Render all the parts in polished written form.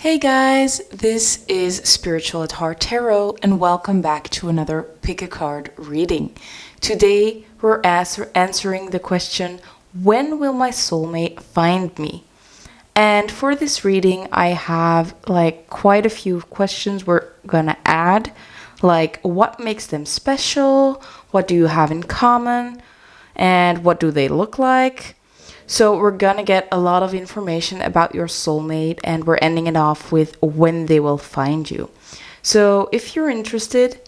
Hey guys, this is Spiritual at Heart Tarot and welcome back to another Pick a Card reading. Today we're answering the question, when will my soulmate find me? And for this reading I have quite a few questions we're gonna add, like what makes them special, what do you have in common, and what do they look like? So we're gonna get a lot of information about your soulmate and we're ending it off with when they will find you. So if you're interested,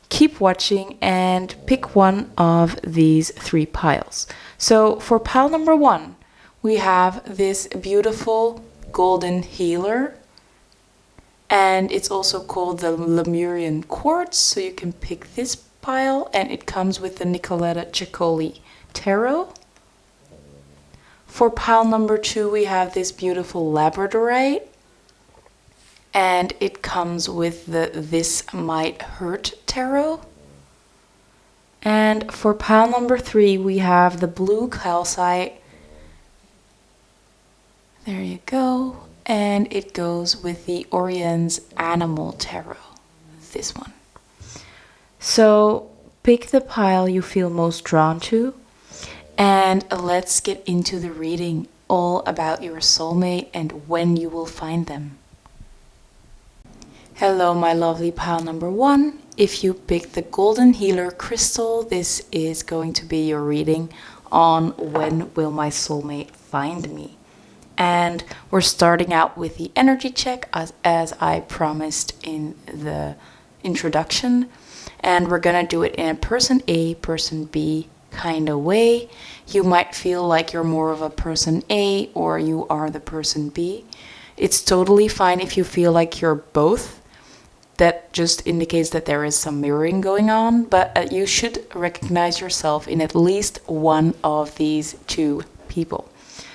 keep watching and pick one of these three piles. So for pile number 1, we have this beautiful golden healer, and it's also called the Lemurian quartz. So you can pick this pile and it comes with the Nicoletta Ciccoli tarot. For pile number 2, we have this beautiful labradorite, and it comes with the This Might Hurt tarot. And for pile number 3, we have the blue calcite. There you go. And it goes with the Orion's Animal tarot, this one. So pick the pile you feel most drawn to. And let's get into the reading all about your soulmate and when you will find them. Hello, my lovely pile number 1. If you pick the Golden Healer crystal, this is going to be your reading on when will my soulmate find me. And we're starting out with the energy check as I promised in the introduction. And we're gonna do it in a person A, person B kind of way. You might feel like you're more of a person A or you are the person B. It's totally fine if you feel like you're both. That just indicates that there is some mirroring going on, but you should recognize yourself in at least one of these two people.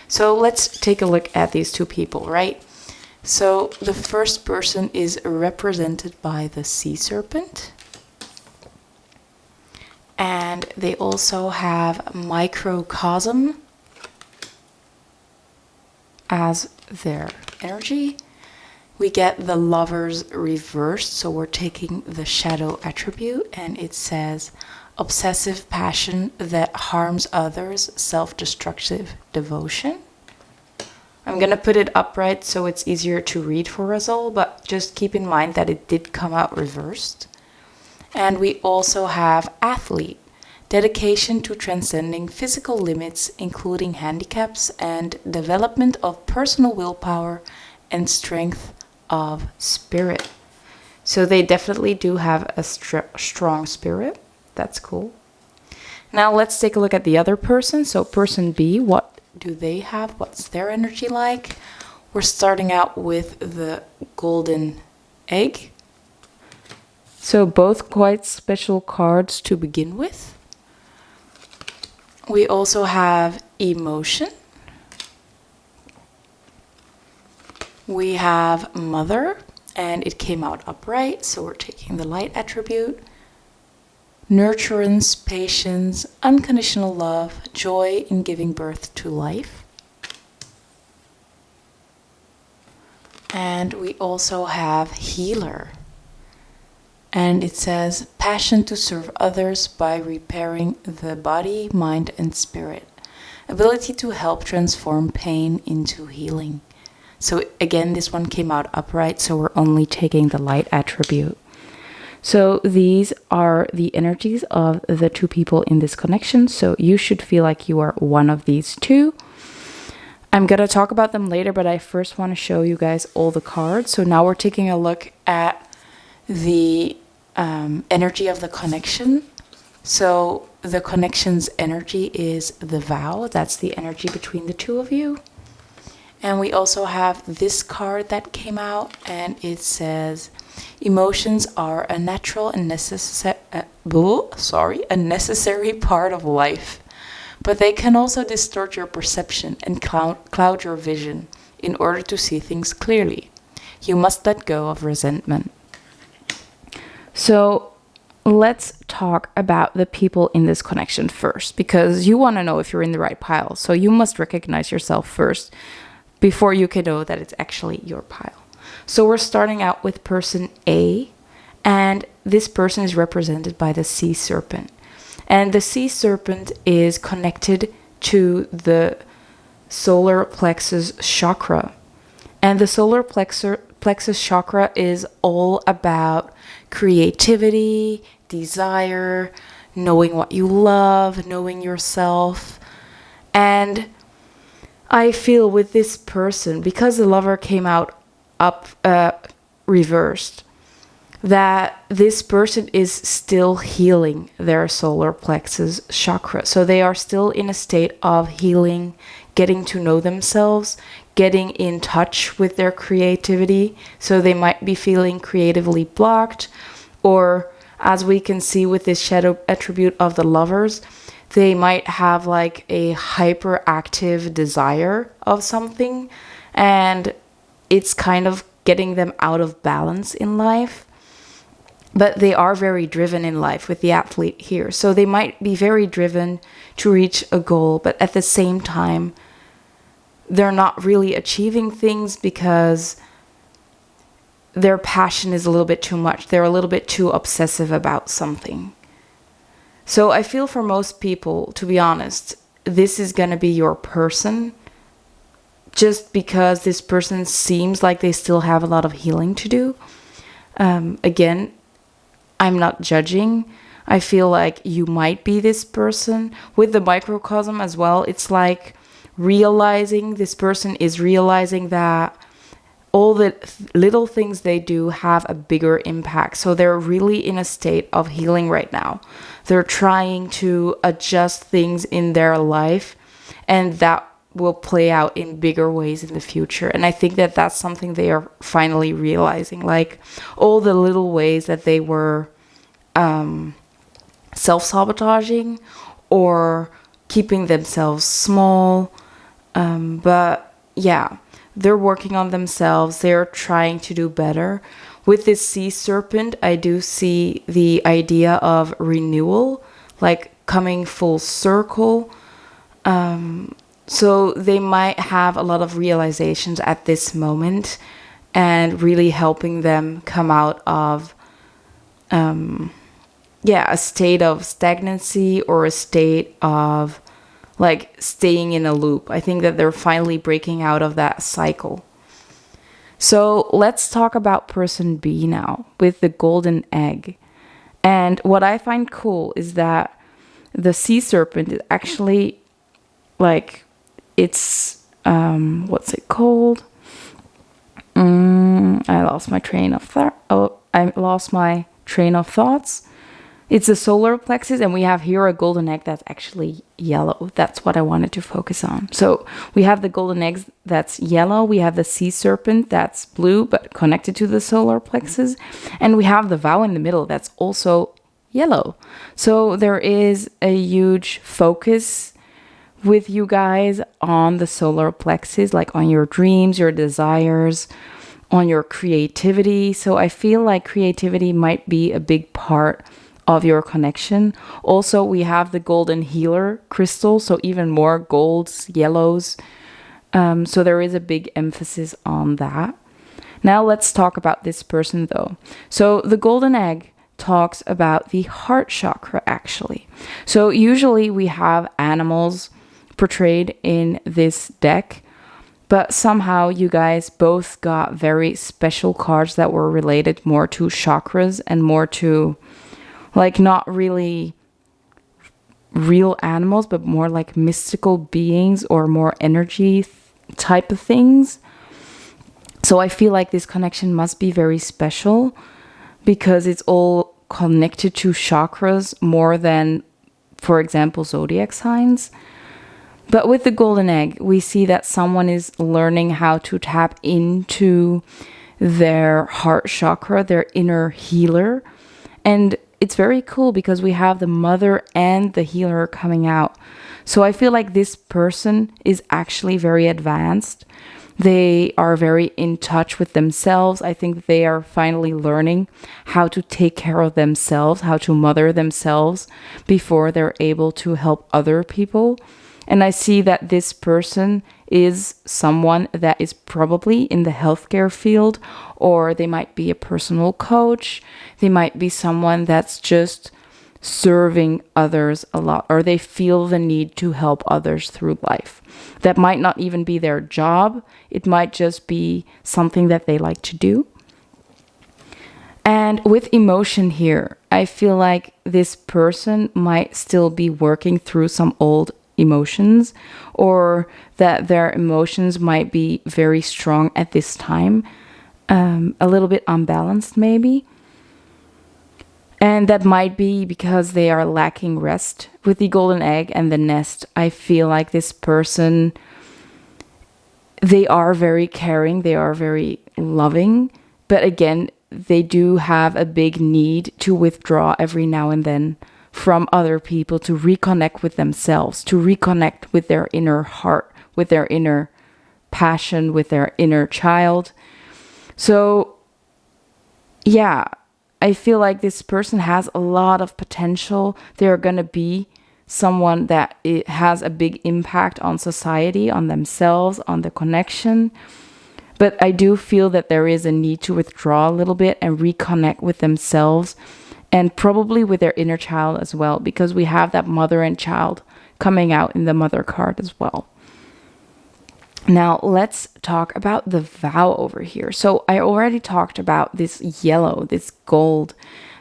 So let's take a look at these two people, right? So the first person is represented by the sea serpent. And they also have microcosm as their energy. We get the Lovers reversed, so we're taking the shadow attribute, and it says obsessive passion that harms others, self-destructive devotion. I'm gonna put it upright so it's easier to read for us all, but just keep in mind that it did come out reversed. And we also have athlete, dedication to transcending physical limits, including handicaps, and development of personal willpower and strength of spirit. So they definitely do have a strong spirit. That's cool. Now let's take a look at the other person. So person B, what do they have? What's their energy like? We're starting out with the golden egg. So both quite special cards to begin with. We also have emotion. We have mother, and it came out upright, so we're taking the light attribute. Nurturance, patience, unconditional love, joy in giving birth to life. And we also have healer. And it says, passion to serve others by repairing the body, mind, and spirit. Ability to help transform pain into healing. So again, this one came out upright, so we're only taking the light attribute. So these are the energies of the two people in this connection. So you should feel like you are one of these two. I'm going to talk about them later, but I first want to show you guys all the cards. So now we're taking a look at the energy of the connection. So the connection's energy is the vow. That's the energy between the two of you. And we also have this card that came out, and it says, emotions are a natural and necessary part of life, but they can also distort your perception and cloud your vision in order to see things clearly. You must let go of resentment. So let's talk about the people in this connection first, because you want to know if you're in the right pile. So you must recognize yourself first before you can know that it's actually your pile. So we're starting out with person A, and this person is represented by the sea serpent. And the sea serpent is connected to the solar plexus chakra. And the solar plexus chakra is all about creativity, desire, knowing what you love, knowing yourself. And I feel with this person, because the lover came out reversed, that this person is still healing their solar plexus chakra. So they are still in a state of healing, getting to know themselves, getting in touch with their creativity. So they might be feeling creatively blocked, or as we can see with this shadow attribute of the lovers, they might have like a hyperactive desire of something, and it's kind of getting them out of balance in life. But they are very driven in life with the athlete here. So they might be very driven to reach a goal, but at the same time, they're not really achieving things because their passion is a little bit too much. They're a little bit too obsessive about something. So I feel for most people, to be honest, this is going to be your person, just because this person seems like they still have a lot of healing to do. Again, I'm not judging. I feel like you might be this person. With the microcosm as well, it's like this person is realizing that all the little things they do have a bigger impact. So they're really in a state of healing right now. They're trying to adjust things in their life, and that will play out in bigger ways in the future. And I think that that's something they are finally realizing, like all the little ways that they were self-sabotaging or keeping themselves small. But yeah, they're working on themselves. They're trying to do better. With this sea serpent, I do see the idea of renewal, like coming full circle. So they might have a lot of realizations at this moment, and really helping them come out of a state of stagnancy or a state of like staying in a loop. I think that they're finally breaking out of that cycle. So let's talk about person B now with the golden egg. And what I find cool is that the sea serpent is actually like, it's, what's it called? I lost my train of thoughts. It's the solar plexus, and we have here a golden egg that's actually yellow. That's what I wanted to focus on. So we have the golden egg that's yellow. We have the sea serpent that's blue, but connected to the solar plexus. And we have the vow in the middle that's also yellow. So there is a huge focus with you guys on the solar plexus, like on your dreams, your desires, on your creativity. So I feel like creativity might be a big part of your connection. Also, we have the golden healer crystal, so even more golds, yellows. So there is a big emphasis on that. Now let's talk about this person though. So the golden egg talks about the heart chakra actually. So usually we have animals portrayed in this deck, but somehow you guys both got very special cards that were related more to chakras and more to like not really real animals, but more like mystical beings or more energy type of things. So I feel like this connection must be very special because it's all connected to chakras more than, for example, zodiac signs. But with the golden egg, we see that someone is learning how to tap into their heart chakra, their inner healer. And it's very cool because we have the mother and the healer coming out. So I feel like this person is actually very advanced. They are very in touch with themselves. I think they are finally learning how to take care of themselves, how to mother themselves before they're able to help other people. And I see that this person is someone that is probably in the healthcare field, or they might be a personal coach. They might be someone that's just serving others a lot, or they feel the need to help others through life. That might not even be their job. It might just be something that they like to do. And with emotion here, I feel like this person might still be working through some old emotions, or that their emotions might be very strong at this time, a little bit unbalanced maybe. And that might be because they are lacking rest. With the golden egg and the nest, I feel like this person, they are very caring, they are very loving, but again, they do have a big need to withdraw every now and then from other people, to reconnect with themselves, to reconnect with their inner heart, with their inner passion, with their inner child. So, yeah, I feel like this person has a lot of potential. They're going to be someone that it has a big impact on society, on themselves, on the connection. But I do feel that there is a need to withdraw a little bit and reconnect with themselves, and probably with their inner child as well, because we have that mother and child coming out in the mother card as well. Now, let's talk about the vow over here. So I already talked about this yellow, this gold,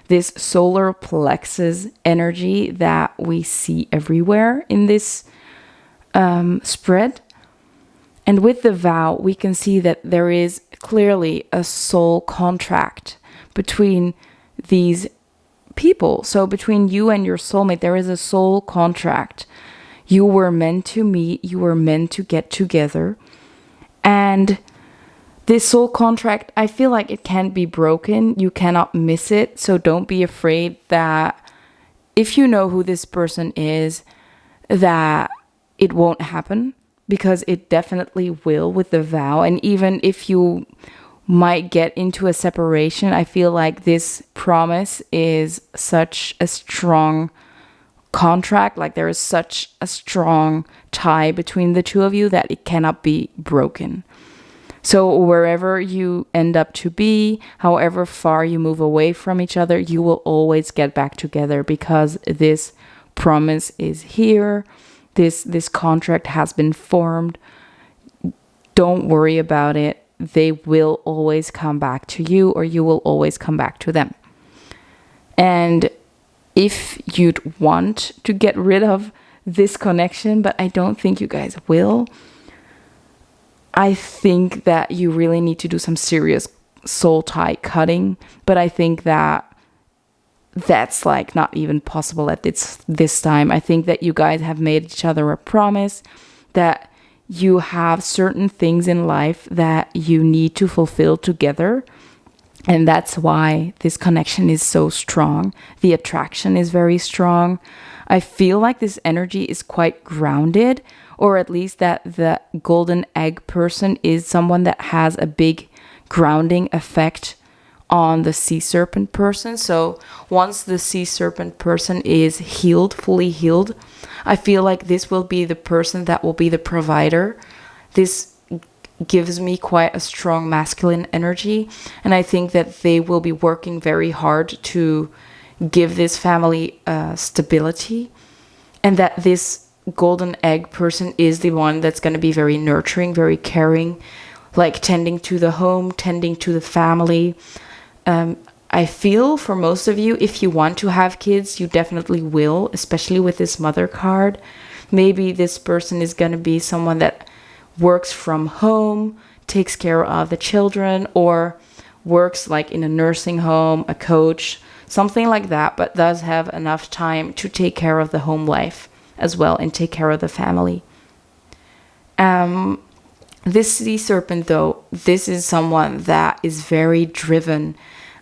this solar plexus energy that we see everywhere in this spread. And with the vow, we can see that there is clearly a soul contract between these people. So between you and your soulmate, there is a soul contract. You were meant to meet, you were meant to get together. And this soul contract, I feel like it can't be broken. You cannot miss it. So don't be afraid that if you know who this person is, that it won't happen. Because it definitely will with the vow. And even if you might get into a separation, I feel like this promise is such a strong contract. Like there is such a strong tie between the two of you that it cannot be broken. So wherever you end up to be, however far you move away from each other, you will always get back together, because this promise is here. This contract has been formed. Don't worry about it. They will always come back to you, or you will always come back to them. And if you'd want to get rid of this connection, but I don't think you guys will, I think that you really need to do some serious soul tie cutting. But I think that that's like not even possible at this time. I think that you guys have made each other a promise that you have certain things in life that you need to fulfill together. And that's why this connection is so strong. The attraction is very strong. I feel like this energy is quite grounded, or at least that the golden egg person is someone that has a big grounding effect on the sea serpent person. So once the sea serpent person is healed, fully healed, I feel like this will be the person that will be the provider. This gives me quite a strong masculine energy, and I think that they will be working very hard to give this family stability, and that this golden egg person is the one that's going to be very nurturing, very caring, like tending to the home, tending to the family. I feel for most of you, if you want to have kids, you definitely will, especially with this mother card. Maybe this person is going to be someone that works from home, takes care of the children, or works like in a nursing home, a coach, something like that, but does have enough time to take care of the home life as well and take care of the family. This sea serpent, though, this is someone that is very driven.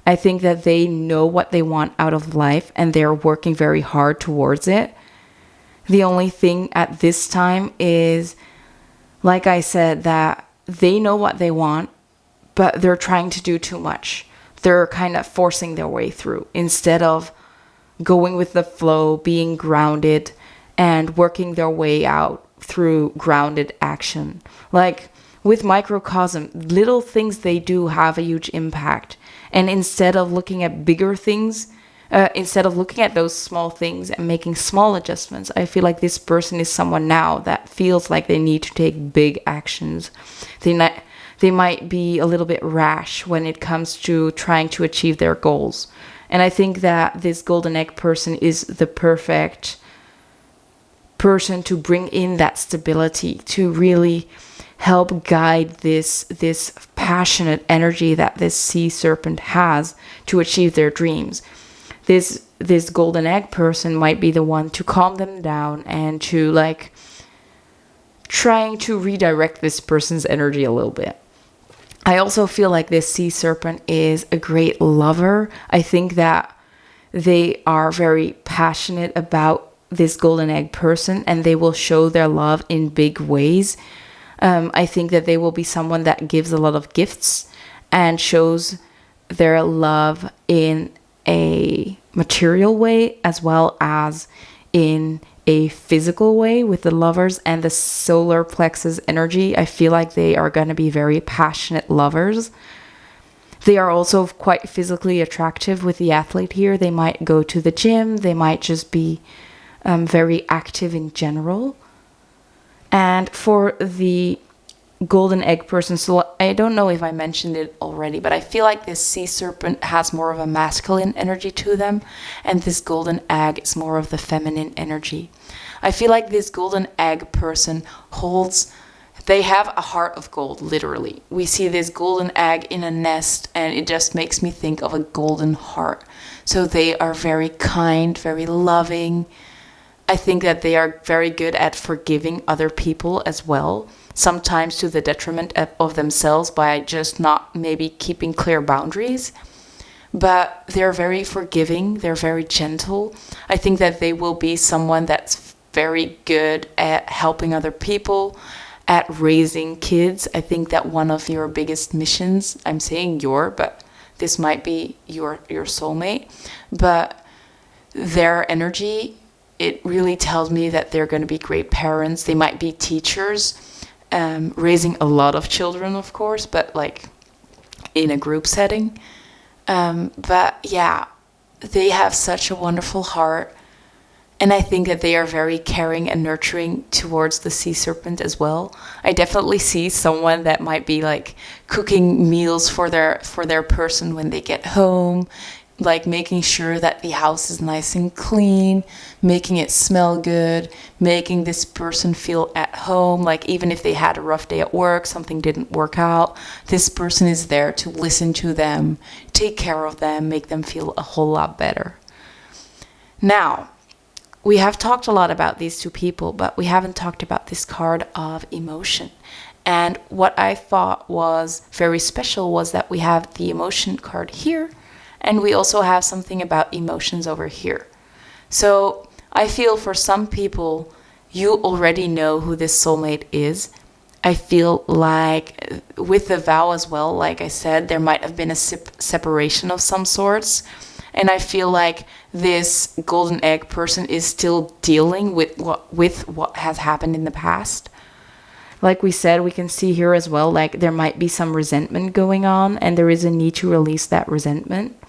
I think that they know what they want out of life, and they're working very hard towards it. The only thing at this time is, like I said, that they know what they want, but they're trying to do too much. They're kind of forcing their way through instead of going with the flow, being grounded, and working their way out through grounded action. Like with microcosm, little things they do have a huge impact. And instead of looking at bigger things, instead of looking at those small things and making small adjustments, I feel like this person is someone now that feels like they need to take big actions. They might be a little bit rash when it comes to trying to achieve their goals. And I think that this golden egg person is the perfect person to bring in that stability, to really help guide this passionate energy that this sea serpent has to achieve their dreams. This golden egg person might be the one to calm them down and to like trying to redirect this person's energy a little bit. I also feel like this sea serpent is a great lover. I think that they are very passionate about this golden egg person, and they will show their love in big ways. I think that they will be someone that gives a lot of gifts and shows their love in a material way as well as in a physical way with the lovers and the solar plexus energy. I feel like they are going to be very passionate lovers. They are also quite physically attractive with the athlete here. They might go to the gym. They might just be very active in general. And for the golden egg person, so I don't know if I mentioned it already, but I feel like this sea serpent has more of a masculine energy to them, and this golden egg is more of the feminine energy. I feel like this golden egg person they have a heart of gold, literally. We see this golden egg in a nest, and it just makes me think of a golden heart. So they are very kind, very loving. I think that they are very good at forgiving other people as well, sometimes to the detriment of themselves by just not maybe keeping clear boundaries. But they're very forgiving, they're very gentle. I think that they will be someone that's very good at helping other people, at raising kids. I think that one of your biggest missions, I'm saying but this might be your soulmate, but their energy, it really tells me that they're going to be great parents. They might be teachers, raising a lot of children, of course, but like in a group setting. But yeah, they have such a wonderful heart. And I think that they are very caring and nurturing towards the sea serpent as well. I definitely see someone that might be like cooking meals for their person when they get home, like making sure that the house is nice and clean, making it smell good, making this person feel at home. Like even if they had a rough day at work, something didn't work out, this person is there to listen to them, take care of them, make them feel a whole lot better. Now, we have talked a lot about these two people, but we haven't talked about this card of emotion. And what I thought was very special was that we have the emotion card here, and we also have something about emotions over here. So I feel for some people, you already know who this soulmate is. I feel like with the vow as well, like I said, there might have been a separation of some sorts. And I feel like this golden egg person is still dealing with what has happened in the past. Like we said, we can see here as well, like there might be some resentment going on, and there is a need to release that resentment.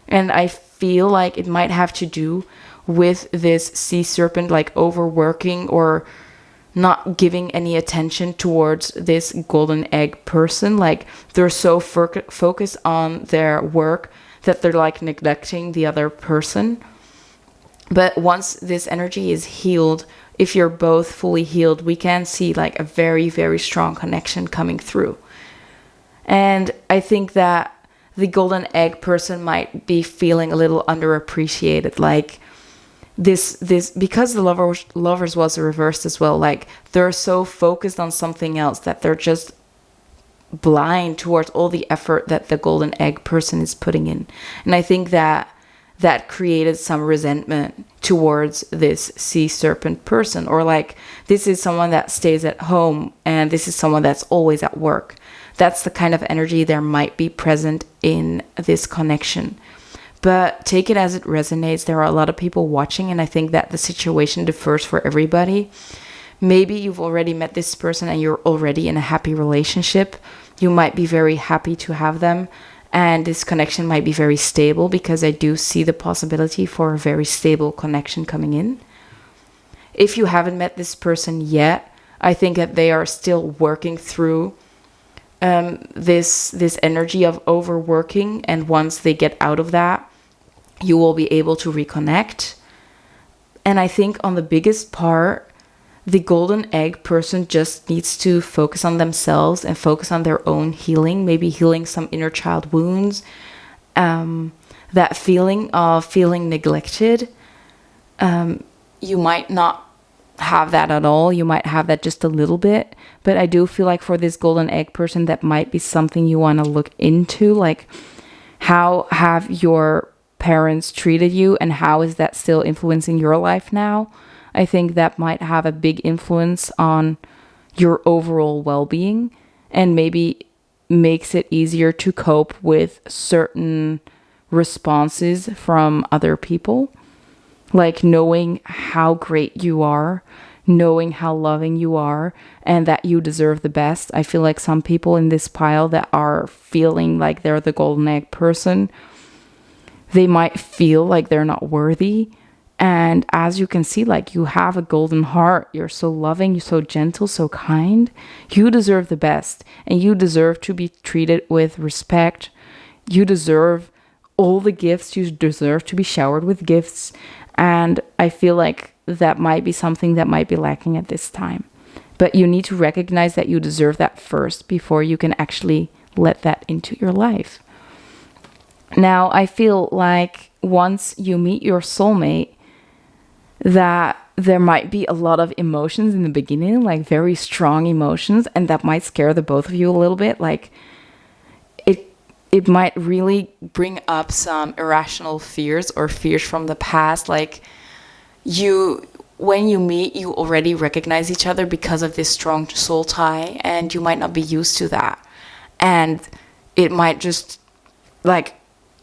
And I feel like it might have to do with this sea serpent, like overworking or not giving any attention towards this golden egg person. Like they're so focused on their work that they're like neglecting the other person. But once this energy is healed, if you're both fully healed, we can see like a very, very strong connection coming through. And I think that the golden egg person might be feeling a little underappreciated, like this because the lovers was reversed as well, like they're so focused on something else that they're just blind towards all the effort that the golden egg person is putting in. And I think that created some resentment towards this sea serpent person, or like this is someone that stays at home and this is someone that's always at work. That's the kind of energy there might be present in this connection. But take it as it resonates. There are a lot of people watching, and I think that the situation differs for everybody. Maybe you've already met this person and you're already in a happy relationship. You might be very happy to have them, and this connection might be very stable, because I do see the possibility for a very stable connection coming in. If you haven't met this person yet, I think that they are still working through this energy of overworking, and once they get out of that, you will be able to reconnect. And I think on the biggest part, the golden egg person just needs to focus on themselves and focus on their own healing, maybe healing some inner child wounds, that feeling of feeling neglected. You might not have that at all. You might have that just a little bit, but I do feel like for this golden egg person, that might be something you want to look into. Like, how have your parents treated you, and how is that still influencing your life now? I think that might have a big influence on your overall well-being, and maybe makes it easier to cope with certain responses from other people. Like knowing how great you are, knowing how loving you are, and that you deserve the best. I feel like some people in this pile that are feeling like they're the golden egg person, they might feel like they're not worthy. And as you can see, like, you have a golden heart. You're so loving, you're so gentle, so kind. You deserve the best, and you deserve to be treated with respect. You deserve all the gifts. You deserve to be showered with gifts. And I feel like that might be something that might be lacking at this time. But you need to recognize that you deserve that first before you can actually let that into your life. Now, I feel like once you meet your soulmate, that there might be a lot of emotions in the beginning, like very strong emotions, and that might scare the both of you a little bit. Like, it might really bring up some irrational fears or fears from the past. Like, when you meet, you already recognize each other because of this strong soul tie, and you might not be used to that. And it might just, like,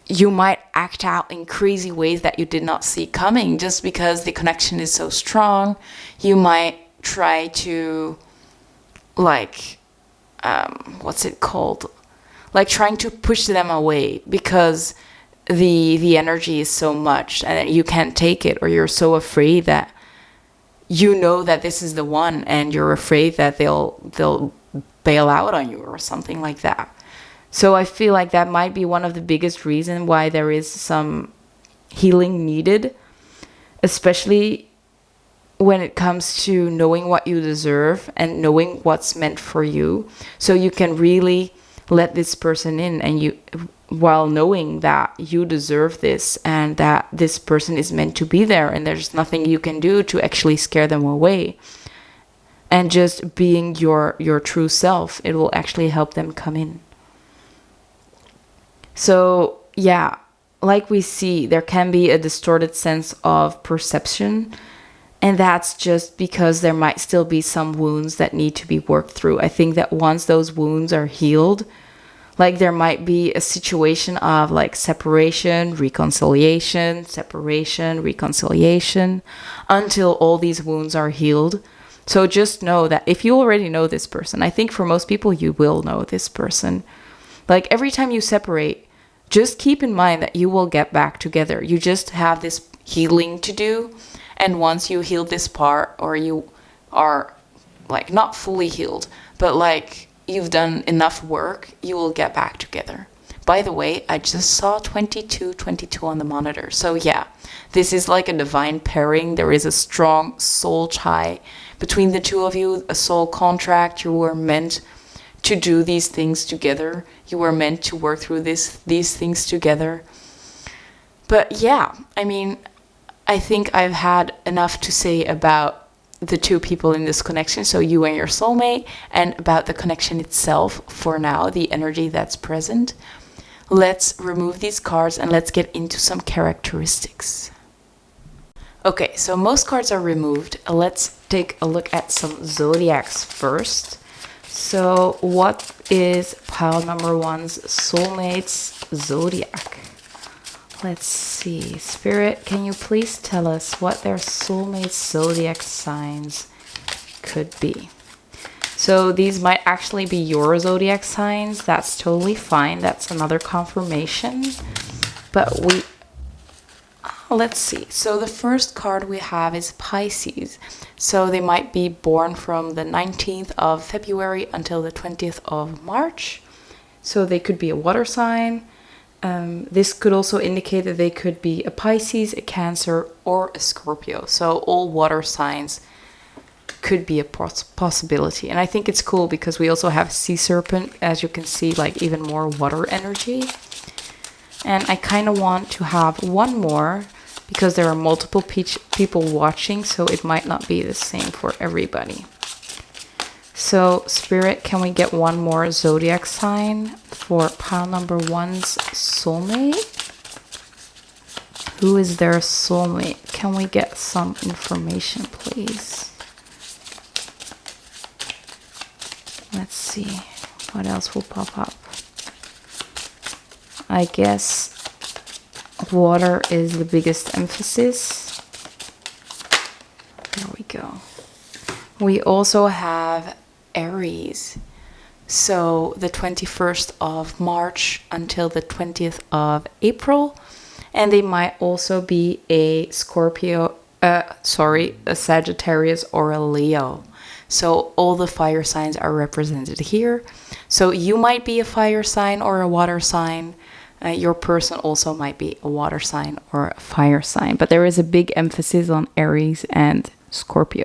you might act out in crazy ways that you did not see coming just because the connection is so strong. You might try to, like, what's it called? Like, trying to push them away because the energy is so much and you can't take it, or you're so afraid that you know that this is the one and you're afraid that they'll bail out on you or something like that. So I feel like that might be one of the biggest reasons why there is some healing needed, especially when it comes to knowing what you deserve and knowing what's meant for you. So you can really let this person in, and you, while knowing that you deserve this and that this person is meant to be there and there's nothing you can do to actually scare them away. And just being your true self, it will actually help them come in. So, yeah, like we see, there can be a distorted sense of perception, and that's just because there might still be some wounds that need to be worked through. I think that once those wounds are healed, like, there might be a situation of like separation, reconciliation, until all these wounds are healed. So just know that if you already know this person, I think for most people you will know this person. Like, every time you separate, just keep in mind that you will get back together. You just have this healing to do. And once you heal this part, or you are like not fully healed, but like you've done enough work, you will get back together. By the way, I just saw 2222 on the monitor. So yeah, this is like a divine pairing. There is a strong soul tie between the two of you, a soul contract. You were meant to do these things together. You were meant to work through these things together. But yeah, I mean, I think I've had enough to say about the two people in this connection, so you and your soulmate, and about the connection itself for now, the energy that's present. Let's remove these cards and let's get into some characteristics. Okay, so most cards are removed. Let's take a look at some zodiacs first. So what is pile number one's soulmate's zodiac? Let's see. Spirit, can you please tell us what their soulmate zodiac signs could be. So these might actually be your zodiac signs. That's totally fine. That's another confirmation. But let's see. So the first card we have is Pisces. So they might be born from the 19th of February until the 20th of March. So they could be a water sign. This could also indicate that they could be a Pisces, a Cancer, or a Scorpio. So all water signs could be a possibility. And I think it's cool because we also have Sea Serpent, as you can see, like even more water energy. And I kind of want to have one more because there are multiple people watching, so it might not be the same for everybody. So, Spirit, can we get one more zodiac sign for pile number 1's soulmate? Who is their soulmate? Can we get some information, please? Let's see. What else will pop up? I guess water is the biggest emphasis. There we go. We also have Aries. So the 21st of March until the 20th of April. And they might also be a Scorpio, a Sagittarius or a Leo. So all the fire signs are represented here. So you might be a fire sign or a water sign. Your person also might be a water sign or a fire sign. But there is a big emphasis on Aries and Scorpio.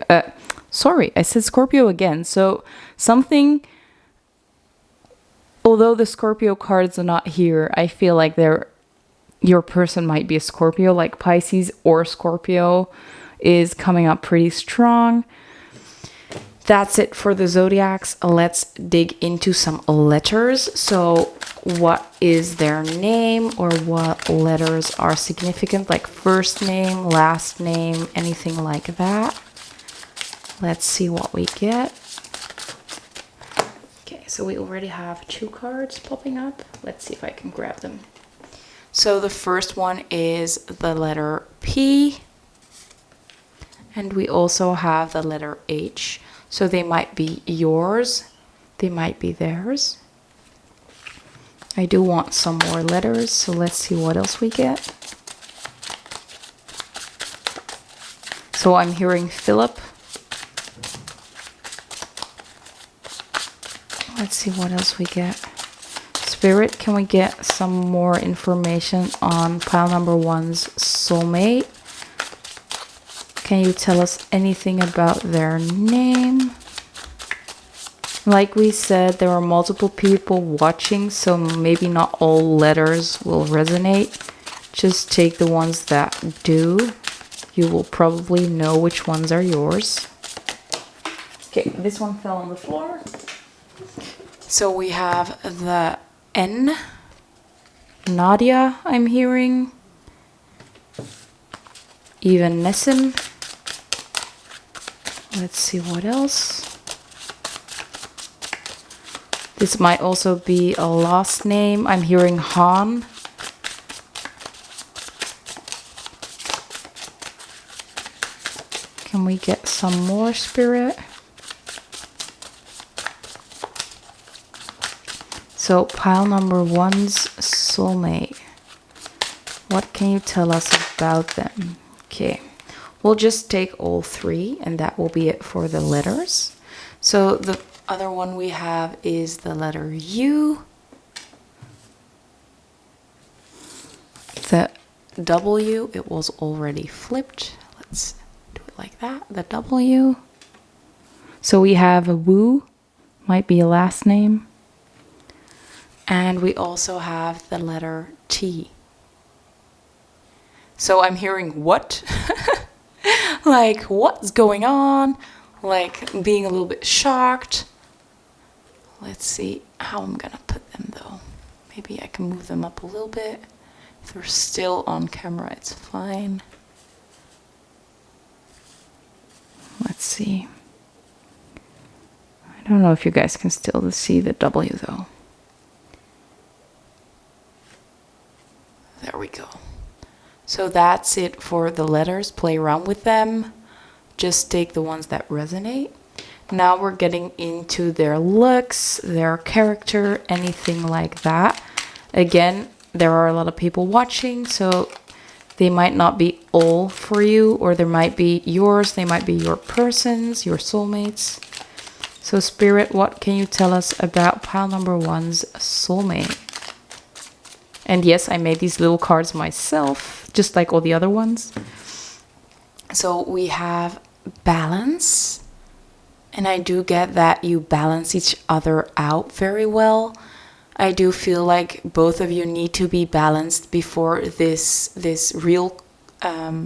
Sorry, I said Scorpio again. So something, although the Scorpio cards are not here, I feel like your person might be a Scorpio, like Pisces or Scorpio is coming up pretty strong. That's it for the zodiacs. Let's dig into some letters. So what is their name, or what letters are significant, like first name, last name, anything like that. Let's see what we get. Okay, so we already have 2 cards popping up. Let's see if I can grab them. So the first one is the letter P. And we also have the letter H. So they might be yours. They might be theirs. I do want some more letters. So let's see what else we get. So I'm hearing Philip. Let's see what else we get. Spirit, can we get some more information on pile number 1's soulmate? Can you tell us anything about their name? Like we said, there are multiple people watching, so maybe not all letters will resonate. Just take the ones that do. You will probably know which ones are yours. Okay, this one fell on the floor. So we have the N. Nadia, I'm hearing. Even Nessim. Let's see what else. This might also be a last name. I'm hearing Han. Can we get some more, Spirit? So pile number 1's soulmate. What can you tell us about them? Okay, we'll just take all 3 and that will be it for the letters. So the other one we have is the letter U. The W, it was already flipped. Let's do it like that, the W. So we have a Wu, might be a last name. And we also have the letter T. So I'm hearing what? Like, what's going on? Like, being a little bit shocked. Let's see how I'm gonna put them though. Maybe I can move them up a little bit. If they're still on camera, it's fine. Let's see. I don't know if you guys can still see the W though. There we go. So that's it for the letters. Play around with them. Just take the ones that resonate. Now we're getting into their looks, their character, anything like that. Again, there are a lot of people watching, so they might not be all for you, or there might be yours, they might be your persons, your soulmates. So Spirit, what can you tell us about pile number one's soulmate? And yes, I made these little cards myself, just like all the other ones. So we have balance. And I do get that you balance each other out very well. I do feel like both of you need to be balanced before this real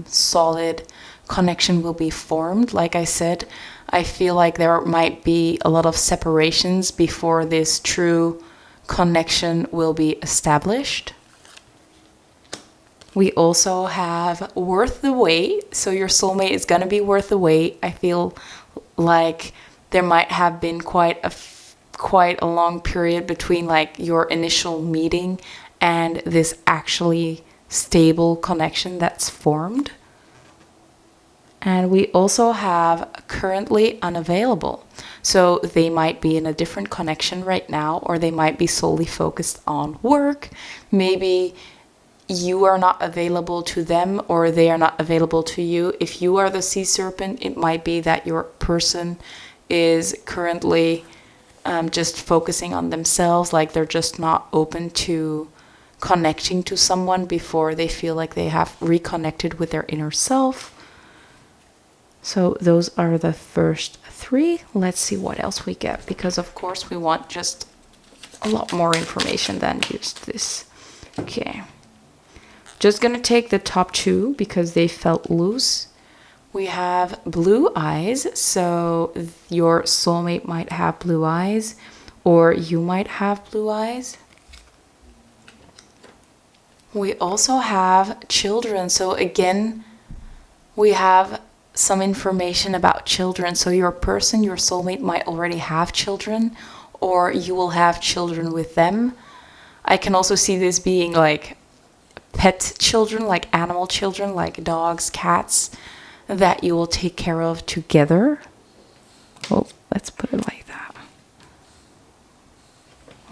solid connection will be formed. Like I said, I feel like there might be a lot of separations before this true connection will be established. We also have worth the wait. So your soulmate is going to be worth the wait. I feel like there might have been quite a long period between like your initial meeting and this actually stable connection that's formed. And we also have currently unavailable. So they might be in a different connection right now, or they might be solely focused on work. Maybe you are not available to them, or they are not available to you. If you are the sea serpent, it might be that your person is currently just focusing on themselves, like they're just not open to connecting to someone before they feel like they have reconnected with their inner self. So those are the first three. Let's see what else we get, because of course we want just a lot more information than just this. Okay. Just gonna take the top two because they felt loose. We have blue eyes, so your soulmate might have blue eyes, or you might have blue eyes. We also have children, so again, we have some information about children. So your person, your soulmate might already have children, or you will have children with them. I can also see this being like pet children, like animal children, like dogs, cats, that you will take care of together. Well, let's put it like that.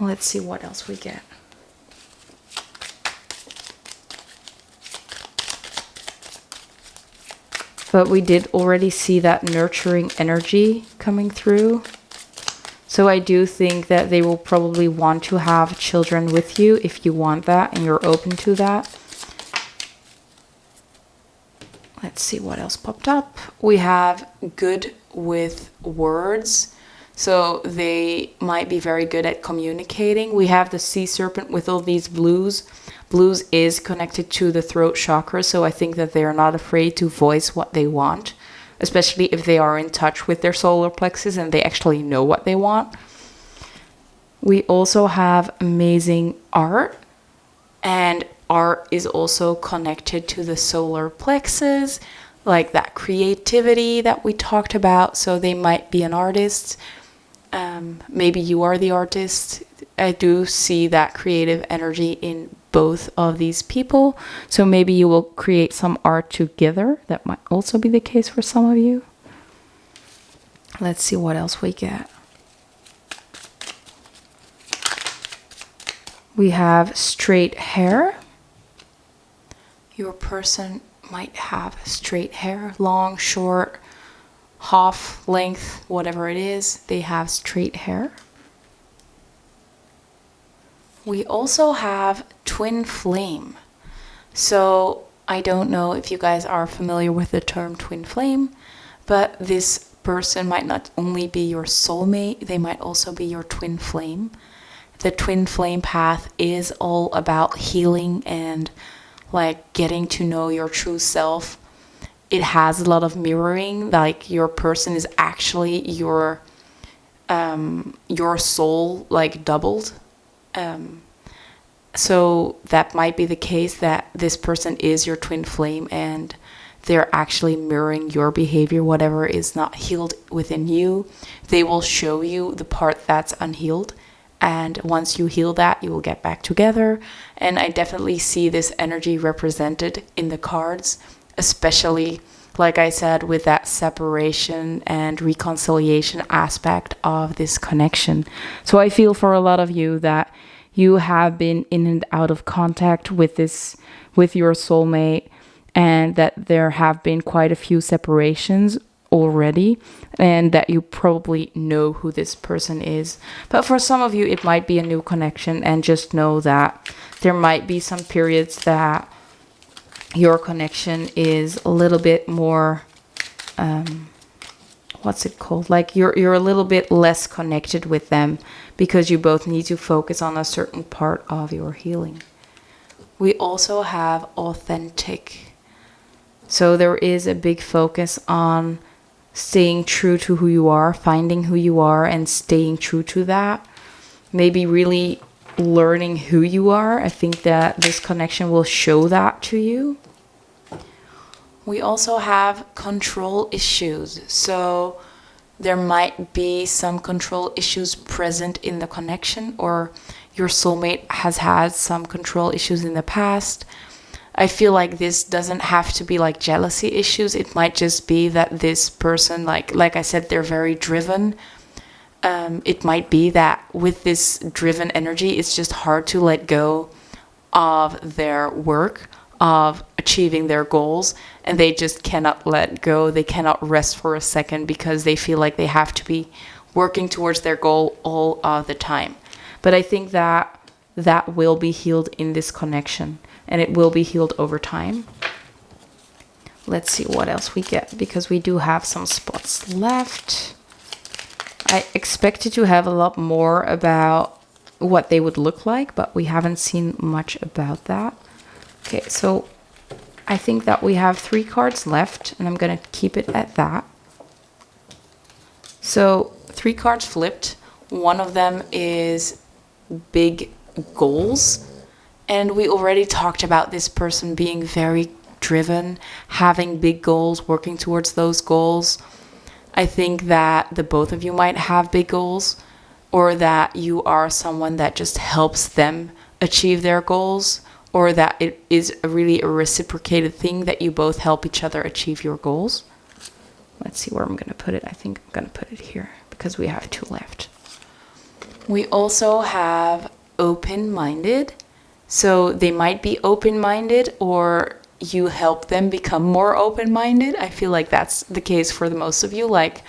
Let's see what else we get. But we did already see that nurturing energy coming through. So I do think that they will probably want to have children with you if you want that and you're open to that. Let's see what else popped up. We have good with words. So they might be very good at communicating. We have the sea serpent with all these blues. Blues is connected to the throat chakra. So I think that they are not afraid to voice what they want, especially if they are in touch with their solar plexus and they actually know what they want. We also have amazing art, and art is also connected to the solar plexus, like that creativity that we talked about. So they might be an artist. Maybe you are the artist. I do see that creative energy in both of these people. So maybe you will create some art together. That might also be the case for some of you. Let's see what else we get. We have straight hair. Your person might have straight hair, long, short, half length, whatever it is. They have straight hair. We also have twin flame. So I don't know if you guys are familiar with the term twin flame, but this person might not only be your soulmate, they might also be your twin flame. The twin flame path is all about healing and like getting to know your true self. It has a lot of mirroring, like your person is actually your soul like doubled. So that might be the case that this person is your twin flame and they're actually mirroring your behavior, whatever is not healed within you. They will show you the part that's unhealed. And once you heal that, you will get back together. And I definitely see this energy represented in the cards, especially like I said, with that separation and reconciliation aspect of this connection. So I feel for a lot of you that you have been in and out of contact with your soulmate, and that there have been quite a few separations already, and that you probably know who this person is. But for some of you, it might be a new connection, and just know that there might be some periods that your connection is a little bit more, what's it called? Like you're a little bit less connected with them because you both need to focus on a certain part of your healing. We also have authentic. So there is a big focus on staying true to who you are, finding who you are and staying true to that. Maybe really learning who you are. I think that this connection will show that to you. We also have control issues. So there might be some control issues present in the connection, or your soulmate has had some control issues in the past. I feel like this doesn't have to be like jealousy issues. It might just be that this person, like I said, they're very driven. It might be that with this driven energy, it's just hard to let go of their work, of achieving their goals, and they just cannot let go. They cannot rest for a second because they feel like they have to be working towards their goal all of the time. But I think that will be healed in this connection, and it will be healed over time. Let's see what else we get, because we do have some spots left. I expected to have a lot more about what they would look like, but we haven't seen much about that. Okay, so I think that we have 3 cards left, and I'm going to keep it at that. So 3 cards flipped. One of them is big goals. And we already talked about this person being very driven, having big goals, working towards those goals. I think that the both of you might have big goals, or that you are someone that just helps them achieve their goals, or that it is really a reciprocated thing that you both help each other achieve your goals. Let's see where I'm going to put it. I think I'm going to put it here because we have 2 left. We also have open-minded. So they might be open-minded, or you help them become more open-minded. I feel like that's the case for the most of you. Like,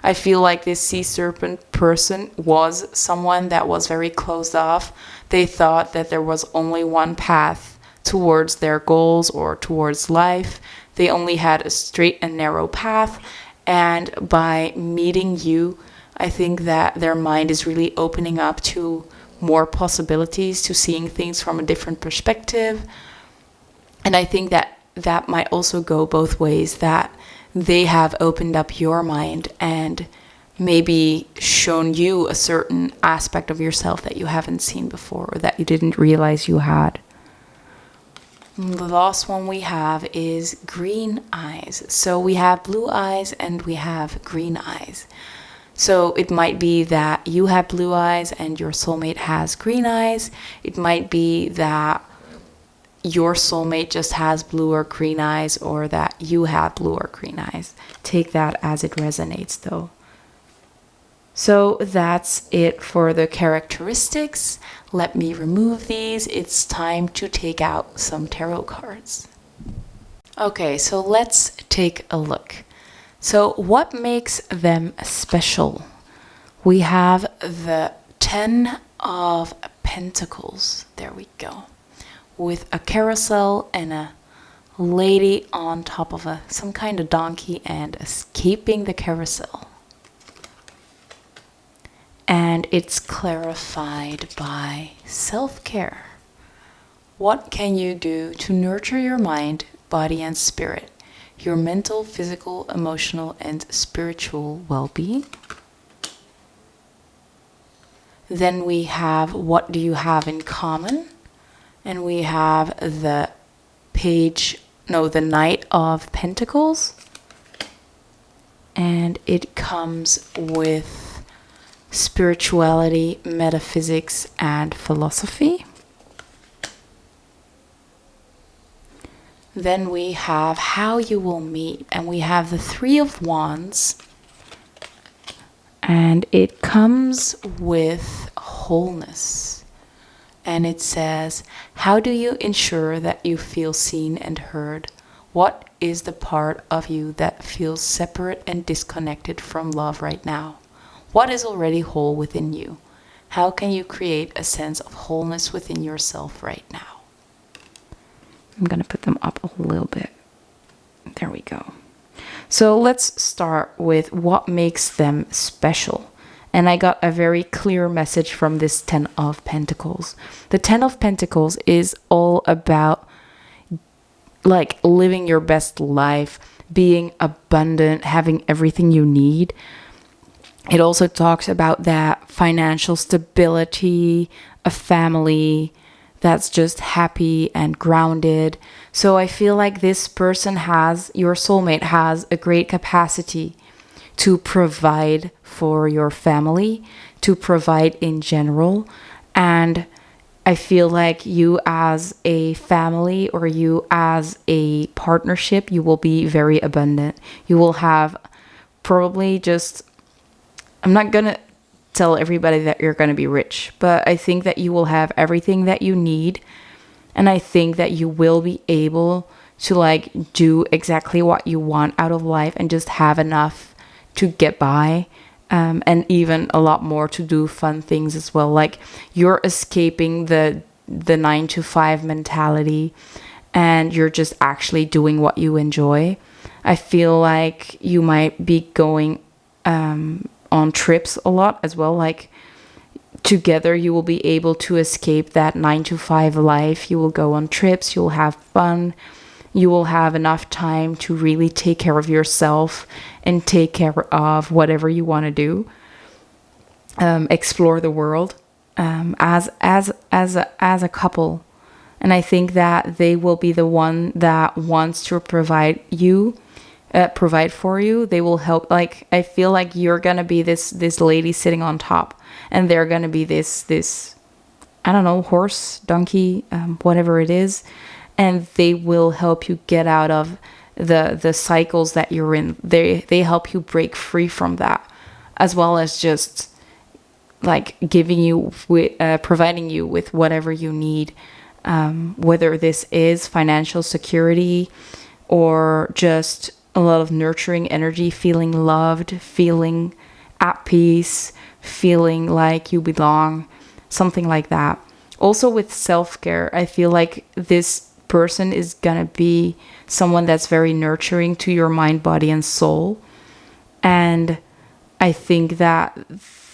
I feel like this sea serpent person was someone that was very closed off. They thought that there was only one path towards their goals or towards life. They only had a straight and narrow path. And by meeting you, I think that their mind is really opening up to more possibilities, to seeing things from a different perspective. And I think that that might also go both ways, that they have opened up your mind and maybe shown you a certain aspect of yourself that you haven't seen before, or that you didn't realize you had. The last one we have is green eyes. So we have blue eyes and we have green eyes. So it might be that you have blue eyes and your soulmate has green eyes. It might be that your soulmate just has blue or green eyes, or that you have blue or green eyes. Take that as it resonates, though. So that's it for the characteristics. Let me remove these. It's time to take out some tarot cards. Okay, so let's take a look. So what makes them special? We have the 10 of Pentacles. There we go. With a carousel and a lady on top of some kind of donkey and escaping the carousel. And it's clarified by self-care. What can you do to nurture your mind, body, and spirit? Your mental, physical, emotional, and spiritual well-being. Then we have what do you have in common? And we have the Knight of Pentacles. And it comes with spirituality, metaphysics, and philosophy. Then we have how you will meet, and we have the Three of Wands, and it comes with wholeness. And it says, how do you ensure that you feel seen and heard? What is the part of you that feels separate and disconnected from love right now? What is already whole within you? How can you create a sense of wholeness within yourself right now? I'm going to put them up a little bit. There we go. So let's start with what makes them special. And I got a very clear message from this Ten of Pentacles. The Ten of Pentacles is all about like living your best life, being abundant, having everything you need. It also talks about that financial stability, a family that's just happy and grounded. So I feel like this person has, your soulmate has a great capacity to provide for your family, to provide in general. And I feel like you as a family or you as a partnership, you will be very abundant. You will have probably just, I'm not going to tell everybody that you're going to be rich, but I think that you will have everything that you need. And I think that you will be able to like do exactly what you want out of life and just have enough to get by. And even a lot more to do fun things as well. Like you're escaping the 9-to-5 mentality and you're just actually doing what you enjoy. I feel like you might be going on trips a lot as well. Like together you will be able to escape that 9-to-5 life. You will go on trips, you'll have fun, you will have enough time to really take care of yourself and take care of whatever you want to do. Explore the world as a couple. And I think that they will be the one that wants to provide for you. They will help. Like I feel like you're gonna be this lady sitting on top, and they're gonna be this I don't know, horse, donkey, whatever it is, and they will help you get out of the cycles that you're in. They help you break free from that, as well as just like giving you providing you with whatever you need, whether this is financial security or just a lot of nurturing energy, feeling loved, feeling at peace, feeling like you belong, something like that. Also with self-care, I feel like this person is gonna be someone that's very nurturing to your mind, body, and soul. And I think that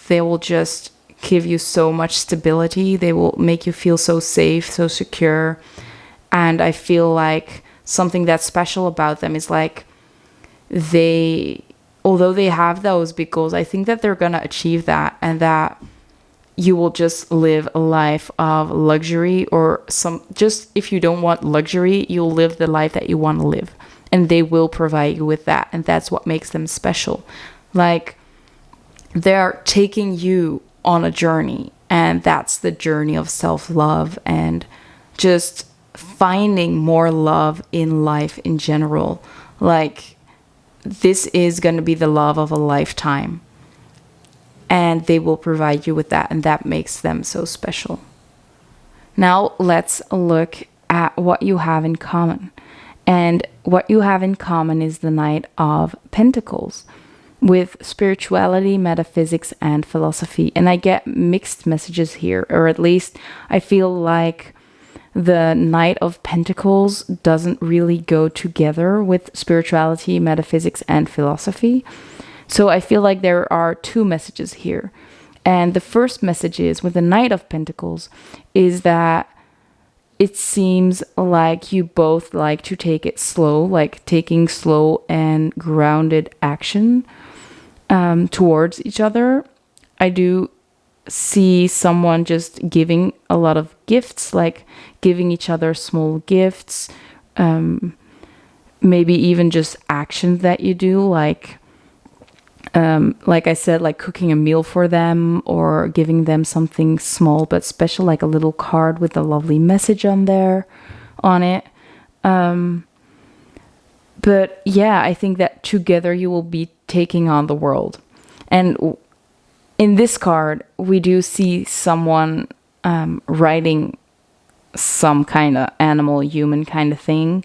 they will just give you so much stability. They will make you feel so safe, so secure. And I feel like something that's special about them is like although they have those big goals, I think that they're gonna achieve that, and that you will just live a life of luxury, or just if you don't want luxury, you'll live the life that you want to live, and they will provide you with that. And that's what makes them special. Like they're taking you on a journey, and that's the journey of self-love and just finding more love in life in general. Like this is going to be the love of a lifetime, and they will provide you with that, and that makes them so special. Now let's look at what you have in common. And what you have in common is the Knight of Pentacles with spirituality, metaphysics, and philosophy. And I get mixed messages here, or at least I feel like the Knight of Pentacles doesn't really go together with spirituality, metaphysics, and philosophy. So I feel like there are two messages here. And the first message is with the Knight of Pentacles is that it seems like you both like to take it slow, like taking slow and grounded action towards each other. I do see someone just giving a lot of gifts, like giving each other small gifts, maybe even just actions that you do, like I said, like cooking a meal for them or giving them something small but special, like a little card with a lovely message on it. But yeah, I think that together you will be taking on the world. And in this card, we do see someone riding some kind of animal, human kind of thing.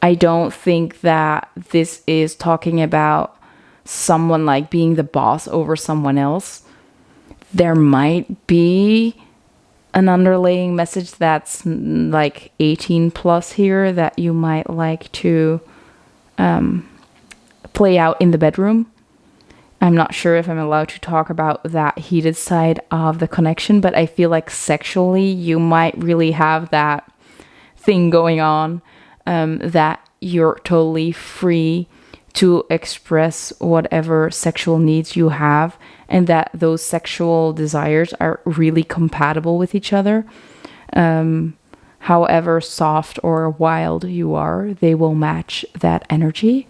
I don't think that this is talking about someone like being the boss over someone else. There might be an underlying message that's like 18 plus here that you might like to play out in the bedroom. I'm not sure if I'm allowed to talk about that heated side of the connection, but I feel like sexually you might really have that thing going on, that you're totally free to express whatever sexual needs you have, and that those sexual desires are really compatible with each other. However soft or wild you are, they will match that energy.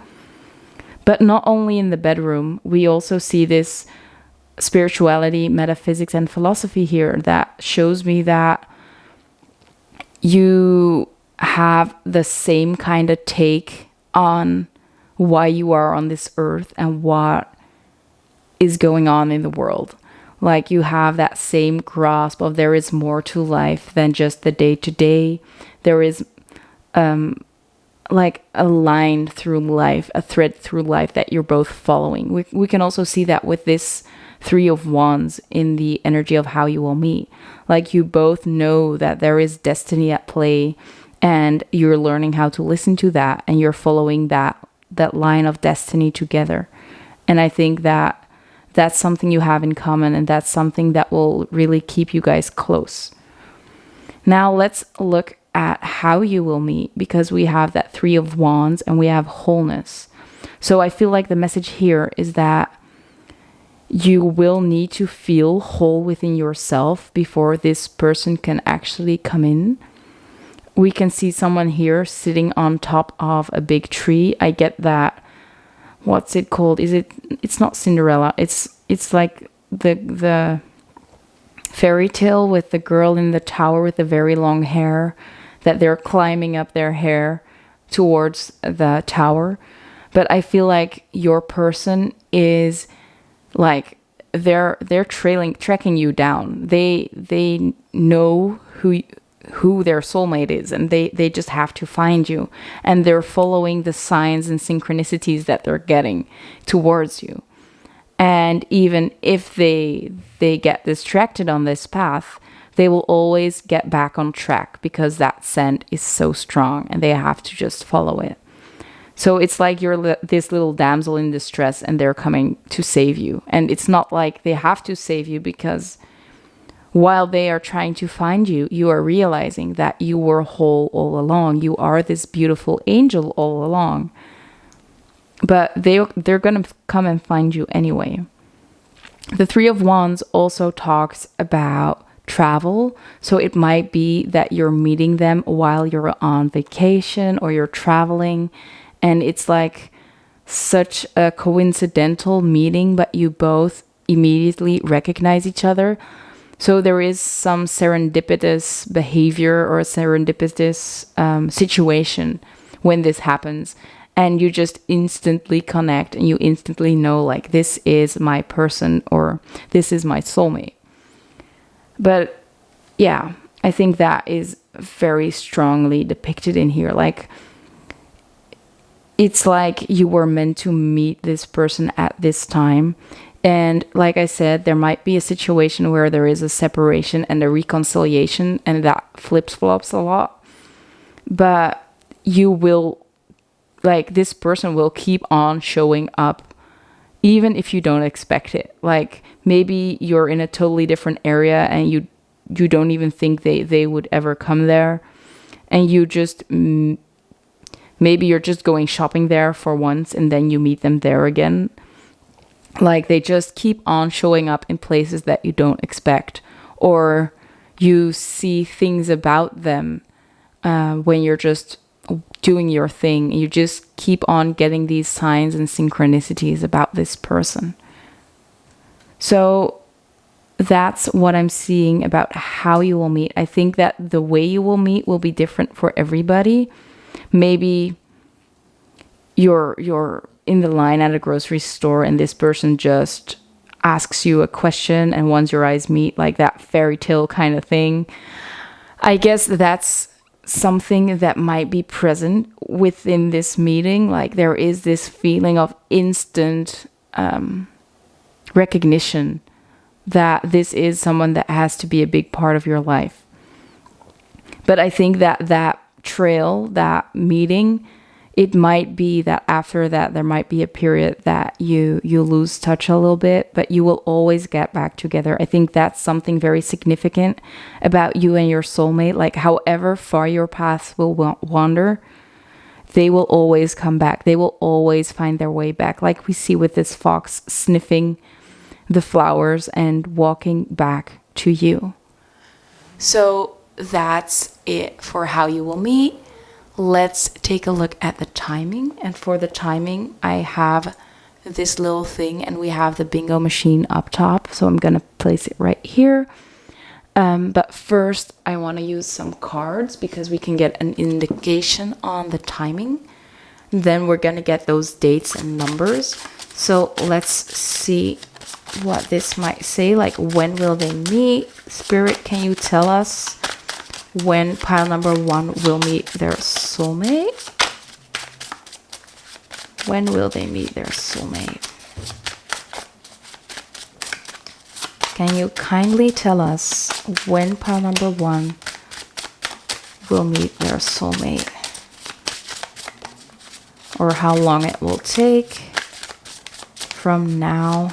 But not only in the bedroom, we also see this spirituality, metaphysics, and philosophy here that shows me that you have the same kind of take on why you are on this earth and what is going on in the world. Like you have that same grasp of there is more to life than just the day to day. There is like a line through life, a thread through life that you're both following. We can also see that with this Three of Wands in the energy of how you will meet. Like you both know that there is destiny at play, and you're learning how to listen to that, and you're following that line of destiny together. And I think that that's something you have in common, and that's something that will really keep you guys close. Now let's look at how you will meet, because we have that Three of Wands and we have wholeness. So I feel like the message here is that you will need to feel whole within yourself before this person can actually come in. We can see someone here sitting on top of a big tree. I get that. What's it called? It's not Cinderella. It's like the fairy tale with the girl in the tower with the very long hair, that they're climbing up their hair towards the tower. But I feel like your person is like they're tracking you down. They know who their soulmate is, and they just have to find you, and they're following the signs and synchronicities that they're getting towards you. And even if they get distracted on this path, they will always get back on track, because that scent is so strong and they have to just follow it. So it's like you're this little damsel in distress and they're coming to save you. And it's not like they have to save you, because while they are trying to find you, you are realizing that you were whole all along. You are this beautiful angel all along. But they're going to come and find you anyway. The Three of Wands also talks about travel. So it might be that you're meeting them while you're on vacation or you're traveling, and it's like such a coincidental meeting, but you both immediately recognize each other. So there is some serendipitous behavior or a serendipitous situation when this happens, and you just instantly connect and you instantly know, like, this is my person or this is my soulmate. But yeah, I think that is very strongly depicted in here. Like, it's like you were meant to meet this person at this time. And like I said, there might be a situation where there is a separation and a reconciliation, and that flips-flops a lot. But you will, like, this person will keep on showing up even if you don't expect it. Like, maybe you're in a totally different area and you don't even think they would ever come there. And you just, maybe you're just going shopping there for once and then you meet them there again. Like, they just keep on showing up in places that you don't expect. Or you see things about them when you're just doing your thing. You just keep on getting these signs and synchronicities about this person. So that's what I'm seeing about how you will meet. I think that the way you will meet will be different for everybody. Maybe you're in the line at a grocery store and this person just asks you a question, and once your eyes meet, like that fairy tale kind of thing. I guess that's something that might be present within this meeting. Like there is this feeling of instant recognition that this is someone that has to be a big part of your life. But I think that that trail, that meeting, it might be that after that there might be a period that you lose touch a little bit, but you will always get back together. I think that's something very significant about you and your soulmate. Like however far your paths will wander, they will always come back. They will always find their way back. Like we see with this fox sniffing the flowers and walking back to you. So that's it for how you will meet. Let's take a look at the timing. And for the timing, I have this little thing and we have the bingo machine up top. So I'm going to place it right here. But first, I want to use some cards because we can get an indication on the timing. Then we're going to get those dates and numbers. So let's see what this might say. Like, when will they meet? Spirit, can you tell us when pile number 1 will meet their soulmate? When will they meet their soulmate? Can you kindly tell us when pile number 1 will meet their soulmate? Or how long it will take from now?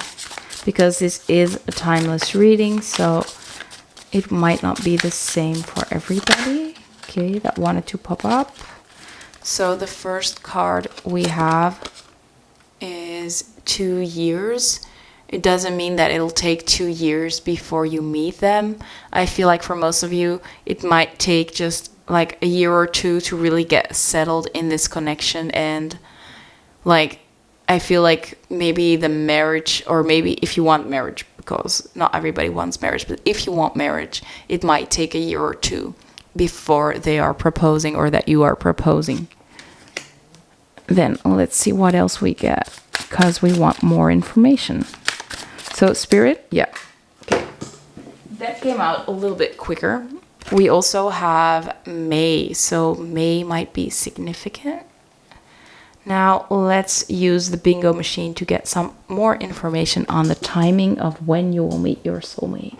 Because this is a timeless reading, so it might not be the same for everybody. Okay, that wanted to pop up. So the first card we have is 2 years. It doesn't mean that it'll take 2 years before you meet them. I feel like for most of you, it might take just like a year or two to really get settled in this connection. And like, I feel like maybe the marriage, or maybe if you want marriage, because not everybody wants marriage, but if you want marriage, it might take a year or two before they are proposing or that you are proposing. Then let's see what else we get, because we want more information. So Spirit, yeah, okay. That came out a little bit quicker. We also have May, so May might be significant. Now let's use the bingo machine to get some more information on the timing of when you will meet your soulmate.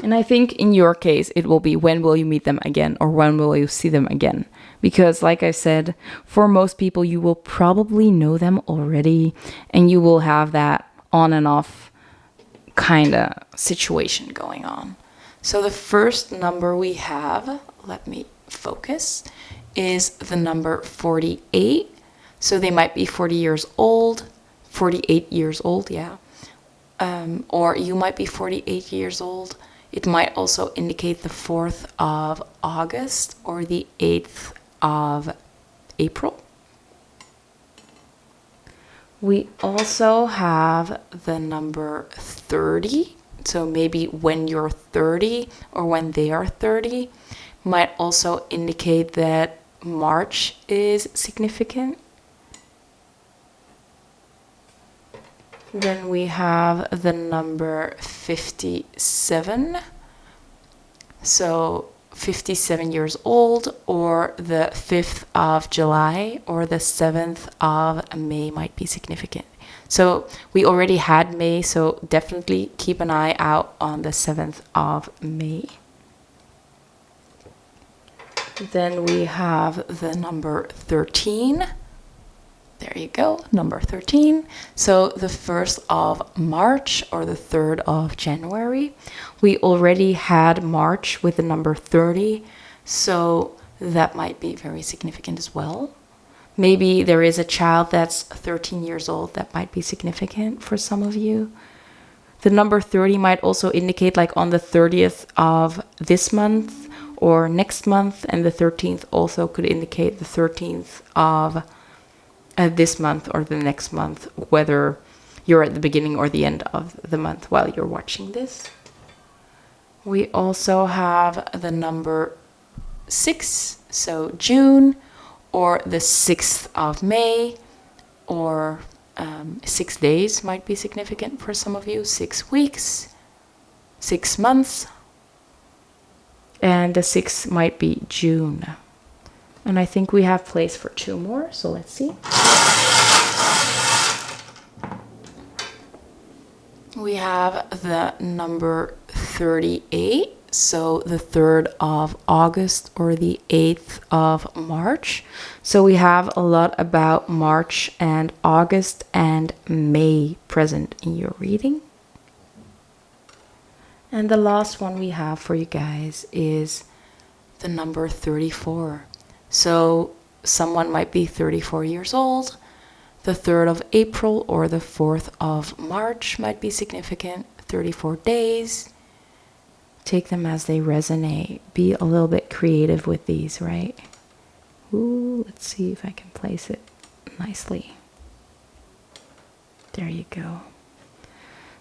And I think in your case, it will be when will you meet them again, or when will you see them again? Because like I said, for most people, you will probably know them already and you will have that on and off kind of situation going on. So the first number we have, let me focus, is the number 48. So they might be 48 years old, yeah. Or you might be 48 years old. It might also indicate the 4th of August or the 8th of April. We also have the number 30. So maybe when you're 30 or when they are 30 might also indicate that March is significant. Then we have the number 57. So 57 years old, or the 5th of July or the 7th of May might be significant. So we already had May, so definitely keep an eye out on the 7th of May. Then we have the number 13. There you go, number 13. So the 1st of March or the 3rd of January. We already had March with the number 30, so that might be very significant as well. Maybe there is a child that's 13 years old that might be significant for some of you. The number 30 might also indicate like on the 30th of this month or next month, and the 13th also could indicate the 13th of this month or the next month, whether you're at the beginning or the end of the month while you're watching this. We also have the number 6, so June, or the 6th of May, or 6 days might be significant for some of you, 6 weeks, 6 months, and the 6th might be June. And I think we have place for 2 more, so let's see. We have the number 38, so the 3rd of August or the 8th of March. So we have a lot about March and August and May present in your reading. And the last one we have for you guys is the number 34. So someone might be 34 years old. The 3rd of April or the 4th of March might be significant. 34 days. Take them as they resonate. Be a little bit creative with these, right? Ooh, let's see if I can place it nicely. There you go.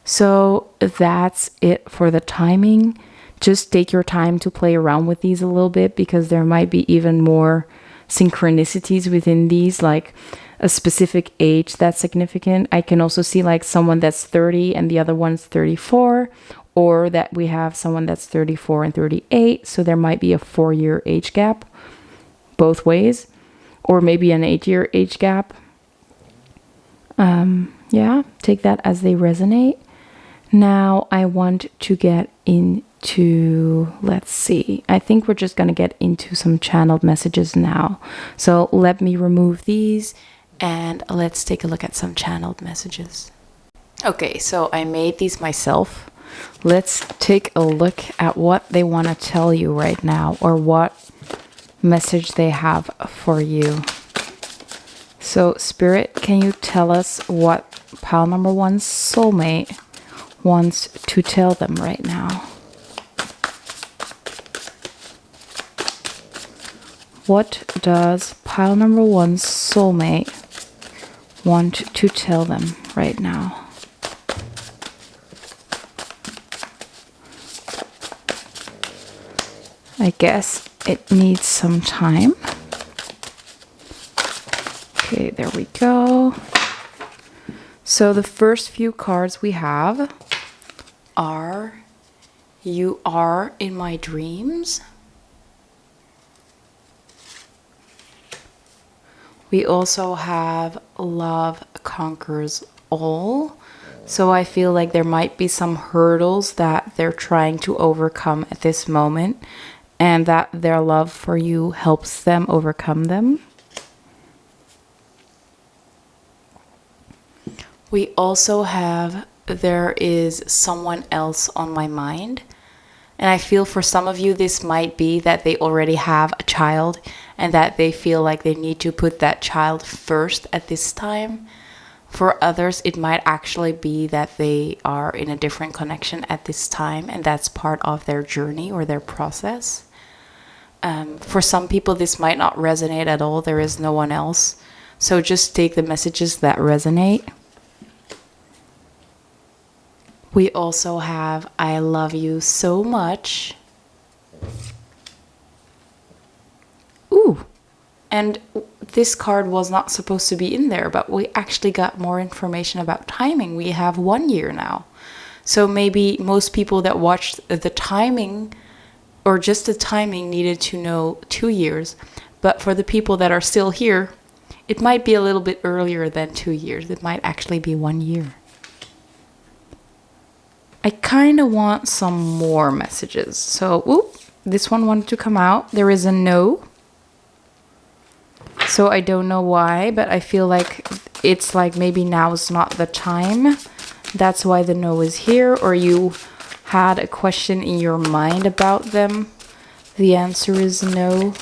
So that's it for the timing. Just take your time to play around with these a little bit, because there might be even more synchronicities within these, like a specific age that's significant. I can also see like someone that's 30 and the other one's 34, or that we have someone that's 34 and 38. So there might be a 4-year age gap both ways, or maybe an 8-year age gap. Yeah, take that as they resonate. Now I want to get into, let's see, I think we're just going to get into some channeled messages now. So let me remove these and let's take a look at some channeled messages. Okay, so I made these myself. Let's take a look at what they want to tell you right now, or what message they have for you. So Spirit, can you tell us what pile number 1's soulmate wants to tell them right now? What does pile number 1's soulmate want to tell them right now? I guess it needs some time. Okay, there we go. So the first few cards we have are "You Are in My Dreams." We also have "Love Conquers All." So I feel like there might be some hurdles that they're trying to overcome at this moment, and that their love for you helps them overcome them. We also have "There is someone else on my mind." And I feel for some of you, this might be that they already have a child and that they feel like they need to put that child first at this time. For others, it might actually be that they are in a different connection at this time, and that's part of their journey or their process. For some people, this might not resonate at all. There is no one else. So just take the messages that resonate. We also have "I love you so much." Ooh, and this card was not supposed to be in there, but we actually got more information about timing. We have 1 year now. So maybe most people that watched the timing, or just the timing, needed to know 2 years. But for the people that are still here, it might be a little bit earlier than 2 years. It might actually be 1 year. I kind of want some more messages. So, this one wanted to come out. There is a "no." So I don't know why, but I feel like it's like maybe now is not the time. That's why the "no" is here. Or you had a question in your mind about them. The answer is no.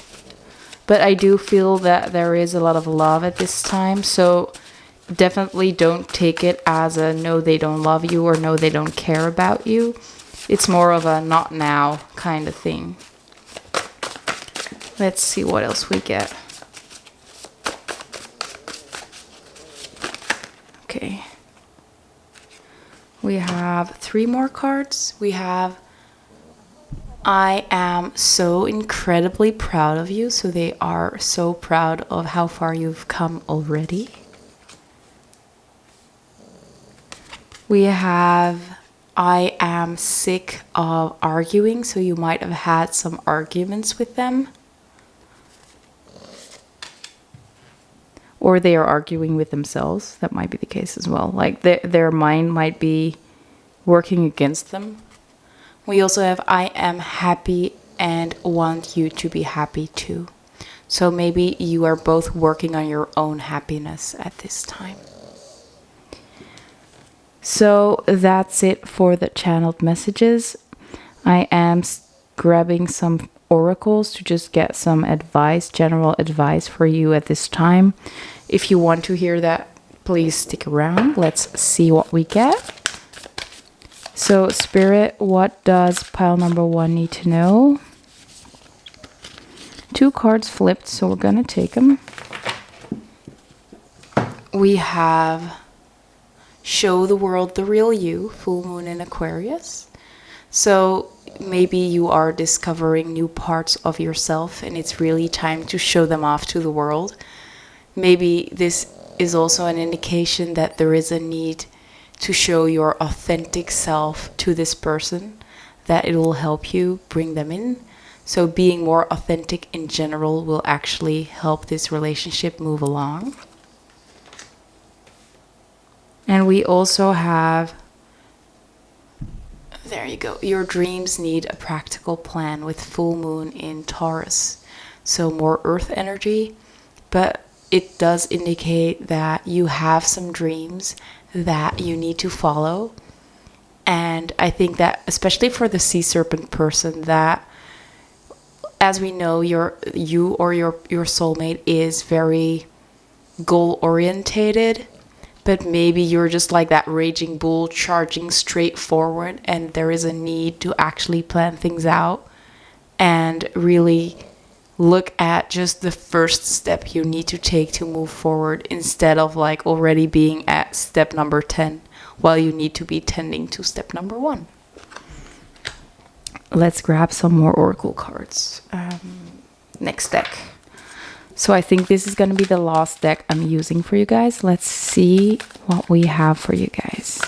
But I do feel that there is a lot of love at this time. So definitely don't take it as a "no, they don't love you," or "no, they don't care about you." It's more of a "not now" kind of thing. Let's see what else we get. Okay. We have 3 more cards. We have I am so incredibly proud of you. So they are so proud of how far you've come already. We have, I am sick of arguing. So you might have had some arguments with them. Or they are arguing with themselves. That might be the case as well. Like their mind might be working against them. We also have, I am happy and want you to be happy too. So maybe you are both working on your own happiness at this time. So that's it for the channeled messages. I am grabbing some oracles to just get some advice, general advice for you at this time. If you want to hear that, please stick around. Let's see what we get. So, Spirit, what does pile number 1 need to know? 2 cards flipped, so we're going to take them. We have show the world the real you, full moon in Aquarius. So, maybe you are discovering new parts of yourself and it's really time to show them off to the world. Maybe this is also an indication that there is a need to show your authentic self to this person, that it will help you bring them in. So being more authentic in general will actually help this relationship move along. And we also have, there you go, your dreams need a practical plan with full moon in Taurus. So more earth energy, but it does indicate that you have some dreams that you need to follow. And I think that especially for the sea serpent person, that as we know, your soulmate is very goal orientated, but maybe you're just like that raging bull charging straight forward, and there is a need to actually plan things out and really look at just the first step you need to take to move forward, instead of like already being at step number 10 while you need to be tending to step number 1. Let's grab some more oracle cards. Next deck. So I think this is going to be the last deck I'm using for you guys. Let's see what we have for you guys.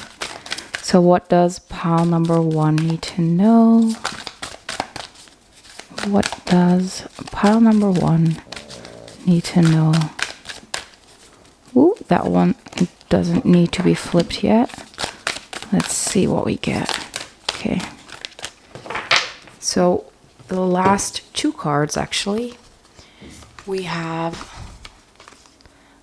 So what does pile number 1 need to know? What does pile number 1 need to know? Ooh, that one doesn't need to be flipped yet. Let's see what we get. Okay. So the last 2 cards, actually, we have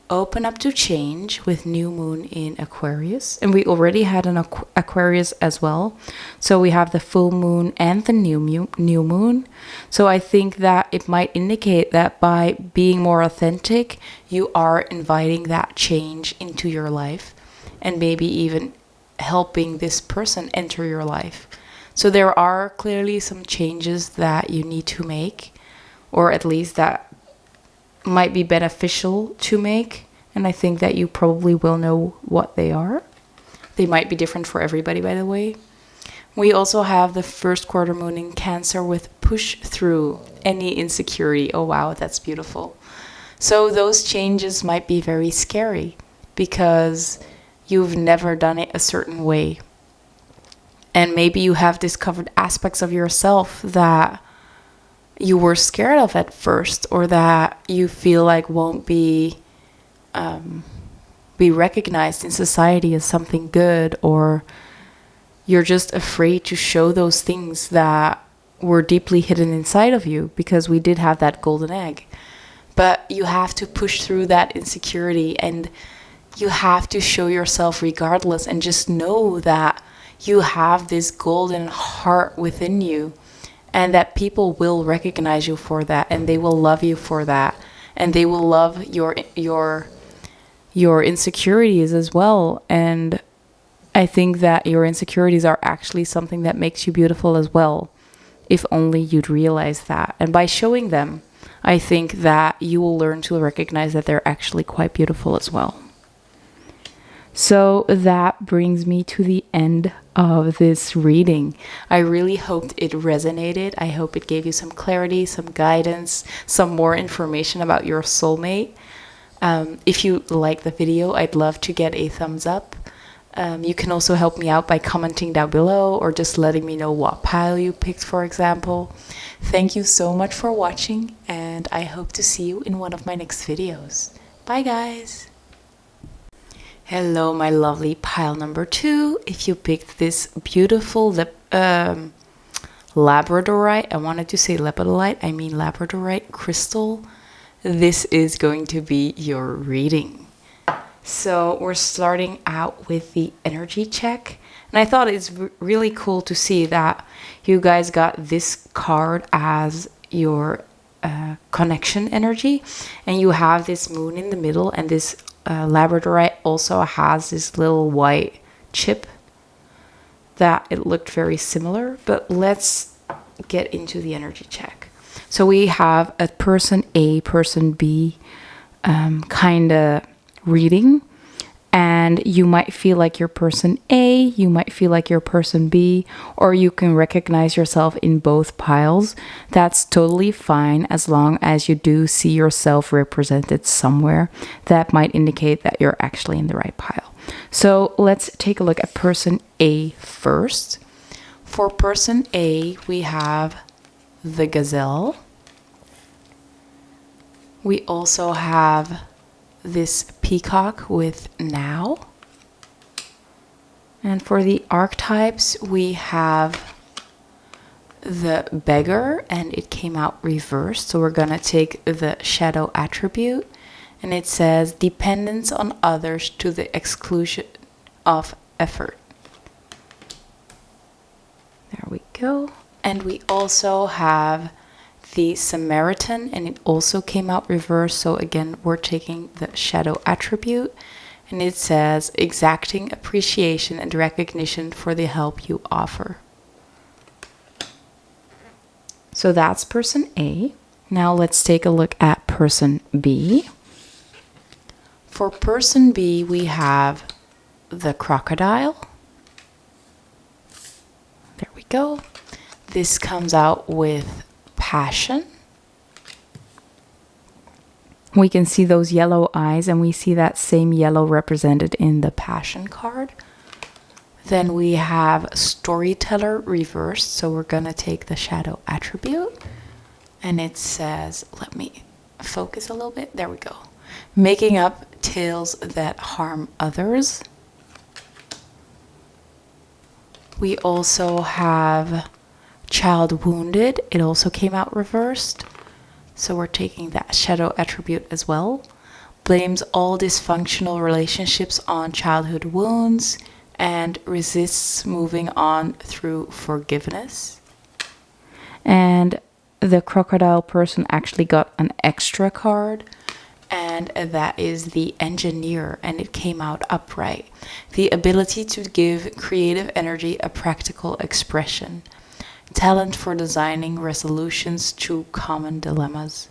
open up to change with new moon in Aquarius, and we already had an Aquarius as well. So we have the full moon and the new moon. So I think that it might indicate that by being more authentic, you are inviting that change into your life, and maybe even helping this person enter your life. So there are clearly some changes that you need to make, or at least that might be beneficial to make. And I think that you probably will know what they are. They might be different for everybody, by the way. We also have the first quarter moon in Cancer with push through any insecurity. Oh, wow, that's beautiful. So those changes might be very scary because you've never done it a certain way. And maybe you have discovered aspects of yourself that you were scared of at first, or that you feel like won't be recognized in society as something good, or you're just afraid to show those things that were deeply hidden inside of you, because we did have that golden egg. But you have to push through that insecurity, and you have to show yourself regardless, and just know that you have this golden heart within you, and that people will recognize you for that, and they will love you for that, and they will love your insecurities as well. And I think that your insecurities are actually something that makes you beautiful as well, if only you'd realize that. And by showing them, I think that you will learn to recognize that they're actually quite beautiful as well. So that brings me to the end of this reading. I really hoped it resonated. I hope it gave you some clarity, some guidance, some more information about your soulmate. If you like the video, I'd love to get a thumbs up. You can also help me out by commenting down below or just letting me know what pile you picked, for example. Thank you so much for watching, and I hope to see you in one of my next videos. Bye, guys! Hello, my lovely pile number 2. If you picked this beautiful labradorite, I wanted to say lepidolite, I mean labradorite crystal, this is going to be your reading. So we're starting out with the energy check. And I thought it's really cool to see that you guys got this card as your connection energy. And you have this moon in the middle, and this labradorite also has this little white chip that it looked very similar. But let's get into the energy check. So we have a person A, person B kind of reading, and you might feel like you're person A, you might feel like you're person B, or you can recognize yourself in both piles. That's totally fine as long as you do see yourself represented somewhere. That might indicate that you're actually in the right pile. So let's take a look at person A first. For person A, we have the gazelle. We also have this peacock with now. And for the archetypes, we have the beggar, and it came out reversed. So we're going to take the shadow attribute, and it says dependence on others to the exclusion of effort. There we go. And we also have the Samaritan, and it also came out reversed. So again, we're taking the shadow attribute, and it says exacting appreciation and recognition for the help you offer. So that's person A. Now let's take a look at person B. For person B, we have the crocodile. There we go. This comes out with passion. We can see those yellow eyes, and we see that same yellow represented in the passion card. Then we have storyteller reversed, so we're gonna take the shadow attribute, and it says, let me focus a little bit, there we go, making up tales that harm others. We also have child wounded. It also came out reversed, so we're taking that shadow attribute as well. Blames all dysfunctional relationships on childhood wounds and resists moving on through forgiveness. And the crocodile person actually got an extra card, and that is the engineer, and it came out upright. The ability to give creative energy a practical expression. Talent for designing resolutions to common dilemmas.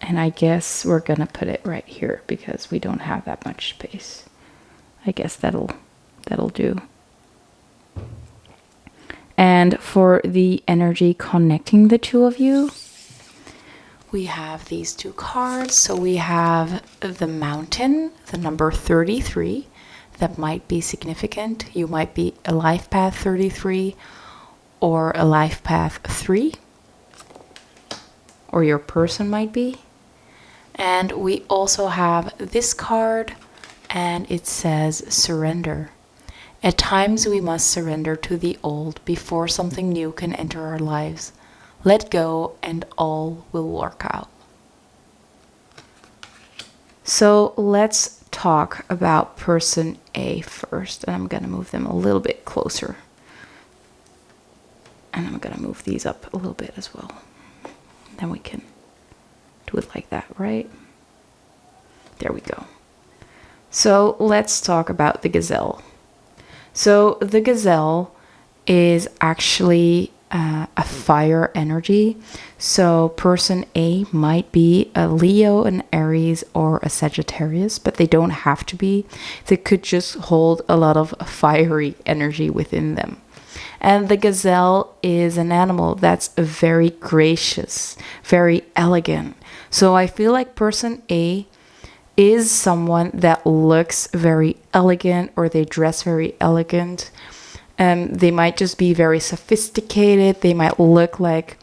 And I guess we're gonna put it right here because we don't have that much space. I guess that'll do. And for the energy connecting the two of you, we have these two cards. So we have the mountain, the number 33. That might be significant. You might be a life path 33 or a life path 3. Or your person might be. And we also have this card, and it says surrender. At times we must surrender to the old before something new can enter our lives. Let go and all will work out. So let's talk about person A first, and I'm gonna move them a little bit closer. And I'm gonna move these up a little bit as well. Then we can do it like that, right? There we go. So let's talk about the gazelle. So the gazelle is actually a fire energy. So person A might be a Leo, an Aries, or a Sagittarius, but they don't have to be. They could just hold a lot of fiery energy within them. And the gazelle is an animal that's very gracious, very elegant. So I feel like person A is someone that looks very elegant, or they dress very elegant. They might just be very sophisticated. They might look like,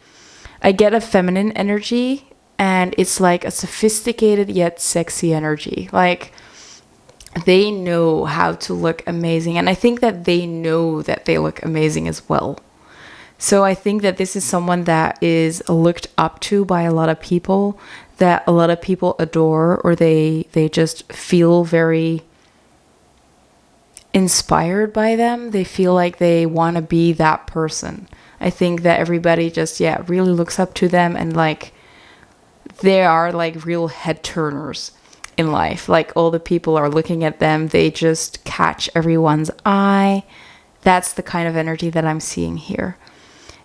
I get a feminine energy, and it's like a sophisticated yet sexy energy. Like, they know how to look amazing. And I think that they know that they look amazing as well. So I think that this is someone that is looked up to by a lot of people, that a lot of people adore, or they just feel very inspired by them. They feel like they want to be that person. I think that everybody just, really looks up to them, and like, they are like real head turners in life. Like, all the people are looking at them. They just catch everyone's eye. That's the kind of energy that I'm seeing here.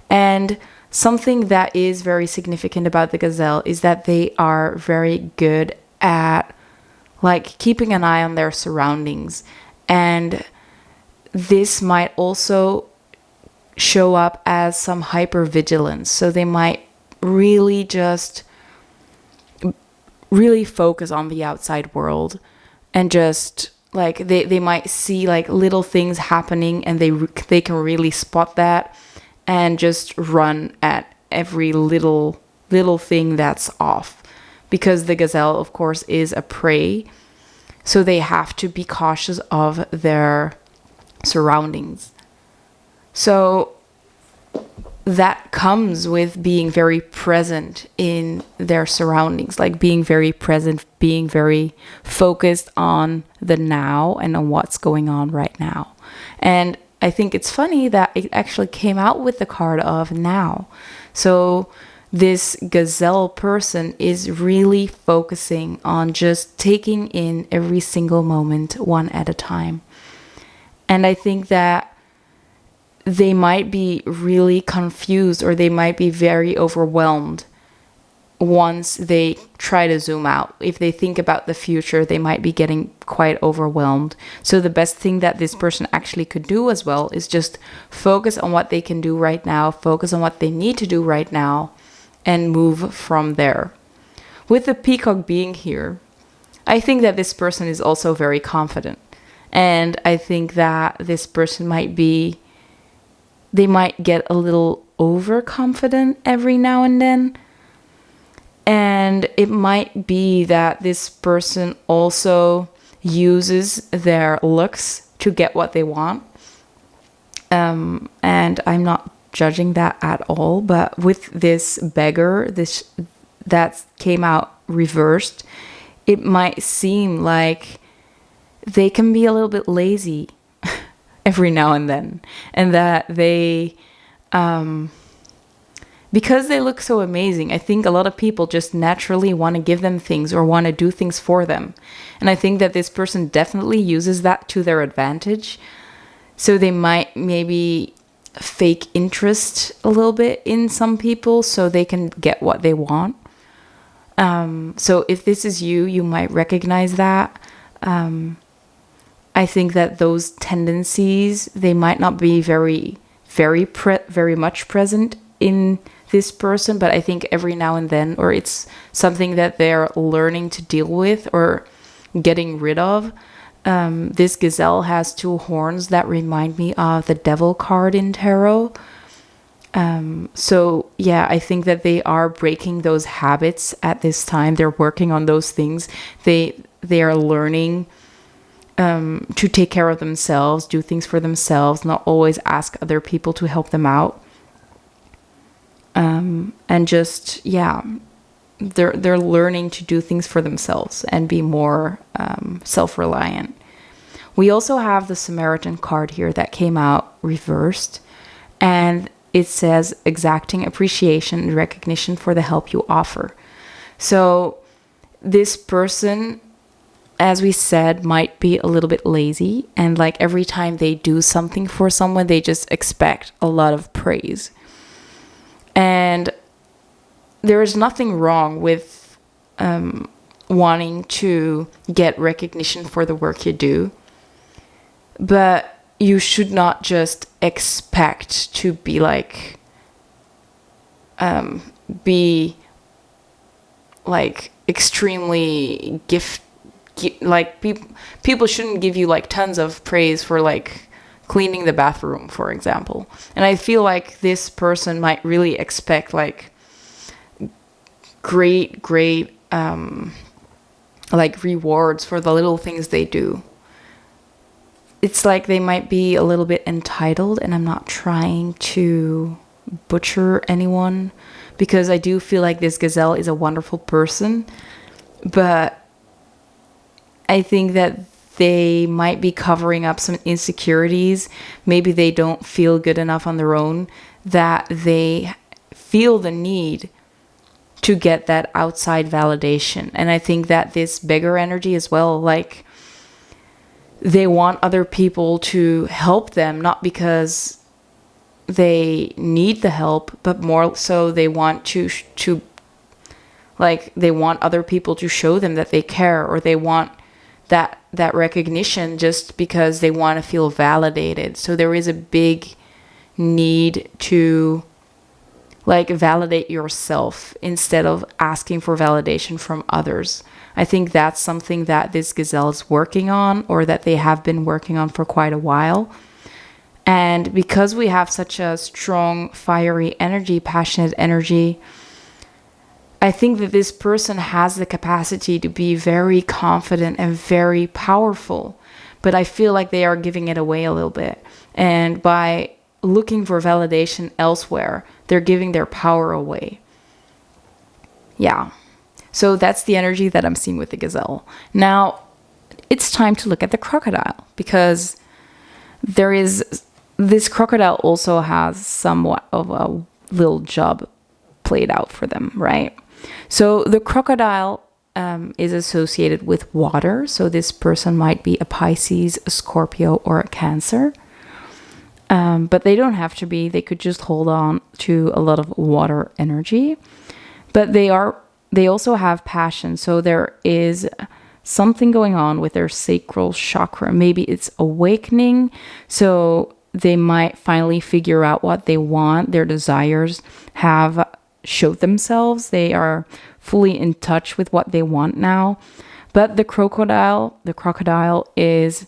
And something that is very significant about the gazelle is that they are very good at like keeping an eye on their surroundings. And this might also show up as some hypervigilance. So they might really just really focus on the outside world, and just like they might see like little things happening, and they can really spot that and just run at every little thing that's off, because the gazelle, of course, is a prey. So they have to be cautious of their surroundings. So that comes with being very present in their surroundings, like being very present, being very focused on the now and on what's going on right now. And I think it's funny that it actually came out with the card of now. So this gazelle person is really focusing on just taking in every single moment one at a time. And I think that they might be really confused, or they might be very overwhelmed once they try to zoom out. If they think about the future, they might be getting quite overwhelmed. So the best thing that this person actually could do as well is just focus on what they can do right now, focus on what they need to do right now, and move from there. With the peacock being here, I think that this person is also very confident. And I think that this person they might get a little overconfident every now and then. And it might be that this person also uses their looks to get what they want. And I'm not judging that at all. But with this beggar, that came out reversed, it might seem like they can be a little bit lazy every now and then. And that they... because they look so amazing, I think a lot of people just naturally want to give them things or want to do things for them. And I think that this person definitely uses that to their advantage. So they might maybe fake interest a little bit in some people so they can get what they want. So if this is you, you might recognize that. I think that those tendencies, they might not be very much present in this person, but I think every now and then, or it's something that they're learning to deal with or getting rid of. This gazelle has two horns that remind me of the devil card in tarot. So yeah, I think that they are breaking those habits at this time. They're working on those things. They are learning to take care of themselves, do things for themselves, not always ask other people to help them out. And just, they're learning to do things for themselves and be more self-reliant. We also have the Samaritan card here that came out reversed, and it says exacting appreciation and recognition for the help you offer. So this person, as we said, might be a little bit lazy, and like every time they do something for someone, they just expect a lot of praise. And there is nothing wrong with wanting to get recognition for the work you do. But you should not just expect to be like, extremely people shouldn't give you like tons of praise for like cleaning the bathroom, for example. And I feel like this person might really expect like great like rewards for the little things they do. It's like they might be a little bit entitled, and I'm not trying to butcher anyone, because I do feel like this gazelle is a wonderful person, but I think that they might be covering up some insecurities. Maybe they don't feel good enough on their own, that they feel the need to get that outside validation. And I think that this beggar energy as well, like they want other people to help them, not because they need the help, but more so they want to they want other people to show them that they care, or they want that recognition just because they want to feel validated. So there is a big need to like validate yourself instead of asking for validation from others. I think that's something that this gazelle is working on, or that they have been working on for quite a while. And because we have such a strong, fiery energy, passionate energy, I think that this person has the capacity to be very confident and very powerful. But I feel like they are giving it away a little bit. And by looking for validation elsewhere, they're giving their power away. Yeah. So that's the energy that I'm seeing with the gazelle. Now, it's time to look at the crocodile, because this crocodile also has somewhat of a little job played out for them, right? So the crocodile is associated with water. So this person might be a Pisces, a Scorpio, or a Cancer. But they don't have to be. They could just hold on to a lot of water energy. But they also have passion. So there is something going on with their sacral chakra. Maybe it's awakening. So they might finally figure out what they want. Their desires have showed themselves. They are fully in touch with what they want now. But the crocodile is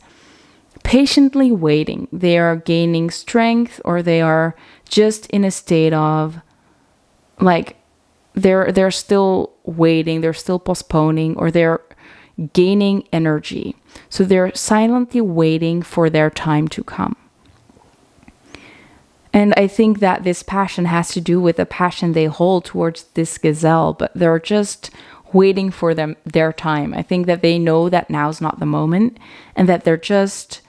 patiently waiting. They are gaining strength, or they are just in a state of like they're still waiting, they're still postponing, or they're gaining energy. So they're silently waiting for their time to come. And I think that this passion has to do with the passion they hold towards this gazelle, but they're just waiting for their time. I think that they know that now's not the moment, and that they're just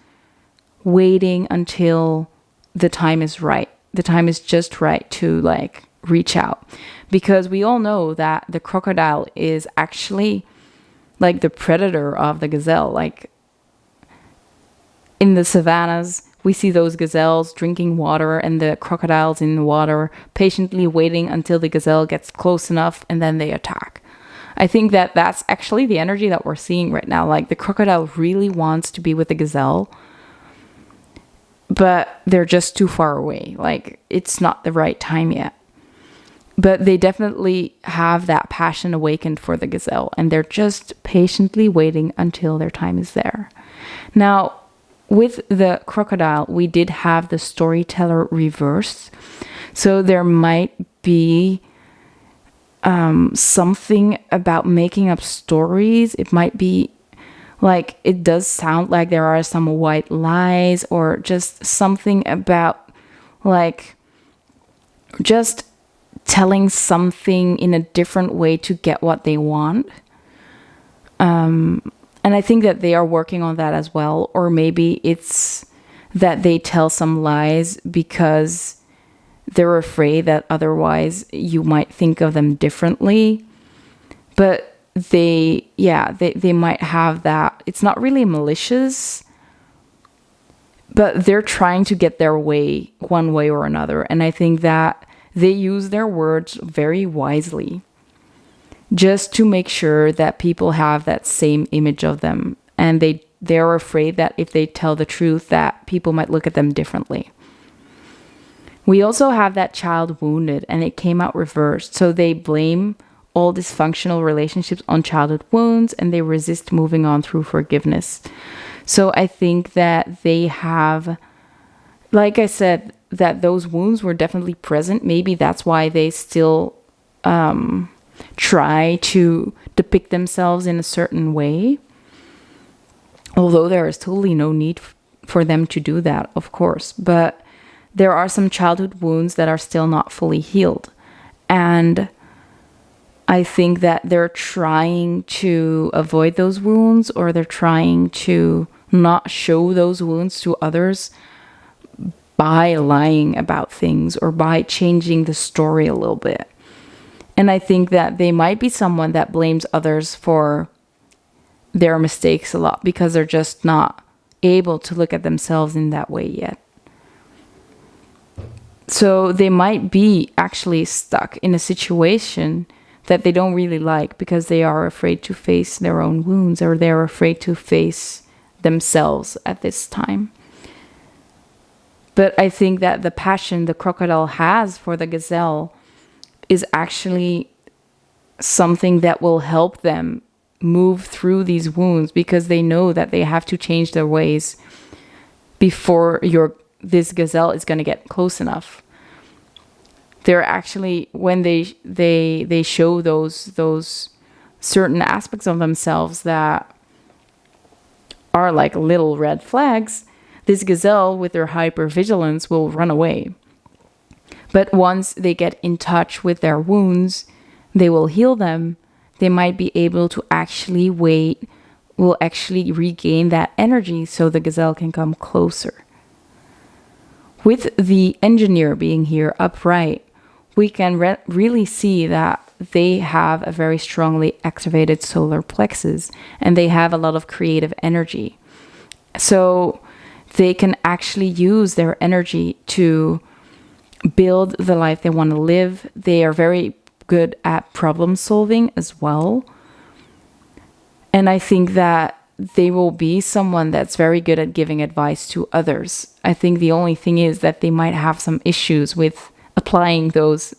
waiting until the time is right. The time is just right to like reach out. Because we all know that the crocodile is actually like the predator of the gazelle. Like in the savannas, we see those gazelles drinking water, and the crocodiles in the water patiently waiting until the gazelle gets close enough, and then they attack. I think that that's actually the energy that we're seeing right now. Like the crocodile really wants to be with the gazelle, but they're just too far away. Like it's not the right time yet. But they definitely have that passion awakened for the gazelle, and they're just patiently waiting until their time is there. Now, with the crocodile, we did have the storyteller reversed. So there might be something about making up stories. It might be like, it does sound like there are some white lies, or just something about like just telling something in a different way to get what they want. And I think that they are working on that as well. Or maybe it's that they tell some lies because they're afraid that otherwise you might think of them differently. But they might have that. It's not really malicious, but they're trying to get their way one way or another. And I think that they use their words very wisely, just to make sure that people have that same image of them. And they're afraid that if they tell the truth, that people might look at them differently. We also have that child wounded, and it came out reversed. So they blame all dysfunctional relationships on childhood wounds, and they resist moving on through forgiveness. So I think that they have, like I said, that those wounds were definitely present. Maybe that's why they still try to depict themselves in a certain way. Although there is totally no need for them to do that, of course. But there are some childhood wounds that are still not fully healed. And I think that they're trying to avoid those wounds, or they're trying to not show those wounds to others by lying about things or by changing the story a little bit. And I think that they might be someone that blames others for their mistakes a lot because they're just not able to look at themselves in that way yet. So they might be actually stuck in a situation that they don't really like because they are afraid to face their own wounds, or they're afraid to face themselves at this time. But I think that the passion the crocodile has for the gazelle is actually something that will help them move through these wounds, because they know that they have to change their ways before this gazelle is going to get close enough. They're actually, when they show those certain aspects of themselves that are like little red flags, this gazelle with their hypervigilance will run away. But once they get in touch with their wounds, they will heal them. They might be able to actually will actually regain that energy so the gazelle can come closer. With the engineer being here upright, we can really see that they have a very strongly activated solar plexus, and they have a lot of creative energy. So they can actually use their energy to build the life they want to live. They are very good at problem solving as well. And I think that they will be someone that's very good at giving advice to others. I think the only thing is that they might have some issues with applying those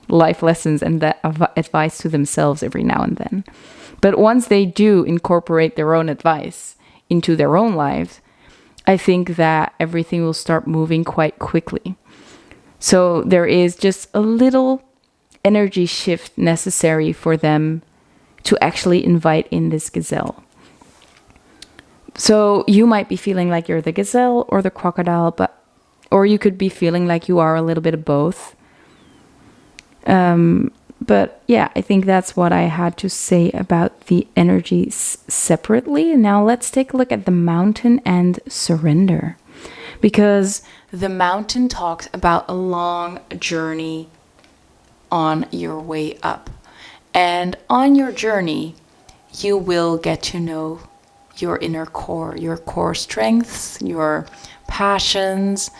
life lessons and that advice to themselves every now and then. But once they do incorporate their own advice into their own lives, I think that everything will start moving quite quickly. So there is just a little energy shift necessary for them to actually invite in this gazelle. So you might be feeling like you're the gazelle or the crocodile, or you could be feeling like you are a little bit of both. But yeah, I think that's what I had to say about the energies separately. Now let's take a look at the mountain and surrender. Because the mountain talks about a long journey on your way up. And on your journey, you will get to know your inner core, your core strengths, your passions.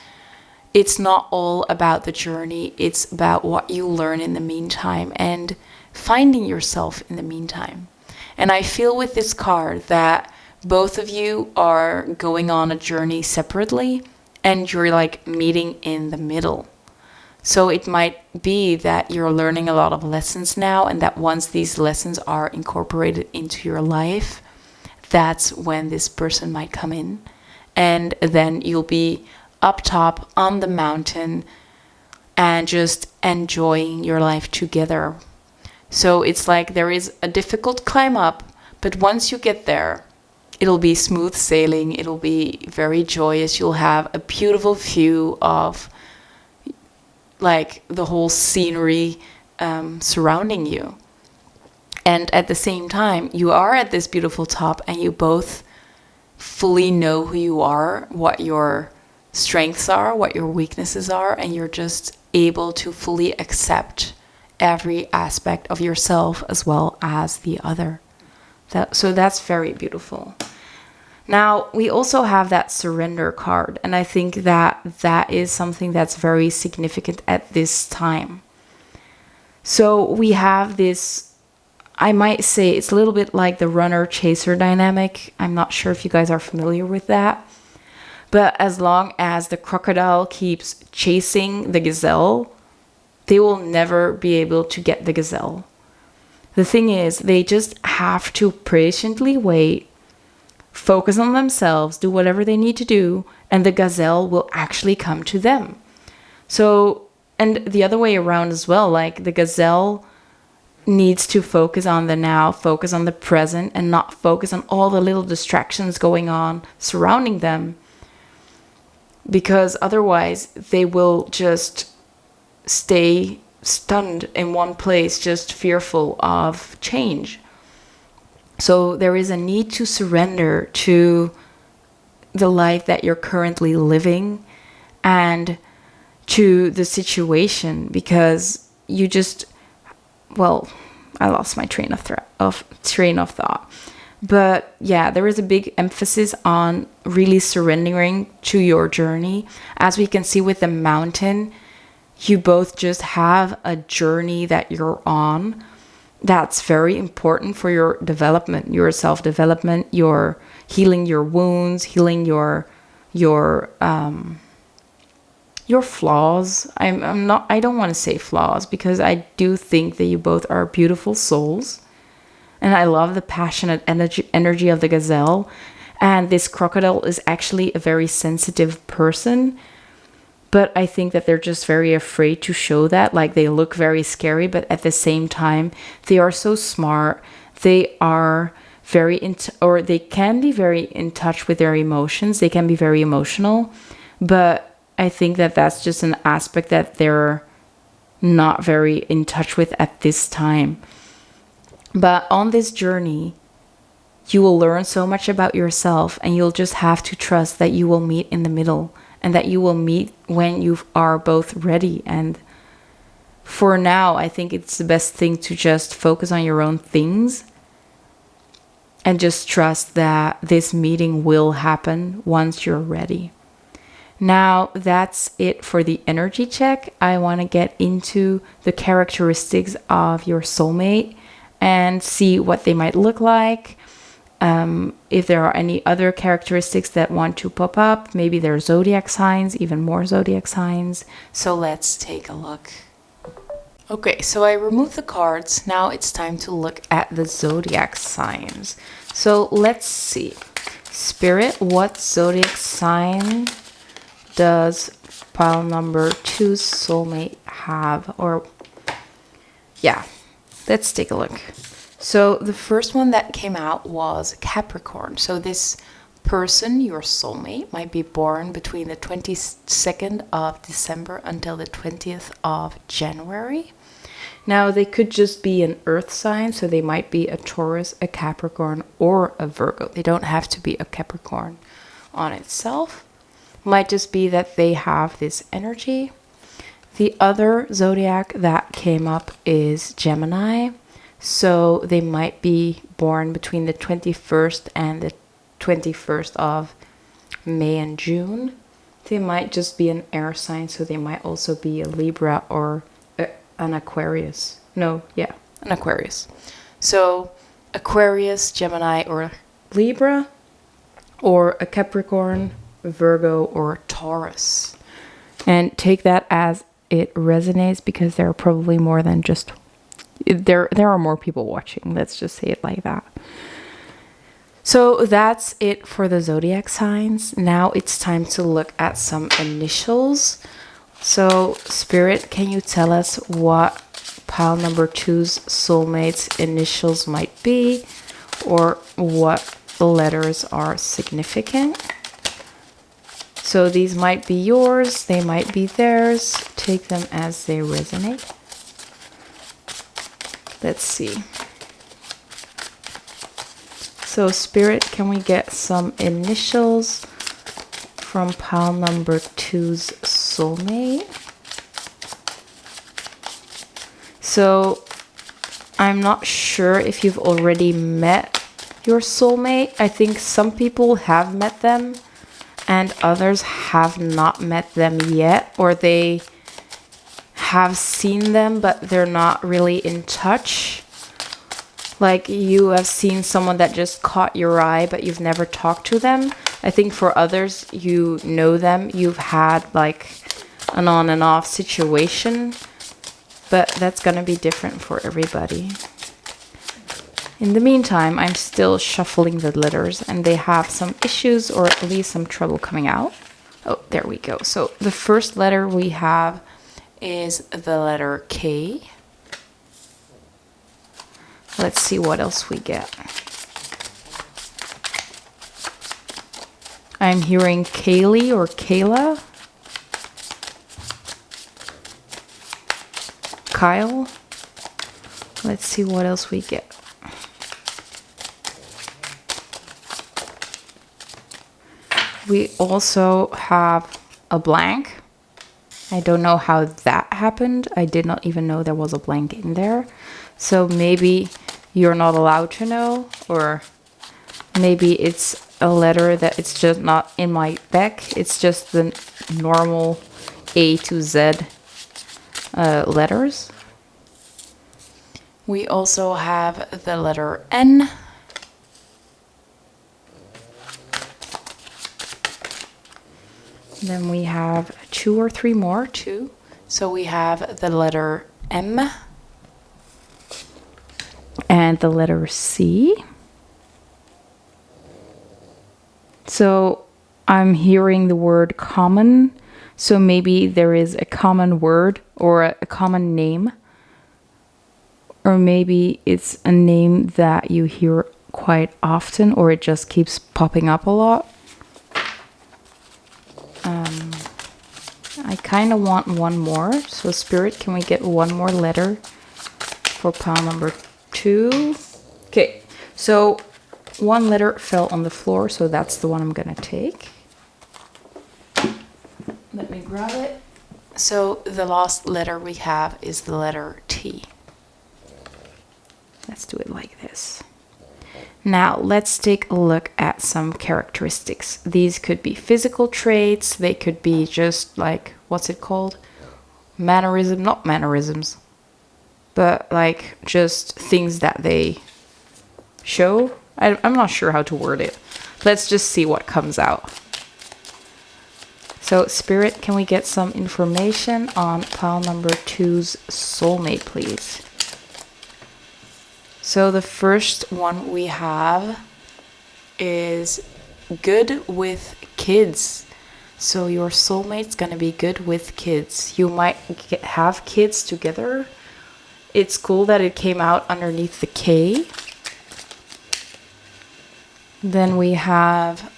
It's not all about the journey. It's about what you learn in the meantime and finding yourself in the meantime. And I feel with this card that both of you are going on a journey separately, and you're like meeting in the middle. So it might be that you're learning a lot of lessons now, and that once these lessons are incorporated into your life, that's when this person might come in. And then you'll be up top on the mountain and just enjoying your life together. So it's like there is a difficult climb up, but once you get there, it'll be smooth sailing. It'll be very joyous. You'll have a beautiful view of like the whole scenery surrounding you. And at the same time, you are at this beautiful top, and you both fully know who you are, what your strengths are, what your weaknesses are, and you're just able to fully accept every aspect of yourself as well as the other. So that's very beautiful. Now, we also have that surrender card, and I think that that is something that's very significant at this time. So we have this, I might say it's a little bit like the runner-chaser dynamic. I'm not sure if you guys are familiar with that. But as long as the crocodile keeps chasing the gazelle, they will never be able to get the gazelle. The thing is, they just have to patiently wait, focus on themselves, do whatever they need to do, and the gazelle will actually come to them. So, and the other way around as well, like the gazelle needs to focus on the now, focus on the present, and not focus on all the little distractions going on surrounding them. Because otherwise, they will just stay stunned in one place, just fearful of change. So there is a need to surrender to the life that you're currently living and to the situation, because you just, well, I lost my train of thought. But yeah, there is a big emphasis on really surrendering to your journey. As we can see with the mountain, you both just have a journey that you're on that's very important for your development, your self-development, your healing your wounds, healing your flaws. I don't want to say flaws, because I do think that you both are beautiful souls. And I love the passionate energy of the gazelle. And this crocodile is actually a very sensitive person. But I think that they're just very afraid to show that. Like, they look very scary, but at the same time, they are so smart. They are or they can be very in touch with their emotions. They can be very emotional. But I think that that's just an aspect that they're not very in touch with at this time. But on this journey, you will learn so much about yourself, and you'll just have to trust that you will meet in the middle, and that you will meet when you are both ready. And for now, I think it's the best thing to just focus on your own things and just trust that this meeting will happen once you're ready. Now, that's it for the energy check. I want to get into the characteristics of your soulmate and see what they might look like. If there are any other characteristics that want to pop up, maybe their zodiac signs, even more zodiac signs. So let's take a look. Okay, so I removed the cards. Now it's time to look at the zodiac signs. So let's see. Spirit, what zodiac sign does pile number 2's soulmate have? Or, yeah, let's take a look. So the first one that came out was Capricorn. So this person, your soulmate, might be born between the 22nd of December until the 20th of January. Now, they could just be an earth sign, so they might be a Taurus, a Capricorn, or a Virgo. They don't have to be a Capricorn on itself. Might just be that they have this energy. The other zodiac that came up is Gemini. So they might be born between the 21st and the 21st of May and June. They might just be an air sign, so they might also be a Libra or an Aquarius. An Aquarius. So Aquarius, Gemini, or Libra, or a Capricorn, Virgo, or Taurus. And take that as it resonates, because there are probably more than just there are more people watching. Let's just say it like that. So that's it for the zodiac signs. Now it's time to look at some initials. So Spirit, can you tell us what pile number 2's soulmate's initials might be, or what letters are significant? So these might be yours, they might be theirs. Take them as they resonate. Let's see. So Spirit, can we get some initials from pile number 2's soulmate? So I'm not sure if you've already met Your soulmate, I think some people have met them and others have not met them yet, or they have seen them but they're not really in touch. Like you have seen someone that just caught your eye but you've never talked to them. I think for others, you know them, you've had like an on and off situation, but that's gonna be different for everybody. In the meantime, I'm still shuffling the letters and they have some issues or at least some trouble coming out. Oh, there we go. So the first letter we have is the letter K. Let's see what else we get. I'm hearing Kaylee or Kayla. Kyle. Let's see what else we get. We also have a blank. I don't know how that happened. I did not even know there was a blank in there. So maybe you're not allowed to know, or maybe it's a letter that it's just not in my deck. It's just the normal A to Z letters. We also have the letter N. Then we have 2 or 3 more, 2. So we have the letter M and the letter C. So I'm hearing the word common. So maybe there is a common word or a common name. Or maybe it's a name that you hear quite often, or it just keeps popping up a lot. I kind of want one more. So Spirit, can we get one more letter for pile number 2? Okay, so one letter fell on the floor, so that's the one I'm gonna take. Let me grab it. So the last letter we have is the letter T. Let's do it like this. Now let's take a look at some characteristics. These could be physical traits. They could be just like, what's it called? Mannerism, not mannerisms, but like just things that they show. I'm not sure how to word it. Let's just see what comes out. So Spirit, can we get some information on pile number 2's soulmate, please? So the first one we have is good with kids. So your soulmate's gonna be good with kids. You might have kids together. It's cool that it came out underneath the K. Then we have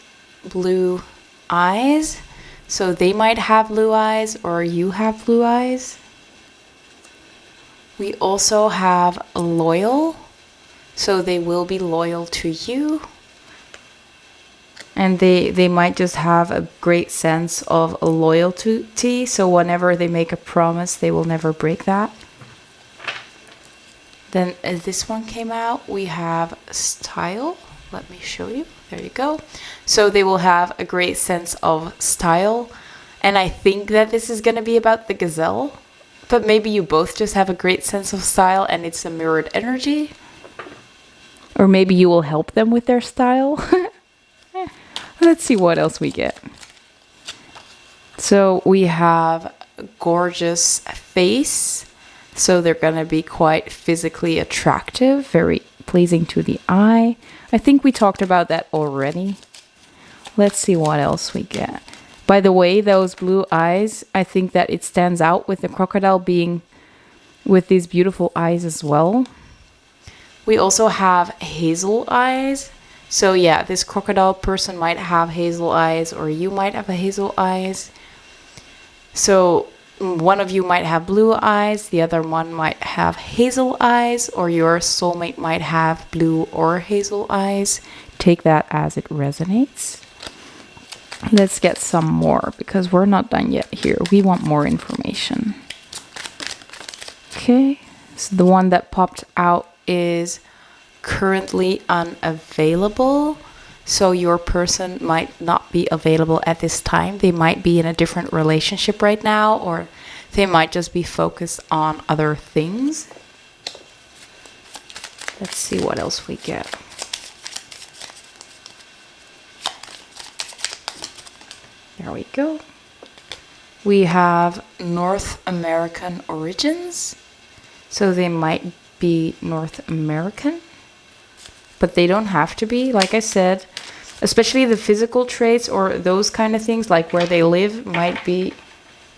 blue eyes. So they might have blue eyes or you have blue eyes. We also have loyal. So they will be loyal to you. And they might just have a great sense of loyalty. So whenever they make a promise, they will never break that. Then this one came out. We have style. Let me show you. There you go. So they will have a great sense of style. And I think that this is going to be about the gazelle. But maybe you both just have a great sense of style and it's a mirrored energy. Or maybe you will help them with their style. Let's see what else we get. So we have a gorgeous face. So they're going to be quite physically attractive, very pleasing to the eye. I think we talked about that already. Let's see what else we get. By the way, those blue eyes, I think that it stands out with the crocodile being with these beautiful eyes as well. We also have hazel eyes. So yeah, this crocodile person might have hazel eyes, or you might have a hazel eyes. So one of you might have blue eyes, the other one might have hazel eyes, or your soulmate might have blue or hazel eyes. Take that as it resonates. Let's get some more, because we're not done yet here. We want more information. Okay, so the one that popped out is currently unavailable. So your person might not be available at this time. They might be in a different relationship right now, or they might just be focused on other things. Let's see what else we get. There we go. We have North American origins. So they might be North American, but they don't have to be. Like I said, especially the physical traits or those kind of things, like where they live, might be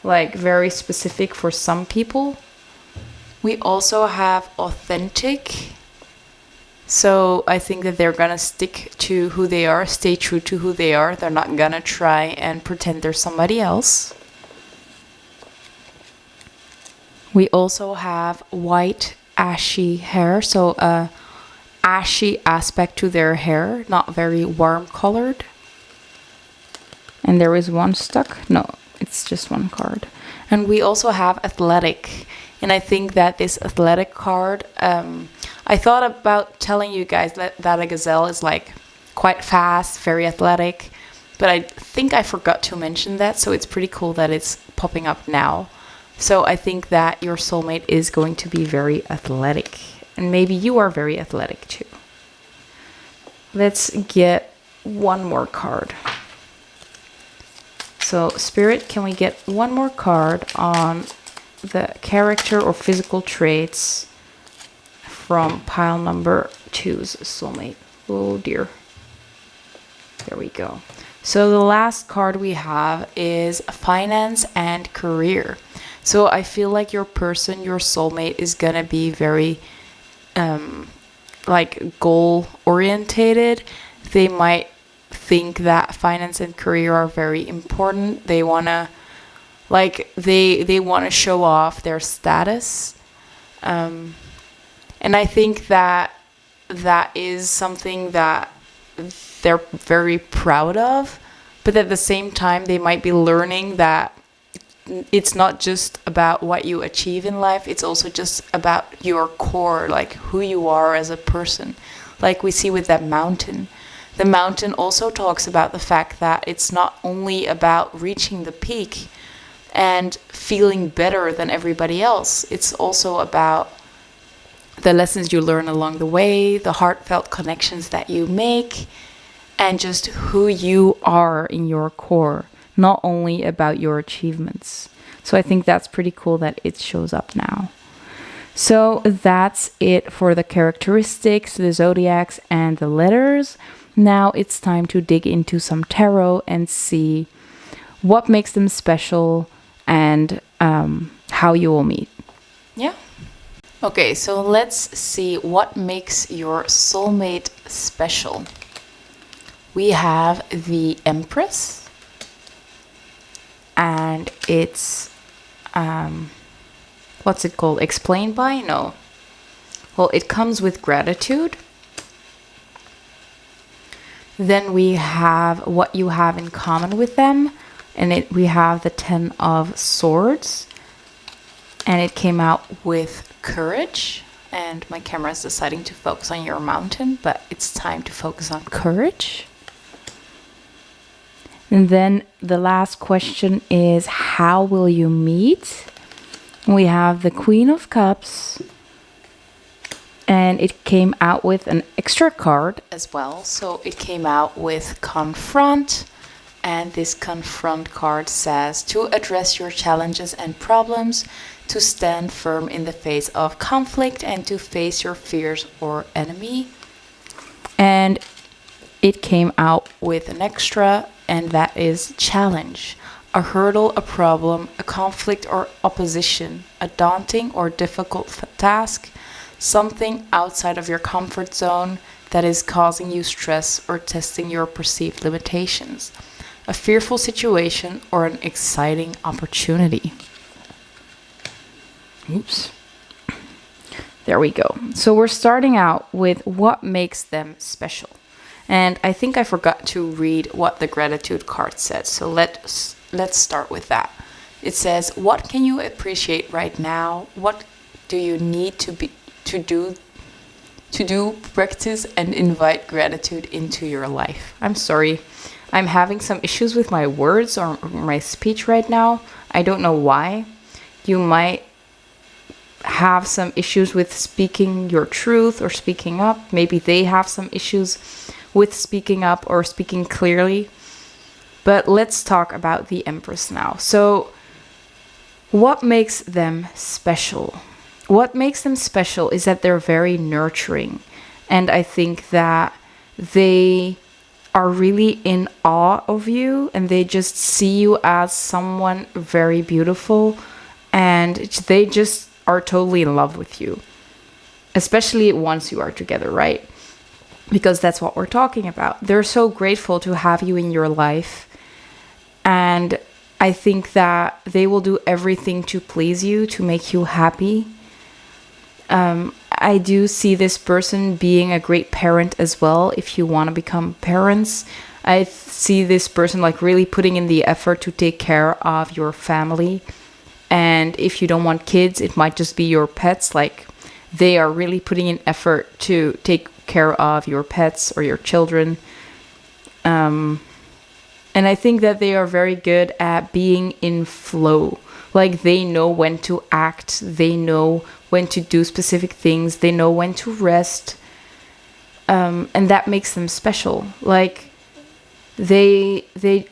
like very specific for some people. We also have authentic. So I think that they're gonna stick to who they are, stay true to who they are. They're not gonna try and pretend they're somebody else. We also have white ashy hair, so a ashy aspect to their hair, not very warm colored. And there is one stuck. No, it's just one card. And we also have athletic. And I think that this athletic card, I thought about telling you guys that a gazelle is like quite fast, very athletic. But I think I forgot to mention that, so it's pretty cool that it's popping up now. So I think that your soulmate is going to be very athletic. And maybe you are very athletic too. Let's get one more card. So Spirit, can we get one more card on the character or physical traits from pile number 2's soulmate? Oh dear. There we go. So the last card we have is finance and career. So I feel like your person, your soulmate, is gonna be very like goal orientated. They might think that finance and career are very important. They wanna they wanna show off their status. And I think that that is something that they're very proud of, but at the same time they might be learning that it's not just about what you achieve in life, it's also just about your core, like who you are as a person. Like we see with that mountain. The mountain also talks about the fact that it's not only about reaching the peak and feeling better than everybody else, it's also about the lessons you learn along the way, the heartfelt connections that you make, and just who you are in your core. Not only about your achievements. So I think that's pretty cool that it shows up now. So that's it for the characteristics, the zodiacs, and the letters. Now it's time to dig into some tarot and see what makes them special and how you will meet. Yeah. Okay, so let's see what makes your soulmate special. We have the Empress. And it's what's it called? Explained by? No. Well, it comes with gratitude. Then we have what you have in common with them, and we have the 10 of Swords, and it came out with courage. And my camera is deciding to focus on your mountain, but it's time to focus on courage. And then the last question is, how will you meet? We have the Queen of Cups. And it came out with an extra card as well. So it came out with Confront. And this Confront card says to address your challenges and problems, to stand firm in the face of conflict, and to face your fears or enemy. And it came out with an extra, and that is challenge. A hurdle, a problem, a conflict or opposition, a daunting or difficult task, something outside of your comfort zone that is causing you stress or testing your perceived limitations, a fearful situation or an exciting opportunity. Oops. There we go. So we're starting out with what makes them special. And I think I forgot to read what the gratitude card said. So let's start with that. It says, what can you appreciate right now? What do you need to do to do, practice, and invite gratitude into your life. I'm sorry. I'm having some issues with my words or my speech right now. I don't know why. You might have some issues with speaking your truth or speaking up. Maybe they have some issues with speaking up or speaking clearly. But let's talk about the Empress now. So, what makes them special? What makes them special is that they're very nurturing. And I think that they are really in awe of you and they just see you as someone very beautiful and they just are totally in love with you. Especially once you are together, right? Because that's what we're talking about. They're so grateful to have you in your life. And I think that they will do everything to please you, to make you happy. I do see this person being a great parent as well. If you want to become parents, I see this person like really putting in the effort to take care of your family. And if you don't want kids, it might just be your pets. Like they are really putting in effort to take care of your pets or your children. And I think that they are very good at being in flow. Like they know when to act. They know when to do specific things. They know when to rest. And that makes them special. Like they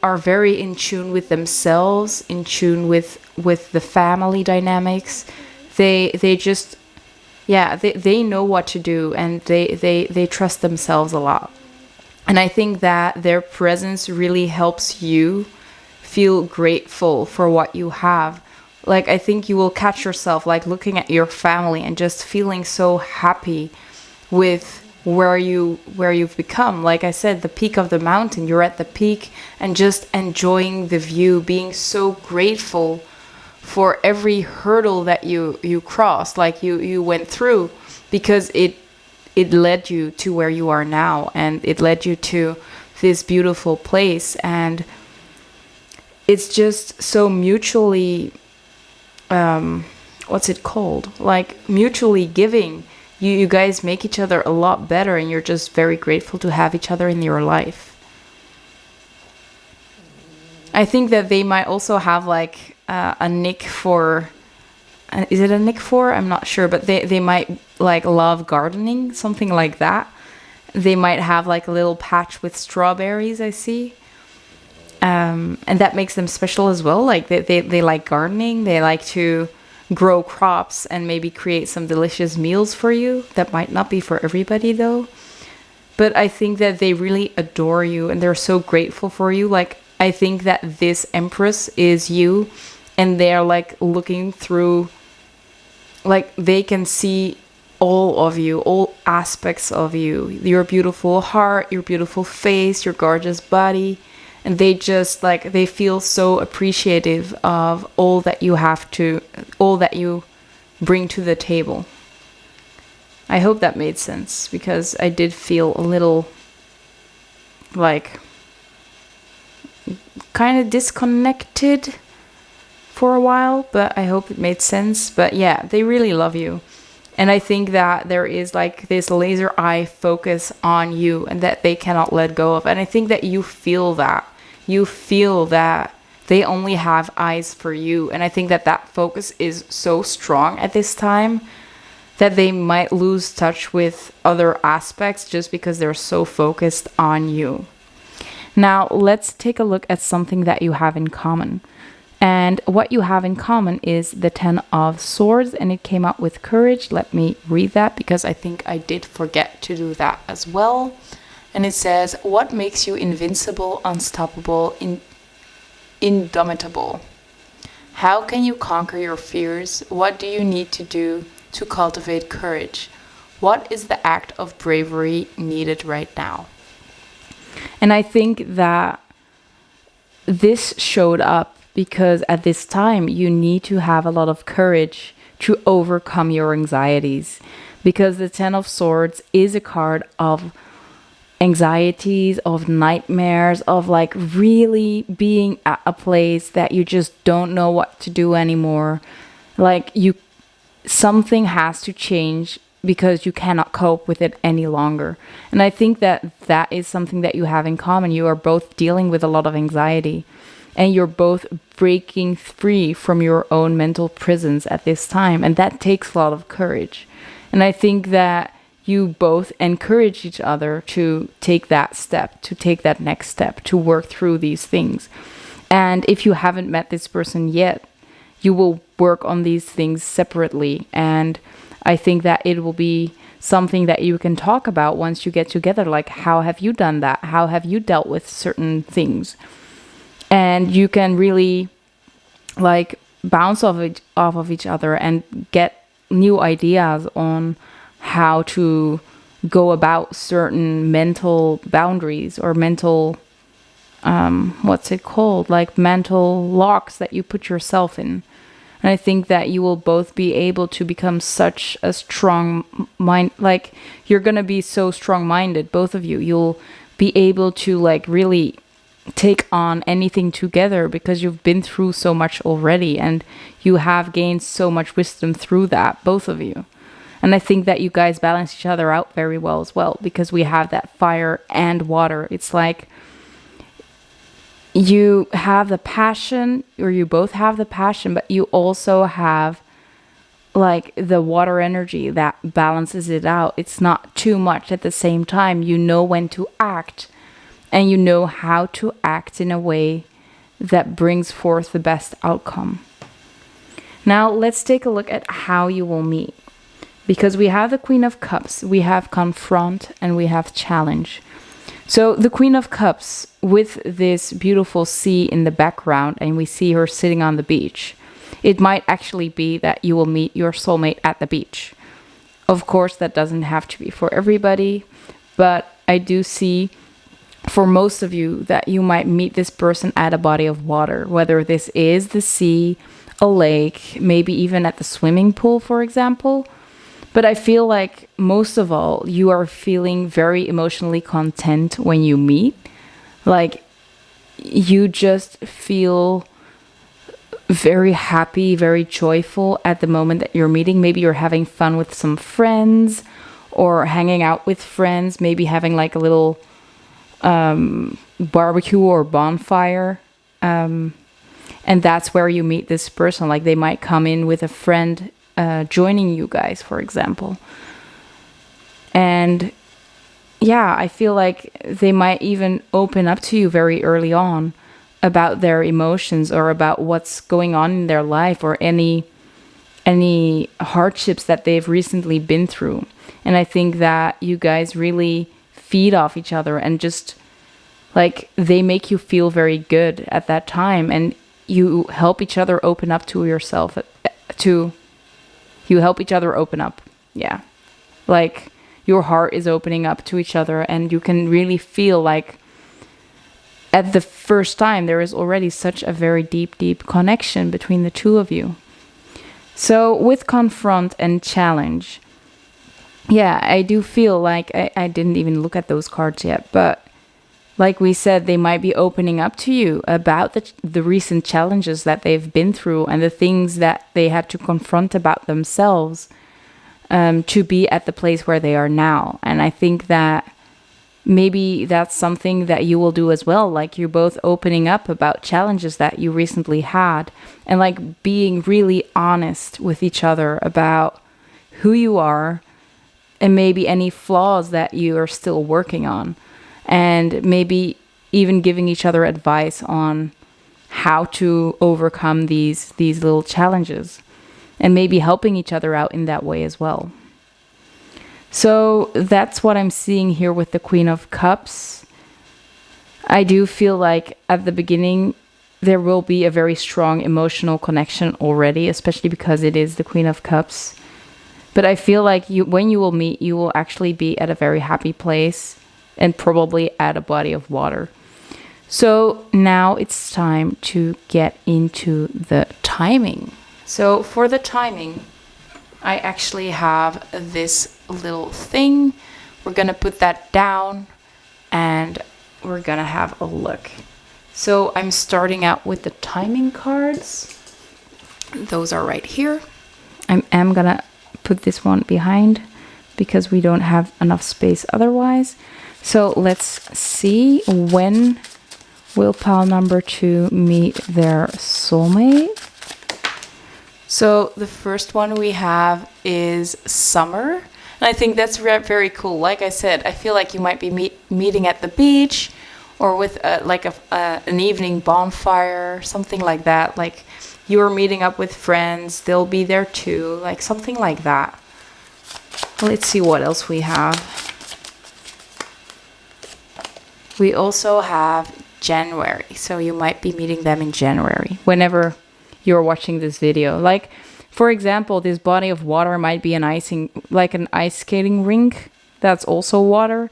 are very in tune with themselves, in tune with the family dynamics. They just, yeah, they know what to do and they trust themselves a lot. And I think that their presence really helps you feel grateful for what you have. Like, I think you will catch yourself, like, looking at your family and just feeling so happy with where you've become. Like I said, the peak of the mountain, you're at the peak and just enjoying the view, being so grateful for every hurdle that you crossed, like you went through, because it led you to where you are now and it led you to this beautiful place. And it's just so mutually what's it called, like mutually giving. You guys make each other a lot better and you're just very grateful to have each other in your life. I think that they might also have like a nick for, is it a nick for? I'm not sure, but they might like love gardening, something like that. They might have like a little patch with strawberries, I see. And that makes them special as well. Like they like gardening, they like to grow crops and maybe create some delicious meals for you. That might not be for everybody though. But I think that they really adore you and they're so grateful for you. Like, I think that this Empress is you and they're like looking through, like they can see all of you, all aspects of you, your beautiful heart, your beautiful face, your gorgeous body. And they just like, they feel so appreciative of all that you bring to the table. I hope that made sense because I did feel a little like kind of disconnected for a while, but I hope it made sense. But yeah, they really love you. And I think that there is like this laser eye focus on you and that they cannot let go of. And I think that you feel that. You feel that they only have eyes for you. And I think that that focus is so strong at this time that they might lose touch with other aspects just because they're so focused on you. Now, let's take a look at something that you have in common. And what you have in common is the 10 of Swords, and it came up with courage. Let me read that because I think I did forget to do that as well. And it says, what makes you invincible, unstoppable, indomitable? How can you conquer your fears? What do you need to do to cultivate courage? What is the act of bravery needed right now? And I think that this showed up because at this time you need to have a lot of courage to overcome your anxieties, because the 10 of Swords is a card of anxieties, of nightmares, of like really being at a place that you just don't know what to do anymore. Like something has to change because you cannot cope with it any longer. And I think that that is something that you have in common. You are both dealing with a lot of anxiety, and you're both breaking free from your own mental prisons at this time. And that takes a lot of courage. And I think that you both encourage each other to take that step, to take that next step, to work through these things. And if you haven't met this person yet, you will work on these things separately. And I think that it will be something that you can talk about once you get together. Like, how have you done that? How have you dealt with certain things? And you can really like bounce off of each other and get new ideas on how to go about certain mental boundaries or mental what's it called, like mental locks that you put yourself in. And I think that you will both be able to become such a strong mind, like you're gonna be so strong-minded, both of you. You'll be able to like really take on anything together because you've been through so much already, and you have gained so much wisdom through that, both of you. And I think that you guys balance each other out very well as well, because we have that fire and water. It's like you have the passion, or you both have the passion, but you also have like the water energy that balances it out. It's not too much at the same time. You know when to act, and you know how to act in a way that brings forth the best outcome. Now let's take a look at how you will meet. Because we have the Queen of Cups, we have confront, and we have challenge. So the Queen of Cups, with this beautiful sea in the background, and we see her sitting on the beach, it might actually be that you will meet your soulmate at the beach. Of course, that doesn't have to be for everybody, but I do see for most of you that you might meet this person at a body of water, whether this is the sea, a lake, maybe even at the swimming pool, for example. But I feel like most of all, you are feeling very emotionally content when you meet. Like, you just feel very happy, very joyful at the moment that you're meeting. Maybe you're having fun with some friends or hanging out with friends, maybe having like a little barbecue or bonfire. And that's where you meet this person. Like, they might come in with a friend joining you guys, for example. And yeah, I feel like they might even open up to you very early on about their emotions or about what's going on in their life, or any hardships that they've recently been through. And I think that you guys really feed off each other, and just like they make you feel very good at that time, and you help each other open up to yourself, you help each other open up. Yeah. Like your heart is opening up to each other, and you can really feel like at the first time there is already such a very deep connection between the two of you. So with confront and challenge, yeah, I do feel like I didn't even look at those cards yet, but like we said, they might be opening up to you about the recent challenges that they've been through, and the things that they had to confront about themselves to be at the place where they are now. And I think that maybe that's something that you will do as well. Like, you're both opening up about challenges that you recently had, and like being really honest with each other about who you are, and maybe any flaws that you are still working on. And maybe even giving each other advice on how to overcome these little challenges, and maybe helping each other out in that way as well. So that's what I'm seeing here with the Queen of Cups. I do feel like at the beginning there will be a very strong emotional connection already, especially because it is the Queen of Cups. But I feel like when you will meet, you will actually be at a very happy place, and probably at a body of water. So now it's time to get into the timing. So for the timing, I actually have this little thing. We're gonna put that down, and we're gonna have a look. So I'm starting out with the timing cards. Those are right here. I am gonna put this one behind because we don't have enough space otherwise. So let's see, when will pile number 2 meet their soulmate? So the first one we have is summer. And I think that's very cool. Like I said, I feel like you might be meeting at the beach or with an evening bonfire, something like that. Like you're meeting up with friends, they'll be there too, like something like that. Let's see what else we have. We also have January. So you might be meeting them in January, whenever you're watching this video. Like, for example, this body of water might be an ice skating rink that's also water,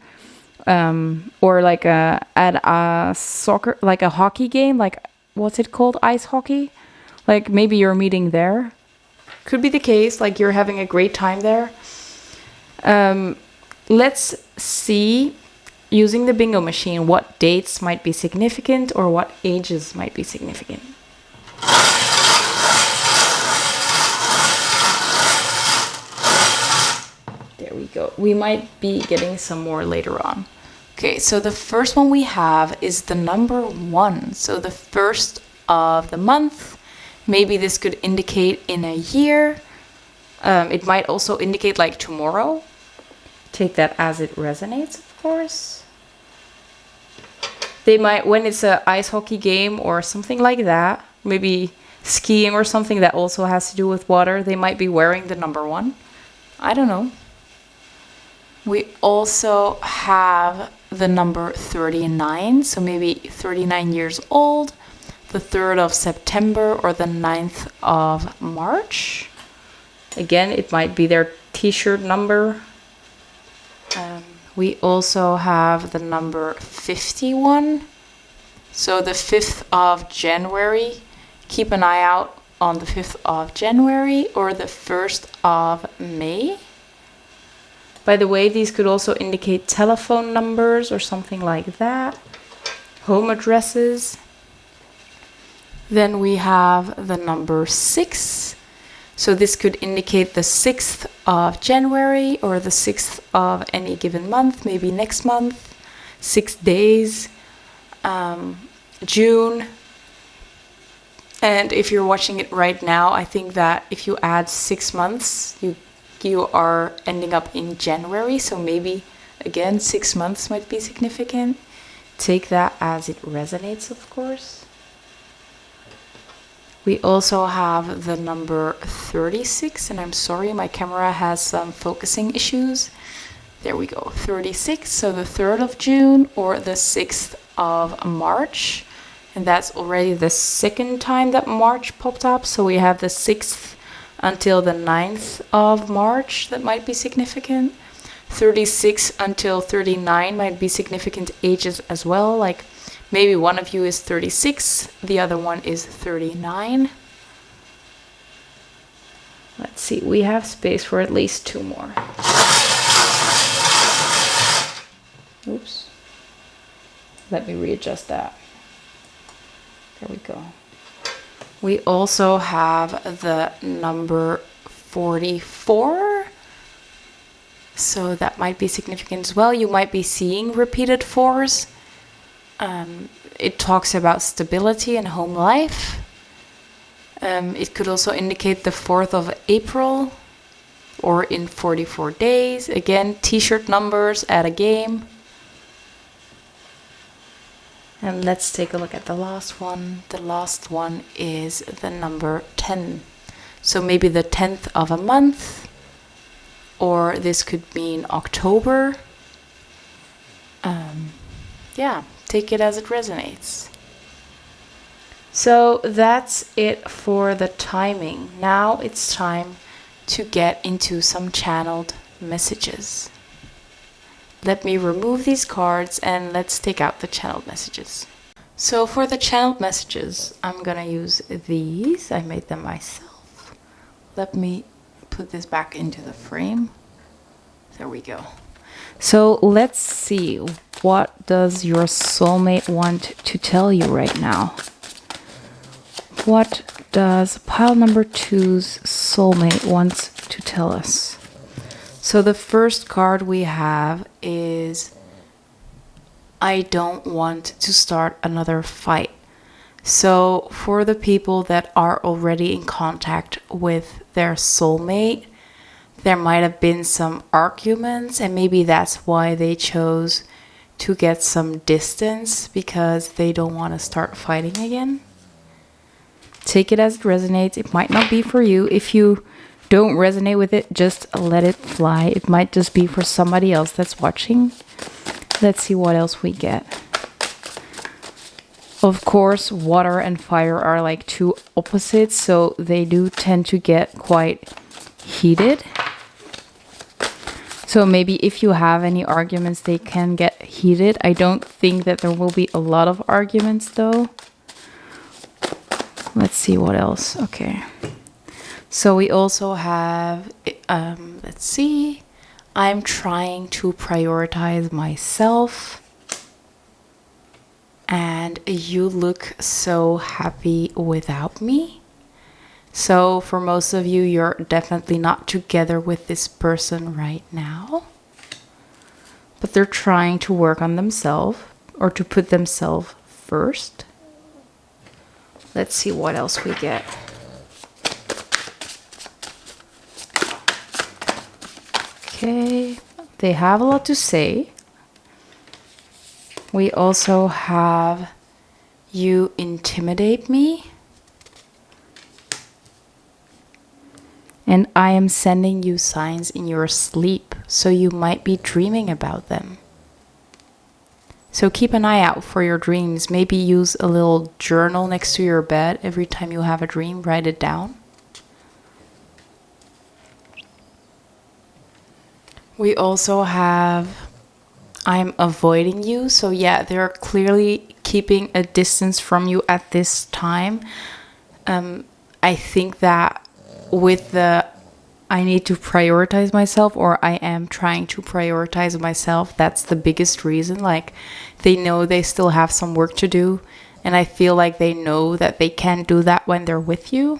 or like at a soccer, like a hockey game, like what's it called, ice hockey? Like maybe you're meeting there. Could be the case, like you're having a great time there. Let's see, using the bingo machine, what dates might be significant or what ages might be significant. There we go. We might be getting some more later on. Okay, so the first one we have is the number 1. So the first of the month. Maybe this could indicate in a year. It might also indicate like tomorrow. Take that as it resonates, of course. They might, when it's an ice hockey game or something like that, maybe skiing or something that also has to do with water, they might be wearing the number 1. I don't know. We also have the number 39, so maybe 39 years old, the 3rd of September or the 9th of March. Again, it might be their t-shirt number. We also have the number 51, so the 5th of January. Keep an eye out on the 5th of January or the 1st of May. By the way, these could also indicate telephone numbers or something like that. Home addresses. Then we have the number 6. So this could indicate the 6th of January or the 6th of any given month, maybe next month, 6 days, June. And if you're watching it right now, I think that if you add 6 months, you are ending up in January. So maybe, again, 6 months might be significant. Take that as it resonates, of course. We also have the number 36, and I'm sorry, my camera has some focusing issues. There we go, 36, so the 3rd of June or the 6th of March. And that's already the second time that March popped up. So we have the 6th until the 9th of March, that might be significant. 36 until 39 might be significant ages as well, like maybe one of you is 36, the other one is 39. Let's see, we have space for at least 2 more. Oops. Let me readjust that. There we go. We also have the number 44. So that might be significant as well. You might be seeing repeated 4s. It talks about stability and home life. It could also indicate the 4th of April or in 44 days. Again, t-shirt numbers at a game. And let's take a look at the last one. The last one is the number 10. So maybe the 10th of a month, or this could mean October. Yeah, take it as it resonates. So that's it for the timing. Now it's time to get into some channeled messages. Let me remove these cards and let's take out the channeled messages. So for the channeled messages, I'm gonna use these. I made them myself. Let me put this back into the frame. There we go. So let's see, what does your soulmate want to tell you right now? What does pile number 2's soulmate want to tell us? So the first card we have is I don't want to start another fight. So for the people that are already in contact with their soulmate, there might have been some arguments, and maybe that's why they chose to get some distance, because they don't want to start fighting again. Take it as it resonates. It might not be for you. If you don't resonate with it, just let it fly. It might just be for somebody else that's watching. Let's see what else we get. Of course, water and fire are like two opposites, so they do tend to get quite heated. So maybe if you have any arguments, they can get heated. I don't think that there will be a lot of arguments though. Let's see what else. Okay. So we also have, let's see. I'm trying to prioritize myself. And you look so happy without me. So for most of you, you're definitely not together with this person right now. But they're trying to work on themselves, or to put themselves first. Let's see what else we get. Okay, they have a lot to say. We also have you intimidate me. And I am sending you signs in your sleep, so you might be dreaming about them. So keep an eye out for your dreams. Maybe use a little journal next to your bed. Every time you have a dream, write it down. We also have I'm avoiding you. So yeah, they're clearly keeping a distance from you at this time. I think that with the I need to prioritize myself, or I am trying to prioritize myself, that's the biggest reason. Like, they know they still have some work to do, and I feel like they know that they can't do that when they're with you.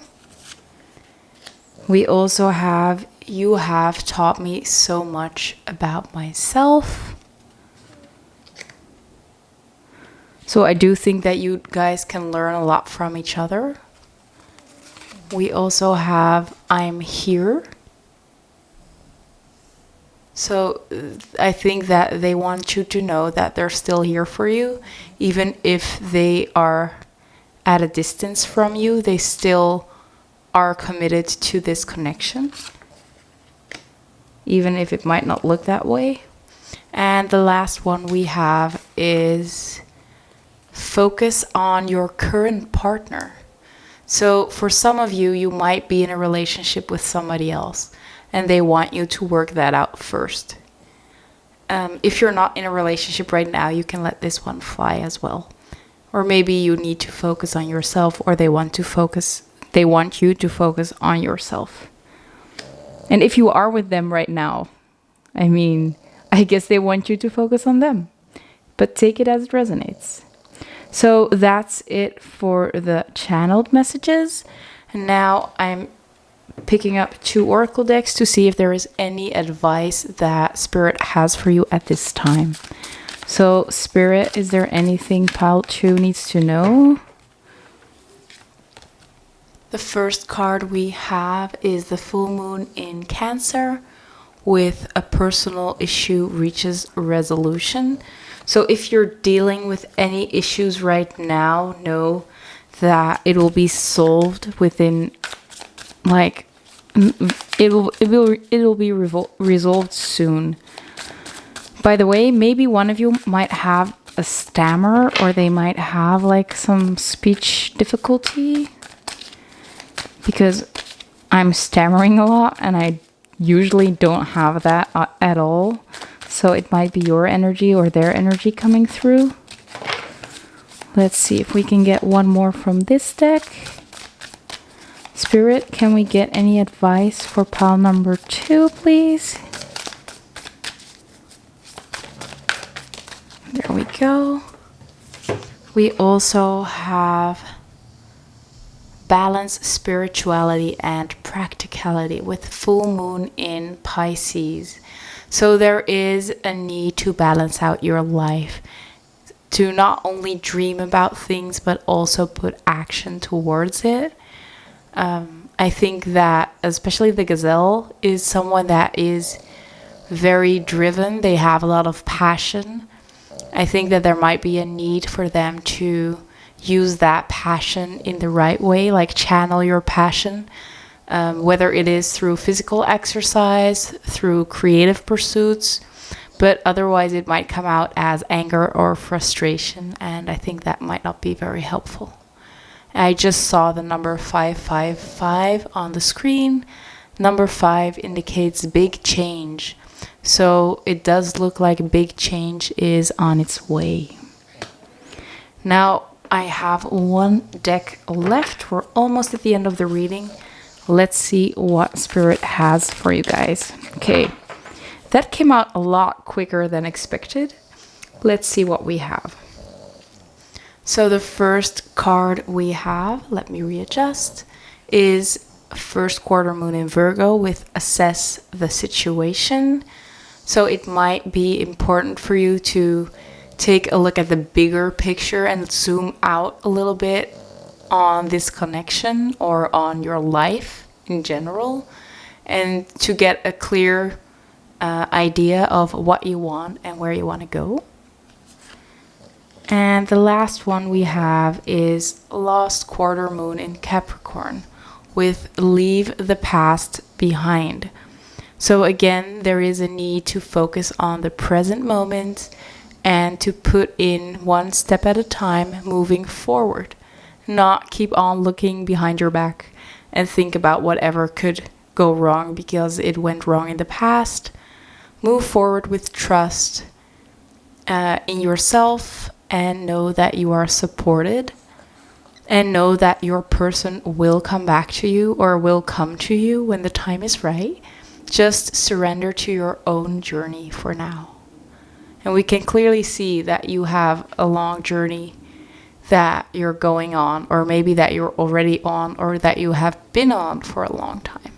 We also have you have taught me so much about myself. So I do think that you guys can learn a lot from each other. We also have I'm here. So I think that they want you to know that they're still here for you. Even if they are at a distance from you, they still are committed to this connection. Even if it might not look that way. And the last one we have is focus on your current partner. So for some of you, you might be in a relationship with somebody else, and they want you to work that out first. If you're not in a relationship right now, you can let this one fly as well. Or maybe you need to focus on yourself, or they want you to focus on yourself. And if you are with them right now, I guess they want you to focus on them. But take it as it resonates. So that's it for the channeled messages. And now I'm picking up 2 oracle decks to see if there is any advice that Spirit has for you at this time. So Spirit, is there anything pile 2 needs to know? The first card we have is the full moon in Cancer, with a personal issue reaches resolution. So if you're dealing with any issues right now, know that it will be solved within, like, it will be resolved soon. By the way, maybe one of you might have a stammer, or they might have like some speech difficulty, because I'm stammering a lot and I usually don't have that at all. So it might be your energy or their energy coming through. Let's see if we can get one more from this deck. Spirit, can we get any advice for pile number 2, please? There we go. We also have balance spirituality and practicality with full moon in Pisces. So there is a need to balance out your life, to not only dream about things but also put action towards it. I think that especially the gazelle is someone that is very driven. They have a lot of passion. I think that there might be a need for them to use that passion in the right way, like channel your passion, whether it is through physical exercise, through creative pursuits, but otherwise it might come out as anger or frustration, and I think that might not be very helpful. I just saw the number 555 on the screen. Number 5 indicates big change. So it does look like big change is on its way. Now I have one deck left. We're almost at the end of the reading. Let's see what Spirit has for you guys. Okay, that came out a lot quicker than expected. Let's see what we have. So the first card we have, let me readjust, is first quarter moon in Virgo with assess the situation. So it might be important for you to take a look at the bigger picture and zoom out a little bit on this connection or on your life in general, and to get a clear idea of what you want and where you want to go. And the last one we have is lost quarter moon in Capricorn with leave the past behind. So again, there is a need to focus on the present moment and to put in one step at a time moving forward. Not keep on looking behind your back and think about whatever could go wrong because it went wrong in the past. Move forward with trust in yourself, and know that you are supported, and know that your person will come back to you or will come to you when the time is right. Just surrender to your own journey for now. And we can clearly see that you have a long journey that you're going on, or maybe that you're already on, or that you have been on for a long time.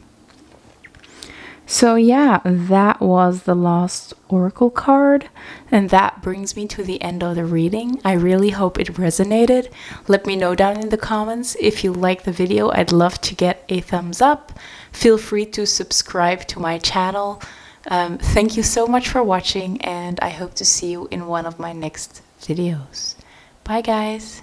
So yeah, that was the Lost Oracle card, and that brings me to the end of the reading. I really hope it resonated. Let me know down in the comments if you like the video. I'd love to get a thumbs up. Feel free to subscribe to my channel. Thank you so much for watching, and I hope to see you in one of my next videos. Bye guys!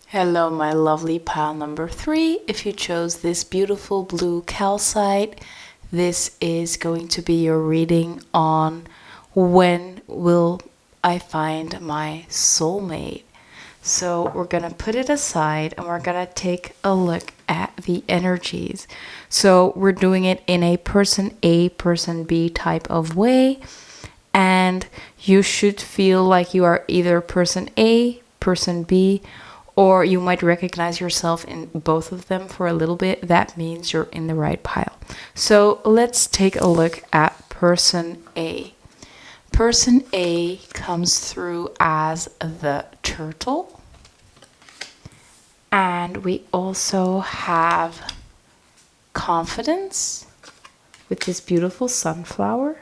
Hello my lovely pile number 3. If you chose this beautiful blue calcite, this is going to be your reading on when will I find my soulmate. So we're going to put it aside and we're going to take a look at the energies. So we're doing it in a person A, person B type of way, and you should feel like you are either person A, person B, or you might recognize yourself in both of them for a little bit. That means you're in the right pile. So let's take a look at person A. Person A comes through as the turtle. And we also have confidence with this beautiful sunflower.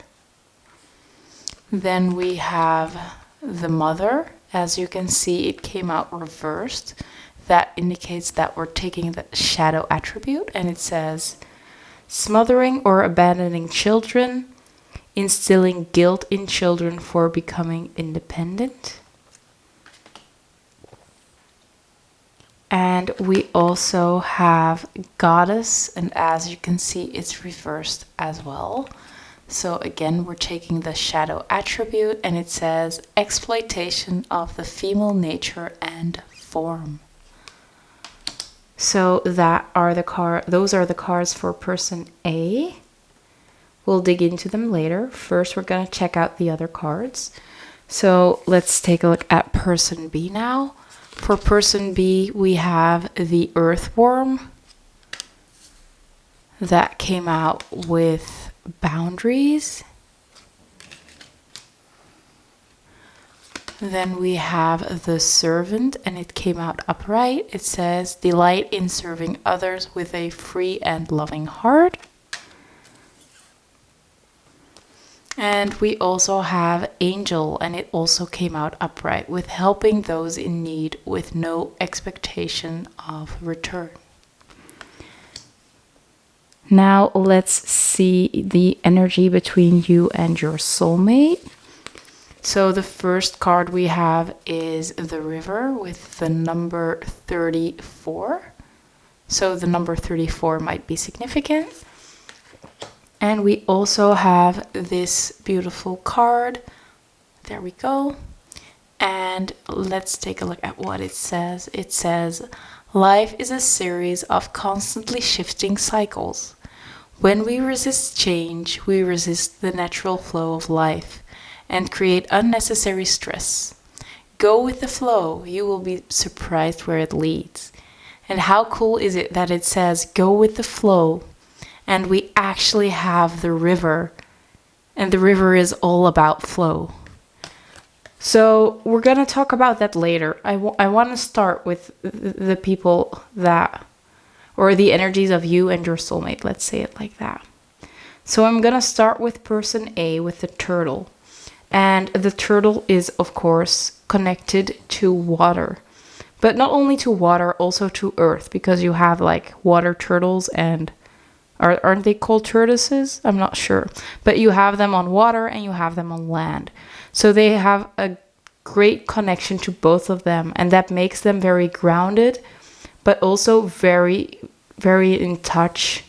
Then we have the mother. As you can see, it came out reversed. That indicates that we're taking the shadow attribute, and it says smothering or abandoning children, instilling guilt in children for becoming independent. And we also have goddess, and as you can see, it's reversed as well. So again, we're taking the shadow attribute, and it says exploitation of the female nature and form. So those are the cards for person A. We'll dig into them later. First, we're going to check out the other cards. So let's take a look at person B now. For person B, we have the earthworm that came out with boundaries. Then we have the servant, and it came out upright. It says, delight in serving others with a free and loving heart. And we also have angel, and it also came out upright, with helping those in need with no expectation of return. Now let's see the energy between you and your soulmate. So the first card we have is the river with the number 34. So the number 34 might be significant. And we also have this beautiful card. There we go. And let's take a look at what it says. It says, life is a series of constantly shifting cycles. When we resist change, we resist the natural flow of life and create unnecessary stress. Go with the flow, you will be surprised where it leads. And how cool is it that it says, go with the flow, and we actually have the river, and the river is all about flow. So we're going to talk about that later. I want to start with the people that, or the energies of you and your soulmate, let's say it like that. So I'm going to start with person A, with the turtle. And the turtle is, of course, connected to water. But not only to water, also to earth, because you have like water turtles and aren't they called tortoises? I'm not sure. But you have them on water and you have them on land. So they have a great connection to both of them, and that makes them very grounded, but also very, very in touch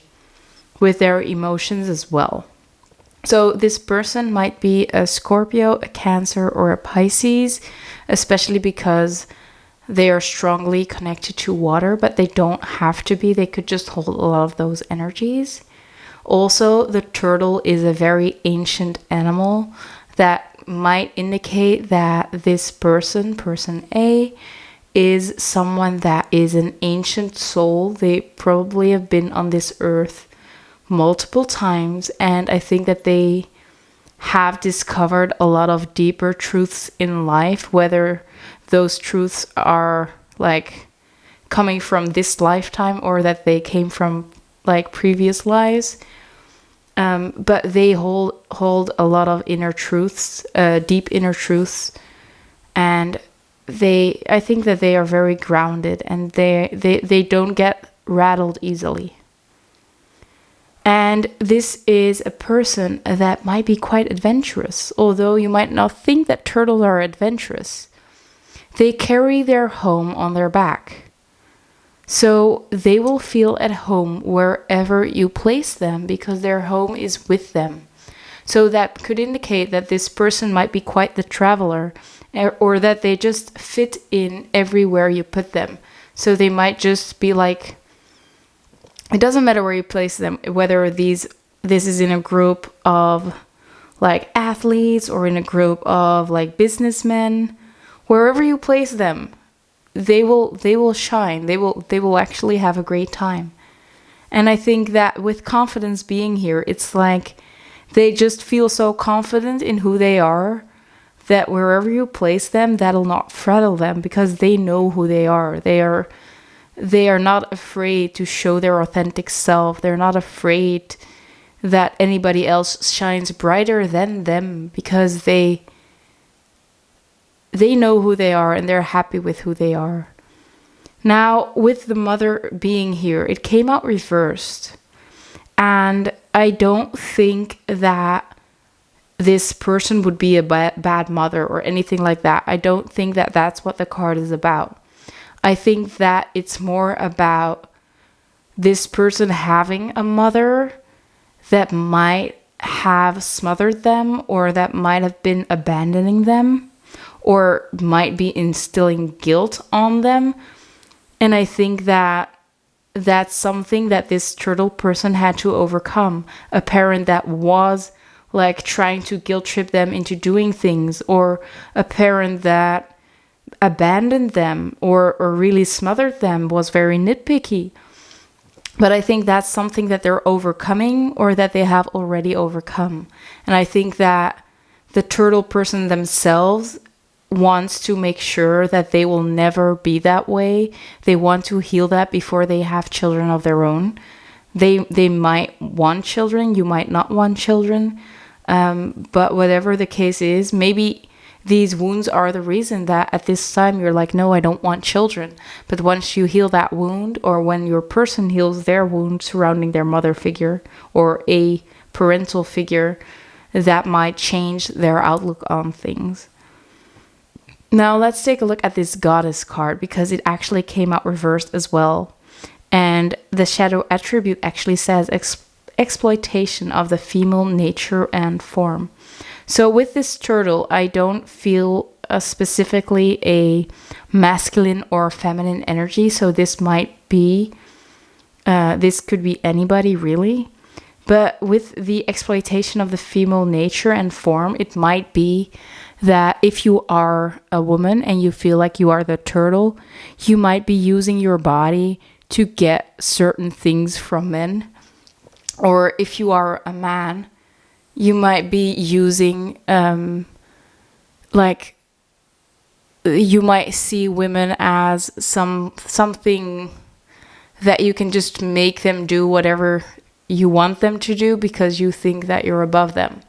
with their emotions as well. So this person might be a Scorpio, a Cancer, or a Pisces, especially because they are strongly connected to water, but they don't have to be. They could just hold a lot of those energies. Also, the turtle is a very ancient animal that might indicate that this person, person A, is someone that is an ancient soul. They probably have been on this earth multiple times, and I think that they have discovered a lot of deeper truths in life, whether those truths are like coming from this lifetime or that they came from like previous lives. But they hold a lot of inner truths, deep inner truths, and I think that they are very grounded, and they don't get rattled easily. And this is a person that might be quite adventurous, although you might not think that turtles are adventurous. They carry their home on their back. So they will feel at home wherever you place them because their home is with them. So that could indicate that this person might be quite the traveler, or that they just fit in everywhere you put them. So they might just be like, it doesn't matter where you place them, whether this is in a group of like athletes or in a group of like businessmen. Wherever you place them, they will shine. They will actually have a great time. And I think that with confidence being here, it's like they just feel so confident in who they are that wherever you place them, that'll not frazzle them because they know who they are. They are not afraid to show their authentic self. They're not afraid that anybody else shines brighter than them because they know who they are and they're happy with who they are. Now, with the mother being here, it came out reversed. And I don't think that this person would be a bad mother or anything like that. I don't think that that's what the card is about. I think that it's more about this person having a mother that might have smothered them or that might have been abandoning them or might be instilling guilt on them. And I think that that's something that this turtle person had to overcome. A parent that was like trying to guilt trip them into doing things, or a parent that abandoned them or really smothered them, was very nitpicky. But I think that's something that they're overcoming or that they have already overcome. And I think that the turtle person themselves wants to make sure that they will never be that way. They want to heal that before they have children of their own. They might want children, you might not want children, but whatever the case is, maybe these wounds are the reason that at this time you're like, no, I don't want children. But once you heal that wound, or when your person heals their wound surrounding their mother figure or a parental figure, that might change their outlook on things. Now let's take a look at this goddess card, because it actually came out reversed as well. And the shadow attribute actually says exploitation of the female nature and form. So with this turtle, I don't feel specifically a masculine or feminine energy. So this might be, this could be anybody really. But with the exploitation of the female nature and form, it might be that if you are a woman and you feel like you are the turtle, you might be using your body to get certain things from men. Or if you are a man, you might be using, like, you might see women as something that you can just make them do whatever you want them to do because you think that you're above them.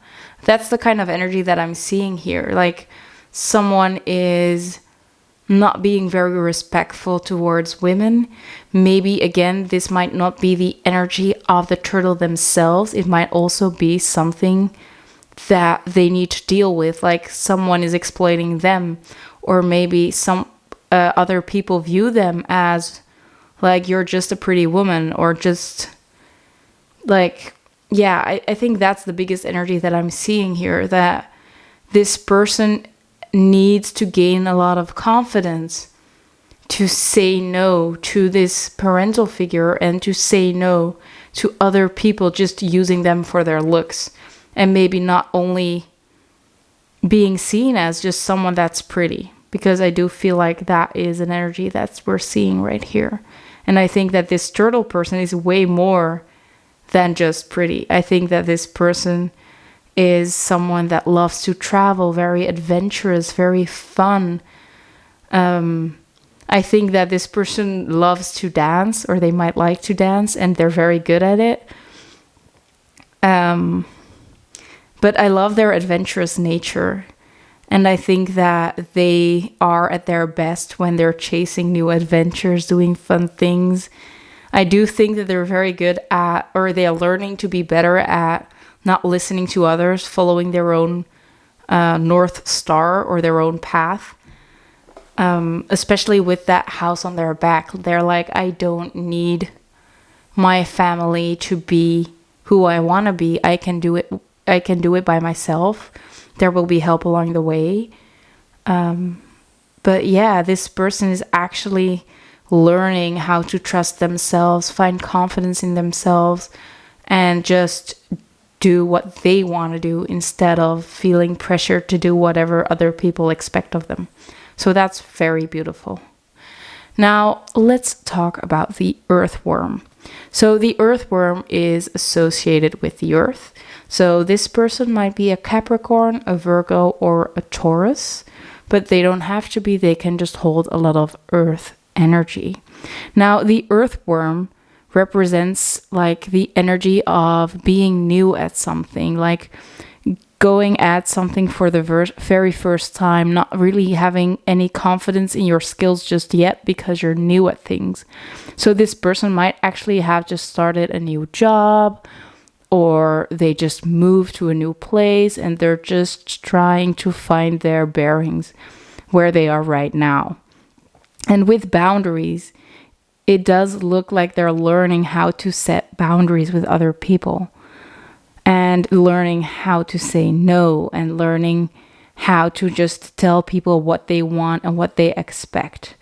That's the kind of energy that I'm seeing here. Like, someone is not being very respectful towards women. Maybe, again, this might not be the energy of the turtle themselves. It might also be something that they need to deal with, like someone is exploiting them, or maybe some other people view them as like, you're just a pretty woman, or just like, yeah, I think that's the biggest energy that I'm seeing here, that this person needs to gain a lot of confidence to say no to this parental figure and to say no to other people just using them for their looks, and maybe not only being seen as just someone that's pretty, because I do feel like that is an energy that we're seeing right here. And I think that this turtle person is way more than just pretty. I think that this person is someone that loves to travel, very adventurous, very fun. I think that this person loves to dance, or they might like to dance, and they're very good at it. But I love their adventurous nature. And I think that they are at their best when they're chasing new adventures, doing fun things. I do think that they're very good at, or they are learning to be better at, not listening to others, following their own North Star or their own path. Especially with that house on their back. They're like, I don't need my family to be who I want to be. I can do it. I can do it by myself. There will be help along the way. But yeah, this person is actually learning how to trust themselves, find confidence in themselves, and just do what they want to do instead of feeling pressured to do whatever other people expect of them. So that's very beautiful. Now let's talk about the earthworm. So the earthworm is associated with the earth. So this person might be a Capricorn, a Virgo, or a Taurus, but they don't have to be. They can just hold a lot of earth energy. Now the earthworm represents like the energy of being new at something, like going at something for the very first time, not really having any confidence in your skills just yet because you're new at things. So this person might actually have just started a new job, or they just moved to a new place and they're just trying to find their bearings where they are right now. And with boundaries, it does look like they're learning how to set boundaries with other people, and learning how to say no, and learning how to just tell people what they want and what they expect.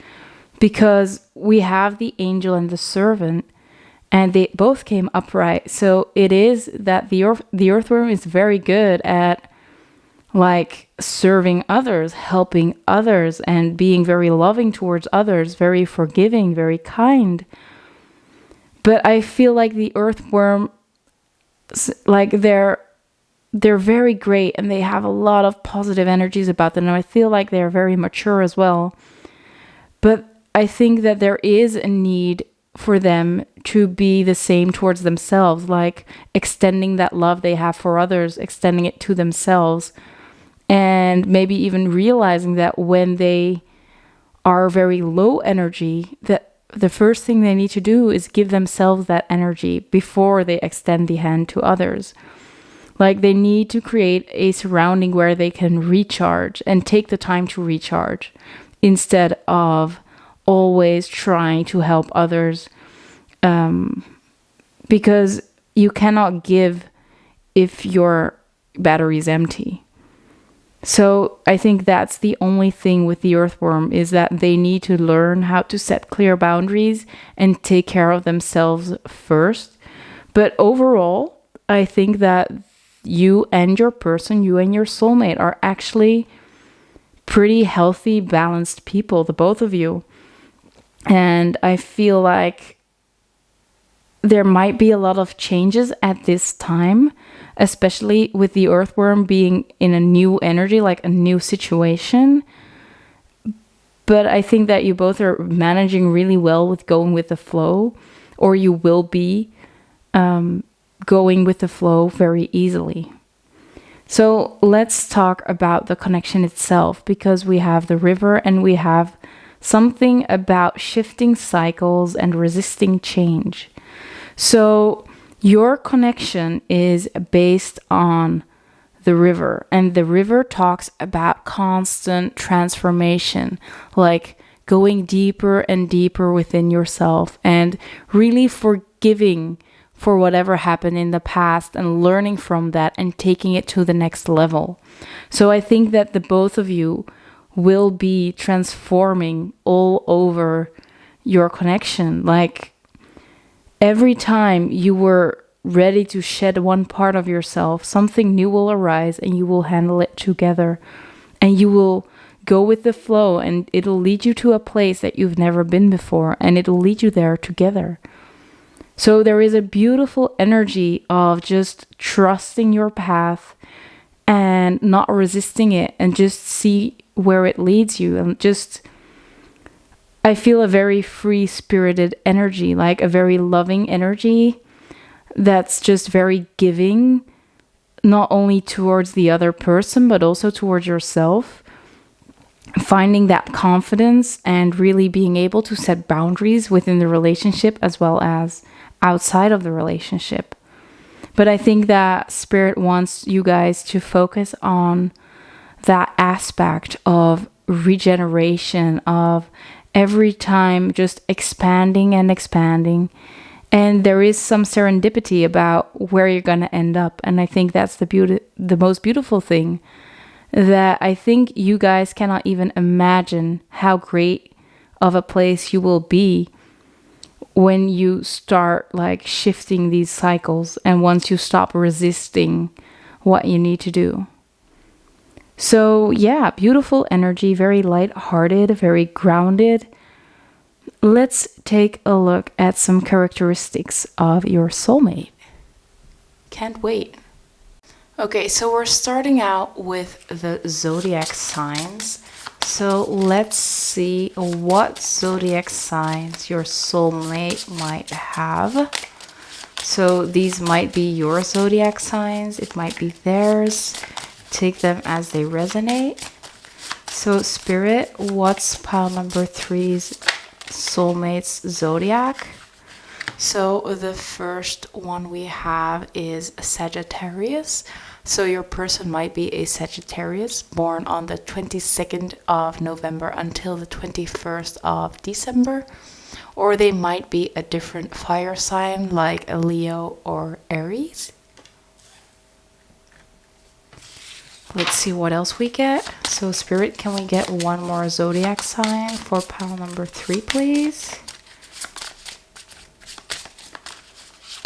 Because we have the angel and the servant, and they both came upright. So it is that the earthworm is very good at like serving others, helping others, and being very loving towards others, very forgiving, very kind. But I feel like the earthworm, like their they're very great and they have a lot of positive energies about them. And I feel like they're very mature as well. But I think that there is a need for them to be the same towards themselves, like extending that love they have for others, extending it to themselves, and maybe even realizing that when they are very low energy, that the first thing they need to do is give themselves that energy before they extend the hand to others. Like they need to create a surrounding where they can recharge and take the time to recharge instead of always trying to help others, because you cannot give if your battery is empty. So I think that's the only thing with the earthworm, is that they need to learn how to set clear boundaries and take care of themselves first. But overall, I think that you and your person, you and your soulmate, are actually pretty healthy, balanced people, the both of you. And I feel like there might be a lot of changes at this time, especially with the earthworm being in a new energy, like a new situation. But I think that you both are managing really well with going with the flow, or you will be going with the flow very easily. So let's talk about the connection itself, because we have the river and we have something about shifting cycles and resisting change. So your connection is based on the river, and the river talks about constant transformation, like going deeper and deeper within yourself and really forgiving for whatever happened in the past and learning from that and taking it to the next level. So I think that the both of you will be transforming all over your connection. Like every time you were ready to shed one part of yourself, something new will arise and you will handle it together. And you will go with the flow, and it'll lead you to a place that you've never been before, and it'll lead you there together. So there is a beautiful energy of just trusting your path and not resisting it, and just see where it leads you. And just, I feel a very free-spirited energy, like a very loving energy that's just very giving, not only towards the other person, but also towards yourself. Finding that confidence and really being able to set boundaries within the relationship as well as outside of the relationship. But I think that Spirit wants you guys to focus on that aspect of regeneration, of every time just expanding and expanding. And there is some serendipity about where you're going to end up. And I think that's the most beautiful thing, that I think you guys cannot even imagine how great of a place you will be when you start like shifting these cycles, and once you stop resisting what you need to do. So yeah, beautiful energy, very light-hearted, very grounded. Let's take a look at some characteristics of your soulmate. Can't wait. Okay, so we're starting out with the zodiac signs. So let's see what zodiac signs your soulmate might have. So these might be your zodiac signs. It might be theirs. Take them as they resonate. So Spirit, what's pile number 3's soulmate's zodiac? So the first one we have is Sagittarius. So your person might be a Sagittarius born on the 22nd of November until the 21st of December. Or they might be a different fire sign like a Leo or Aries. Let's see what else we get. So Spirit, can we get one more zodiac sign for pile number 3, please?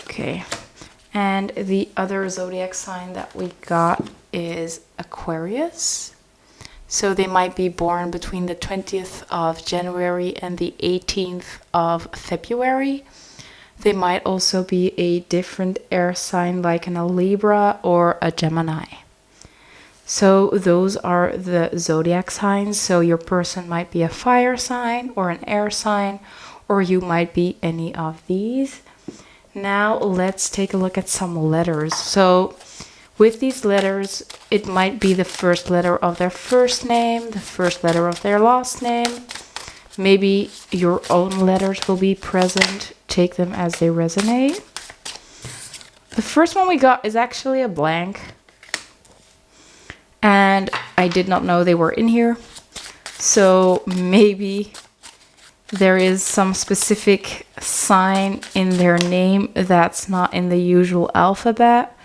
Okay. And the other zodiac sign that we got is Aquarius. So they might be born between the 20th of January and the 18th of February. They might also be a different air sign like a Libra or a Gemini. So those are the zodiac signs. So your person might be a fire sign or an air sign, or you might be any of these. Now let's take a look at some letters. So with these letters, it might be the first letter of their first name, the first letter of their last name. Maybe your own letters will be present. Take them as they resonate. The first one we got is actually a blank. And I did not know they were in here. So maybe there is some specific sign in their name that's not in the usual alphabet.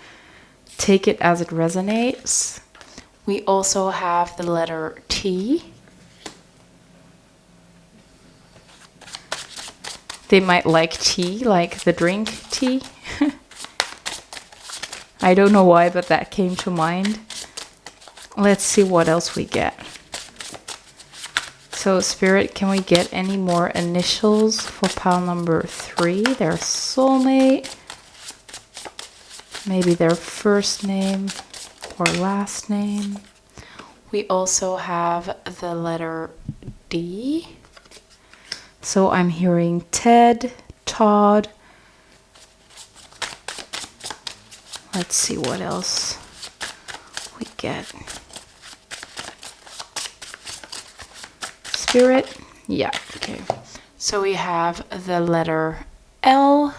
Take it as it resonates. We also have the letter T. They might like tea, like the drink tea. I don't know why, but that came to mind. Let's see what else we get. So, Spirit, can we get any more initials for pile number 3? Their soulmate. Maybe their first name or last name. We also have the letter D. So I'm hearing Ted, Todd. Let's see what else we get. Spirit? Yeah, okay. So we have the letter L.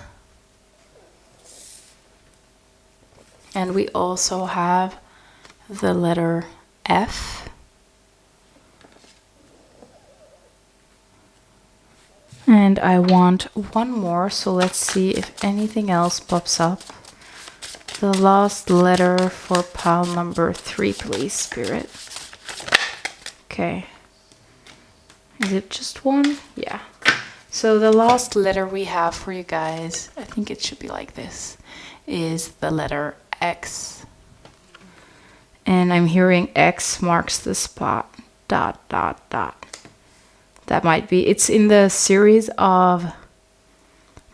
And we also have the letter F. And I want one more, so let's see if anything else pops up. The last letter for pile number 3, please, Spirit. Okay. Is it just one? Yeah. So the last letter we have for you guys, I think it should be like this, is the letter X. And I'm hearing X marks the spot. ... That might be, it's in the series of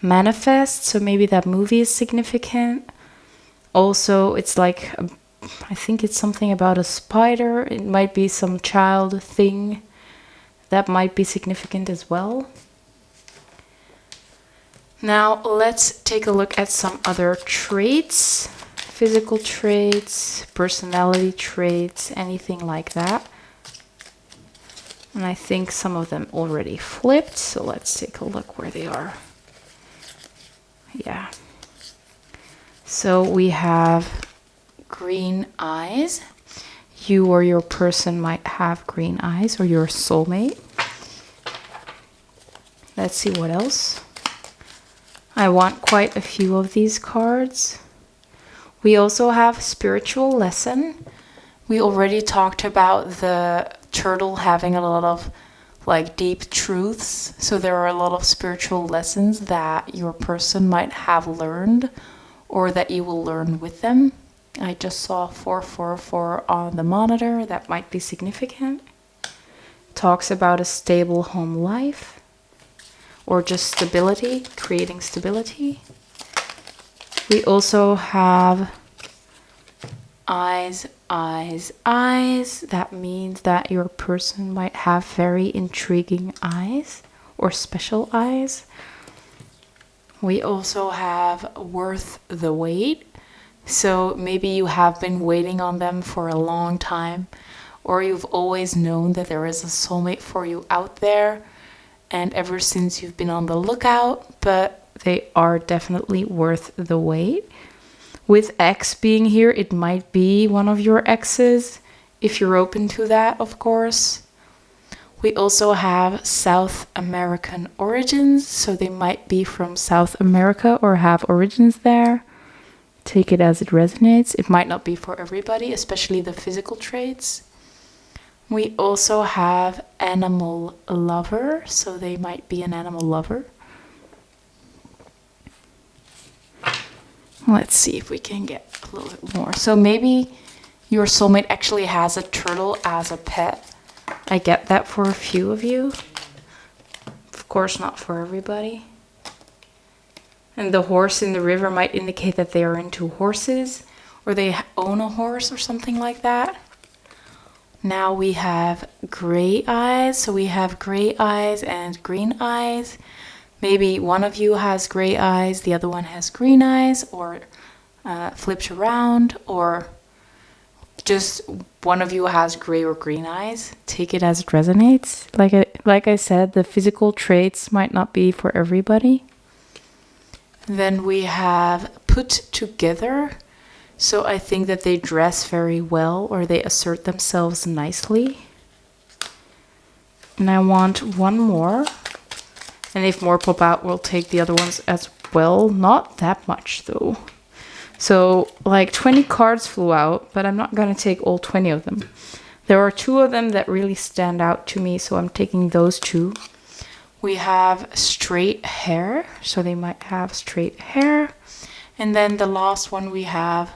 Manifest, so maybe that movie is significant. Also, it's like, I think it's something about a spider. It might be some child thing. That might be significant as well. Now, let's take a look at some other traits. Physical traits, personality traits, anything like that. And I think some of them already flipped, so let's take a look where they are. Yeah. So we have green eyes. You or your person might have green eyes, or your soulmate. Let's see what else. I want quite a few of these cards. We also have spiritual lesson. We already talked about the turtle having a lot of like deep truths. So there are a lot of spiritual lessons that your person might have learned or that you will learn with them. I just saw 444 on the monitor. That might be significant. Talks about a stable home life or just stability, creating stability. We also have eyes, eyes, eyes. That means that your person might have very intriguing eyes or special eyes. We also have worth the wait. So maybe you have been waiting on them for a long time, or you've always known that there is a soulmate for you out there, and ever since you've been on the lookout, but they are definitely worth the wait. With X being here, it might be one of your exes, if you're open to that, of course. We also have South American origins, so they might be from South America or have origins there. Take it as it resonates. It might not be for everybody, especially the physical traits. We also have animal lover, so they might be an animal lover. Let's see if we can get a little bit more. So maybe your soulmate actually has a turtle as a pet. I get that for a few of you. Of course, not for everybody. And the horse in the river might indicate that they are into horses, or they own a horse or something like that. Now we have gray eyes. So we have gray eyes and green eyes. Maybe one of you has gray eyes, the other one has green eyes, or flipped around, or just one of you has gray or green eyes. Take it as it resonates. Like I said, the physical traits might not be for everybody. Then we have put together. So I think that they dress very well, or they assert themselves nicely. And I want one more. And if more pop out, we'll take the other ones as well. Not that much though. So like 20 cards flew out, but I'm not going to take all 20 of them. There are 2 of them that really stand out to me, so I'm taking those 2. We have straight hair, so they might have straight hair. And then the last one we have,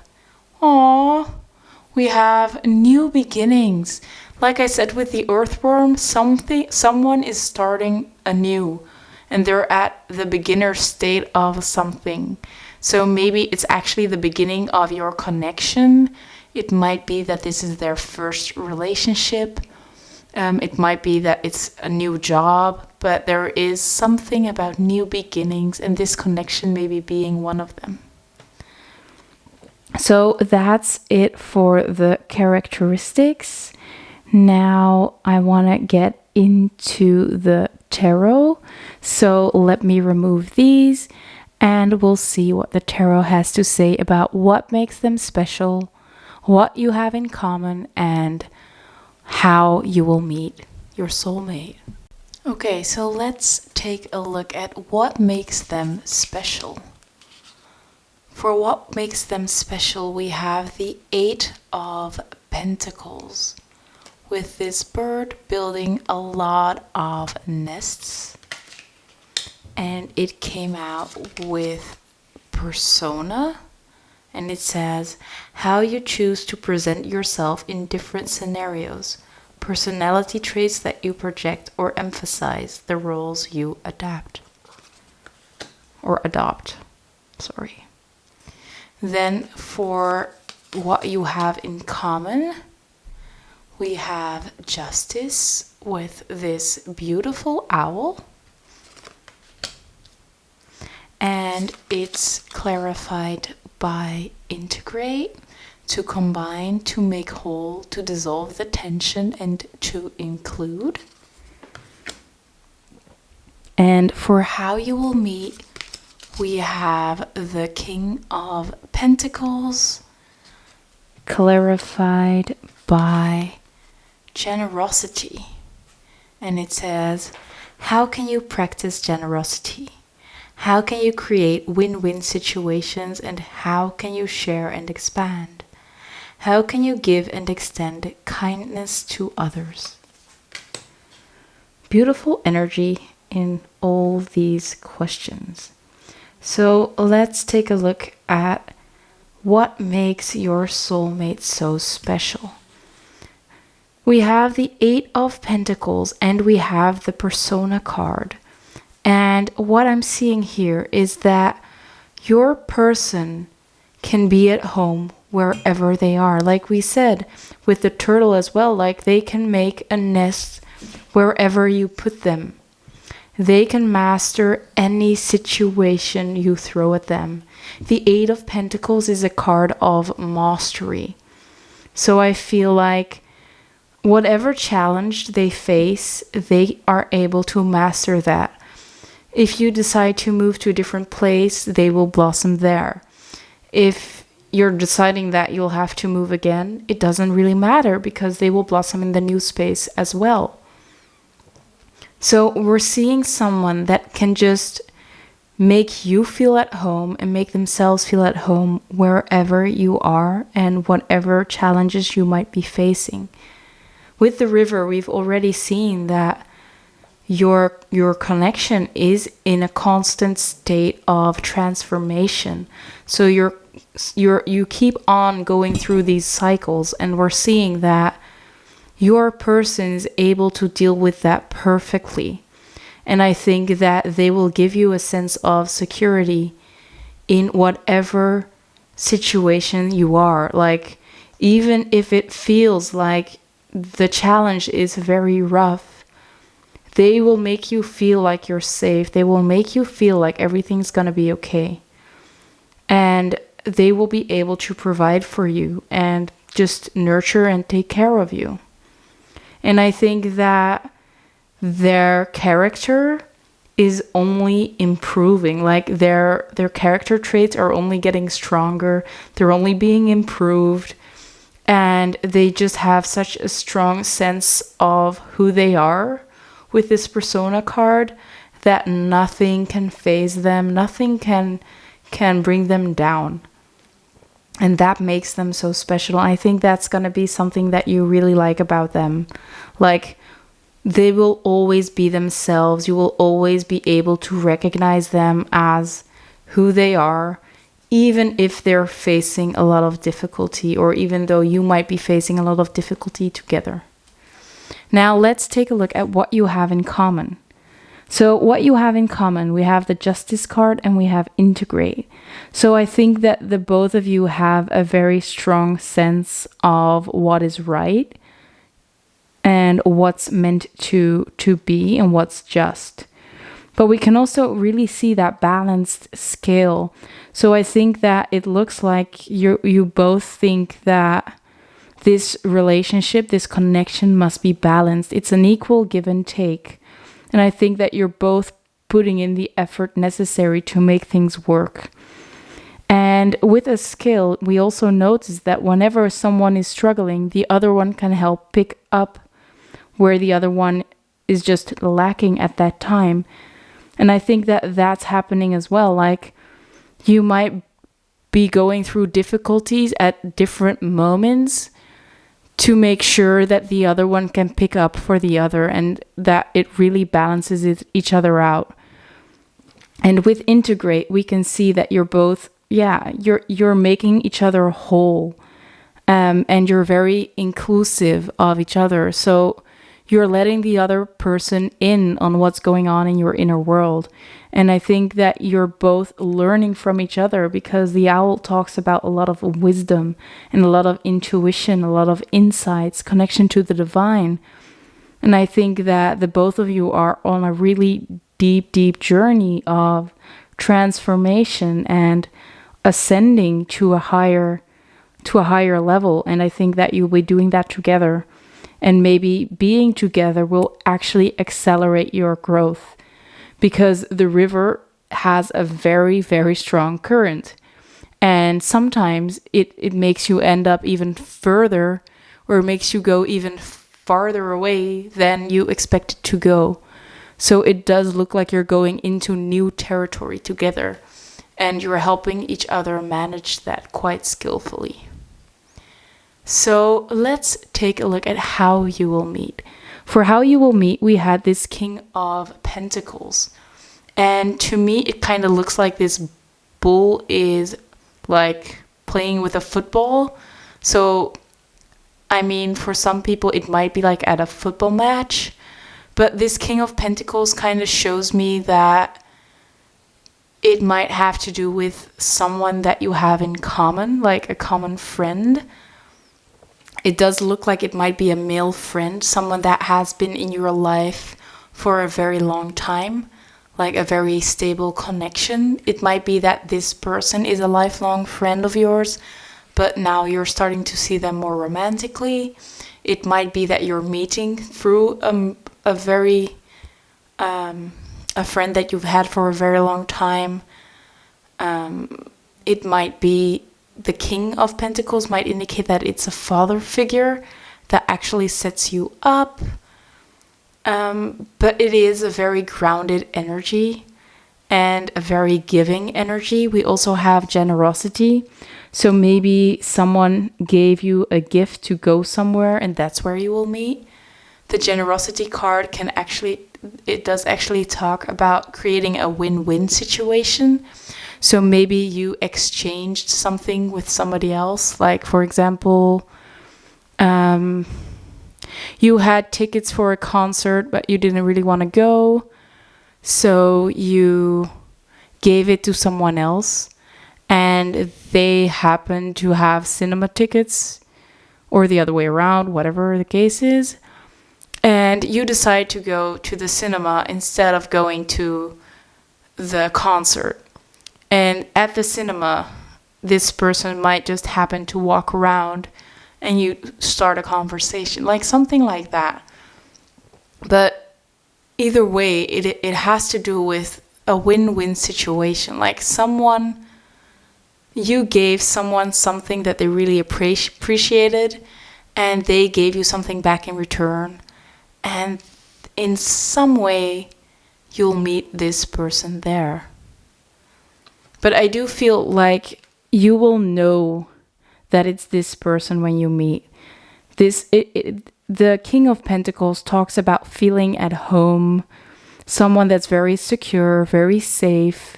we have new beginnings. Like I said with the earthworm, someone is starting anew, and they're at the beginner state of something. So maybe it's actually the beginning of your connection. It might be that this is their first relationship. It might be that it's a new job, but there is something about new beginnings, and this connection maybe being one of them. So that's it for the characteristics. Now I want to get into the tarot. So let me remove these, and we'll see what the tarot has to say about what makes them special, what you have in common, and how you will meet your soulmate. Okay, so let's take a look at what makes them special. For what makes them special, we have the 8 of Pentacles, with this bird building a lot of nests. And it came out with persona, and it says how you choose to present yourself in different scenarios, personality traits that you project or emphasize, the roles you adopt. Sorry. Then for what you have in common, we have Justice with this beautiful owl. And it's clarified by integrate, to combine, to make whole, to dissolve the tension, and to include. And for how you will meet, we have the King of Pentacles, clarified by generosity. And it says, how can you practice generosity? How can you create win-win situations, and how can you share and expand? How can you give and extend kindness to others? Beautiful energy in all these questions. So let's take a look at what makes your soulmate so special. We have the 8 of Pentacles, and we have the persona card. And what I'm seeing here is that your person can be at home wherever they are. Like we said with the turtle as well, like they can make a nest wherever you put them. They can master any situation you throw at them. The 8 of Pentacles is a card of mastery. So I feel like whatever challenge they face, they are able to master that. If you decide to move to a different place, they will blossom there. If you're deciding that you'll have to move again, it doesn't really matter, because they will blossom in the new space as well. So we're seeing someone that can just make you feel at home and make themselves feel at home wherever you are and whatever challenges you might be facing. With the river, we've already seen that your connection is in a constant state of transformation. So you keep on going through these cycles, and we're seeing that your person is able to deal with that perfectly. And I think that they will give you a sense of security in whatever situation you are. Like, even if it feels like the challenge is very rough, they will make you feel like you're safe. They will make you feel like everything's gonna be okay. And they will be able to provide for you and just nurture and take care of you. And I think that their character is only improving. Like their character traits are only getting stronger. They're only being improved. And they just have such a strong sense of who they are with this persona card that nothing can phase them. Nothing can bring them down. And that makes them so special. I think that's going to be something that you really like about them. Like, they will always be themselves. You will always be able to recognize them as who they are, even if they're facing a lot of difficulty, or even though you might be facing a lot of difficulty together. Now, let's take a look at what you have in common. So what you have in common, we have the Justice card and we have Integrate. So I think that the both of you have a very strong sense of what is right and what's meant to be and what's just. But we can also really see that balanced scale. So I think that it looks like you both think that this relationship, this connection must be balanced. It's an equal give and take. And I think that you're both putting in the effort necessary to make things work. And with a skill, we also notice that whenever someone is struggling, the other one can help pick up where the other one is just lacking at that time. And I think that that's happening as well. Like, you might be going through difficulties at different moments to make sure that the other one can pick up for the other and that it really balances each other out. And with Integrate, we can see that you're both, you're making each other whole, and you're very inclusive of each other. So you're letting the other person in on what's going on in your inner world. And I think that you're both learning from each other, because the owl talks about a lot of wisdom and a lot of intuition, a lot of insights, connection to the divine. And I think that the both of you are on a really deep journey of transformation and ascending to a higher level. And I think that you'll be doing that together. And maybe being together will actually accelerate your growth, because the river has a very, very strong current. And sometimes it makes you end up even further, or makes you go even farther away than you expected to go. So it does look like you're going into new territory together, and you're helping each other manage that quite skillfully. So let's take a look at how you will meet. For how you will meet, we had this King of Pentacles. And to me, it kind of looks like this bull is like playing with a football. So, I mean, for some people, it might be like at a football match. But this King of Pentacles kind of shows me that it might have to do with someone that you have in common, like a common friend. It does look like it might be a male friend, someone that has been in your life for a very long time, like a very stable connection. It might be that this person is a lifelong friend of yours, but now you're starting to see them more romantically. It might be that you're meeting through a friend that you've had for a very long time. It might be the King of Pentacles might indicate that it's a father figure that actually sets you up. But it is a very grounded energy and a very giving energy. We also have generosity. So maybe someone gave you a gift to go somewhere, and that's where you will meet. The generosity card does actually talk about creating a win-win situation. So maybe you exchanged something with somebody else. Like, for example, you had tickets for a concert, but you didn't really want to go. So you gave it to someone else. and they happen to have cinema tickets, or the other way around, whatever the case is, and you decide to go to the cinema instead of going to the concert. And at the cinema, this person might just happen to walk around and you start a conversation, like something like that. But either way, it has to do with a win-win situation. Like you gave someone something that they really appreciated, and they gave you something back in return. And in some way, you'll meet this person there. But I do feel like you will know that it's this person when you meet. The King of Pentacles talks about feeling at home, someone that's very secure, very safe,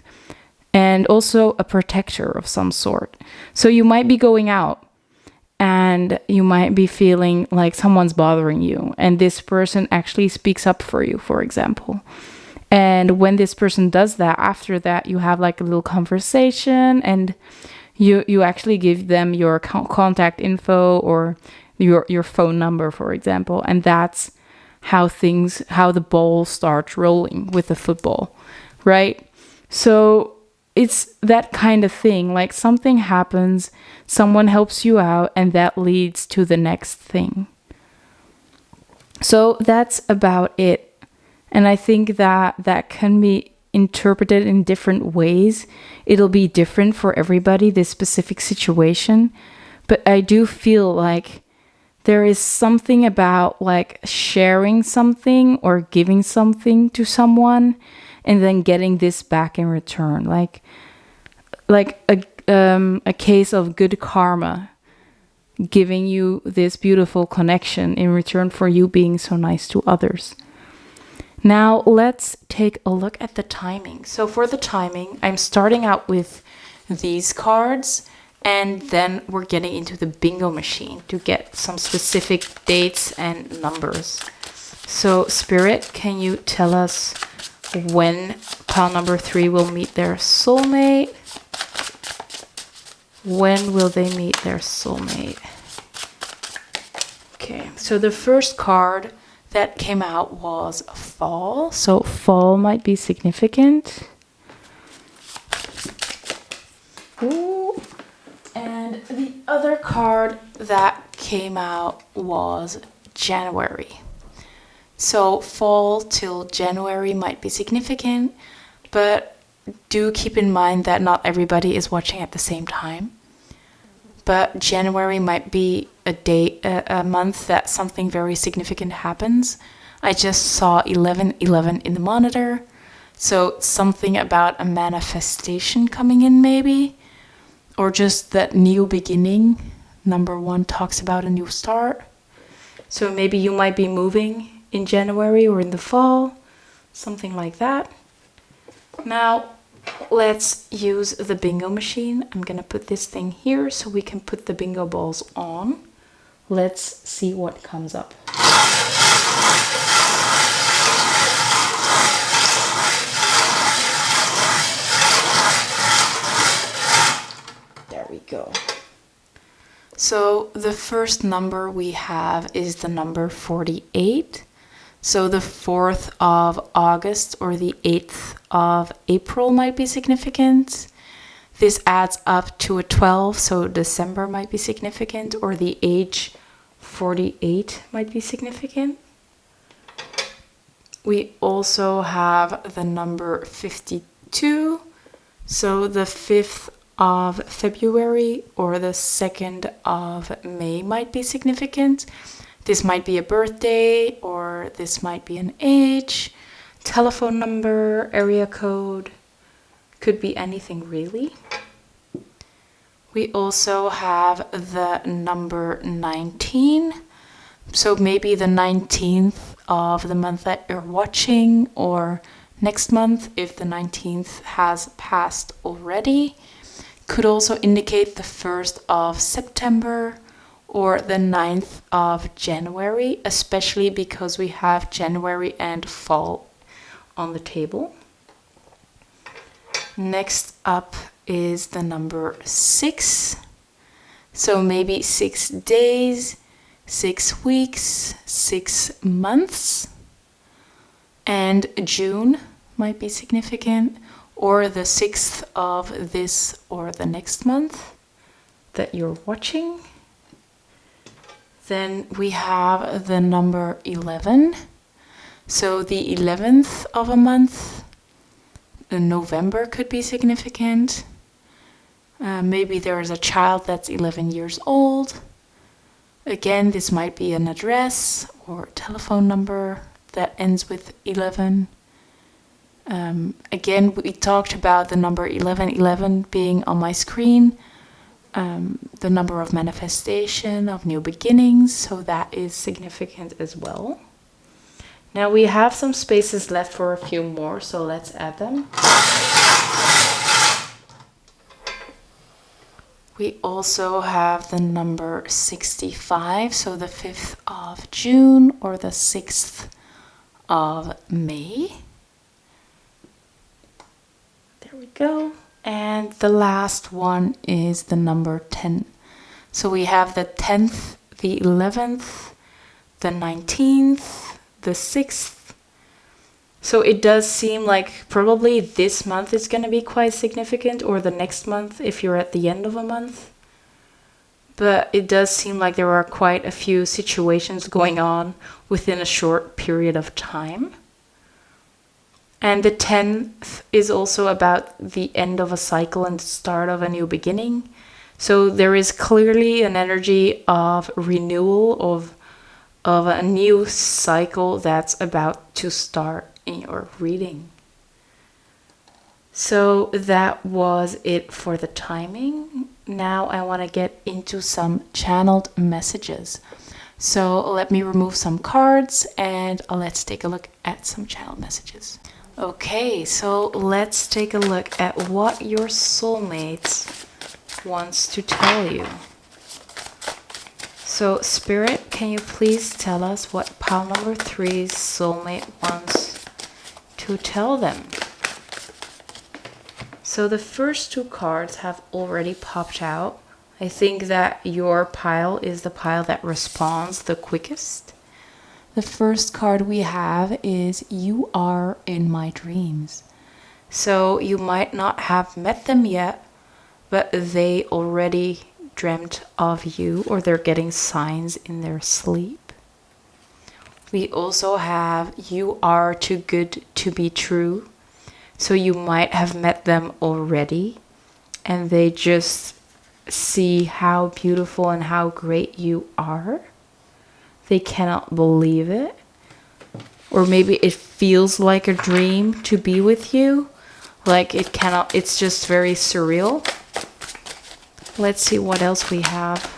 and also a protector of some sort. So you might be going out and you might be feeling like someone's bothering you, and this person actually speaks up for you, for example. And when this person does that, after that, you have like a little conversation, and you actually give them your contact info or your phone number, for example. And that's how the ball starts rolling with the football, right? So it's that kind of thing. Like something happens, someone helps you out, and that leads to the next thing. So that's about it. And I think that can be interpreted in different ways. It'll be different for everybody, this specific situation. But I do feel like there is something about like sharing something or giving something to someone and then getting this back in return. Like a case of good karma, giving you this beautiful connection in return for you being so nice to others. Now, let's take a look at the timing. So for the timing, I'm starting out with these cards, and then we're getting into the bingo machine to get some specific dates and numbers. So, Spirit, can you tell us when pile number 3 will meet their soulmate? When will they meet their soulmate? Okay, so the first card that came out was fall. So fall might be significant. Ooh. And the other card that came out was January. So fall till January might be significant, but do keep in mind that not everybody is watching at the same time. But January might be a month that something very significant happens. I just saw 1111 in the monitor. So something about a manifestation coming in maybe. Or just that new beginning. Number 1 talks about a new start. So maybe you might be moving in January or in the fall. Something like that. Now, let's use the bingo machine. I'm gonna put this thing here so we can put the bingo balls on. Let's see what comes up. There we go. So the first number we have is the number 48. So the 4th of August or the 8th of April might be significant. This adds up to a 12, so December might be significant, or the age 48 might be significant. We also have the number 52, so the 5th of February or the 2nd of May might be significant. This might be a birthday, or this might be an age, telephone number, area code, could be anything really. We also have the number 19, so maybe the 19th of the month that you're watching, or next month if the 19th has passed already. Could also indicate the 1st of September or the 9th of January, especially because we have January and fall on the table. Next up is the number 6. So maybe 6 days, 6 weeks, 6 months. And June might be significant, or the 6th of this or the next month that you're watching. Then we have the number 11. So the 11th of a month, November could be significant. Maybe there is a child that's 11 years old. Again, this might be an address or telephone number that ends with 11. Again, we talked about the number 1111 being on my screen. The number of manifestation, of new beginnings, so that is significant as well. Now we have some spaces left for a few more, so let's add them. We also have the number 65, so the 5th of June or the 6th of May. There we go. And the last one is the number 10. So we have the 10th, the 11th, the 19th, the 6th. So it does seem like probably this month is going to be quite significant, or the next month if you're at the end of a month. But it does seem like there are quite a few situations going on within a short period of time. And the 10th is also about the end of a cycle and the start of a new beginning. So there is clearly an energy of renewal, of a new cycle that's about to start in your reading. So that was it for the timing. Now I want to get into some channeled messages. So let me remove some cards and let's take a look at some channeled messages. Okay, so let's take a look at what your soulmate wants to tell you. So Spirit, can you please tell us what pile number 3's soulmate wants to tell them? So the first 2 cards have already popped out. I think that your pile is the pile that responds the quickest. The first card we have is You Are in My Dreams. So you might not have met them yet, but they already dreamt of you, or they're getting signs in their sleep. We also have You Are Too Good to Be True. So you might have met them already, and they just see how beautiful and how great you are. They cannot believe it. Or maybe it feels like a dream to be with you. Like it's just very surreal. Let's see what else we have.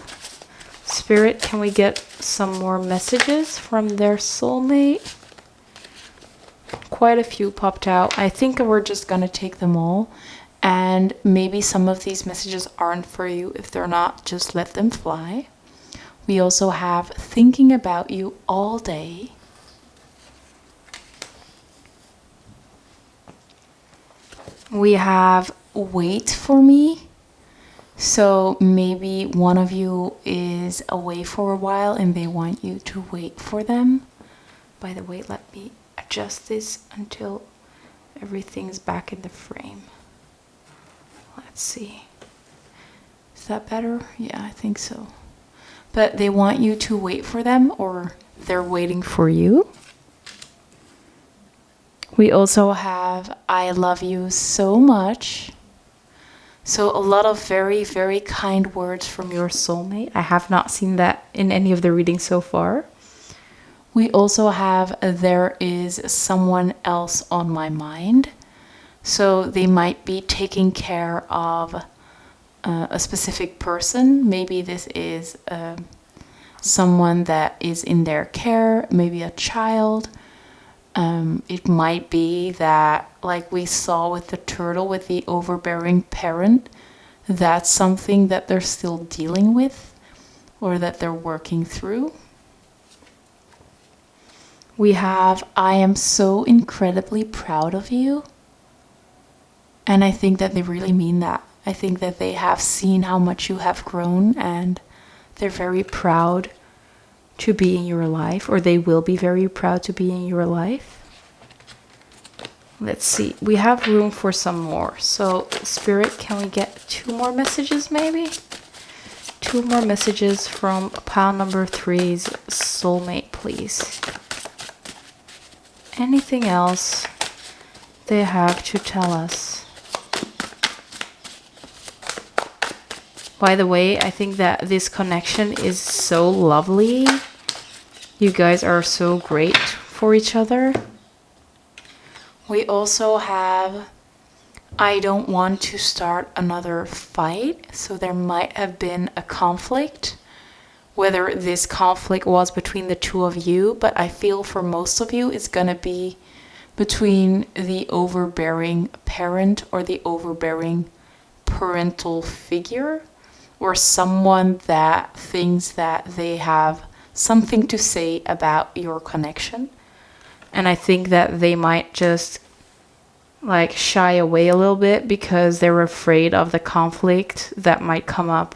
Spirit, can we get some more messages from their soulmate? Quite a few popped out. I think we're just gonna take them all. And maybe some of these messages aren't for you. If they're not, just let them fly. We also have Thinking About You All Day. We have Wait For Me. So maybe one of you is away for a while and they want you to wait for them. By the way, let me adjust this until everything's back in the frame. Let's see. Is that better? Yeah, I think so. But they want you to wait for them, or they're waiting for you. We also have I Love You So Much. So a lot of very, very kind words from your soulmate. I have not seen that in any of the readings so far. We also have There Is Someone Else on My Mind. So they might be taking care of a specific person. Maybe this is someone that is in their care, maybe a child. It might be that, like we saw with the turtle, with the overbearing parent, that's something that they're still dealing with or that they're working through. We have I am so incredibly proud of you. And I think that they really mean that. I think that they have seen how much you have grown and they're very proud to be in your life, or they will be very proud to be in your life. Let's see. We have room for some more. So, Spirit, can we get 2 more messages maybe? 2 more messages from pile number 3's soulmate, please. Anything else they have to tell us? By the way, I think that this connection is so lovely. You guys are so great for each other. We also have, I don't want to start another fight. So there might have been a conflict. Whether this conflict was between the 2 of you, but I feel for most of you it's gonna be between the overbearing parent or the overbearing parental figure, or someone that thinks that they have something to say about your connection. And I think that they might just like shy away a little bit because they're afraid of the conflict that might come up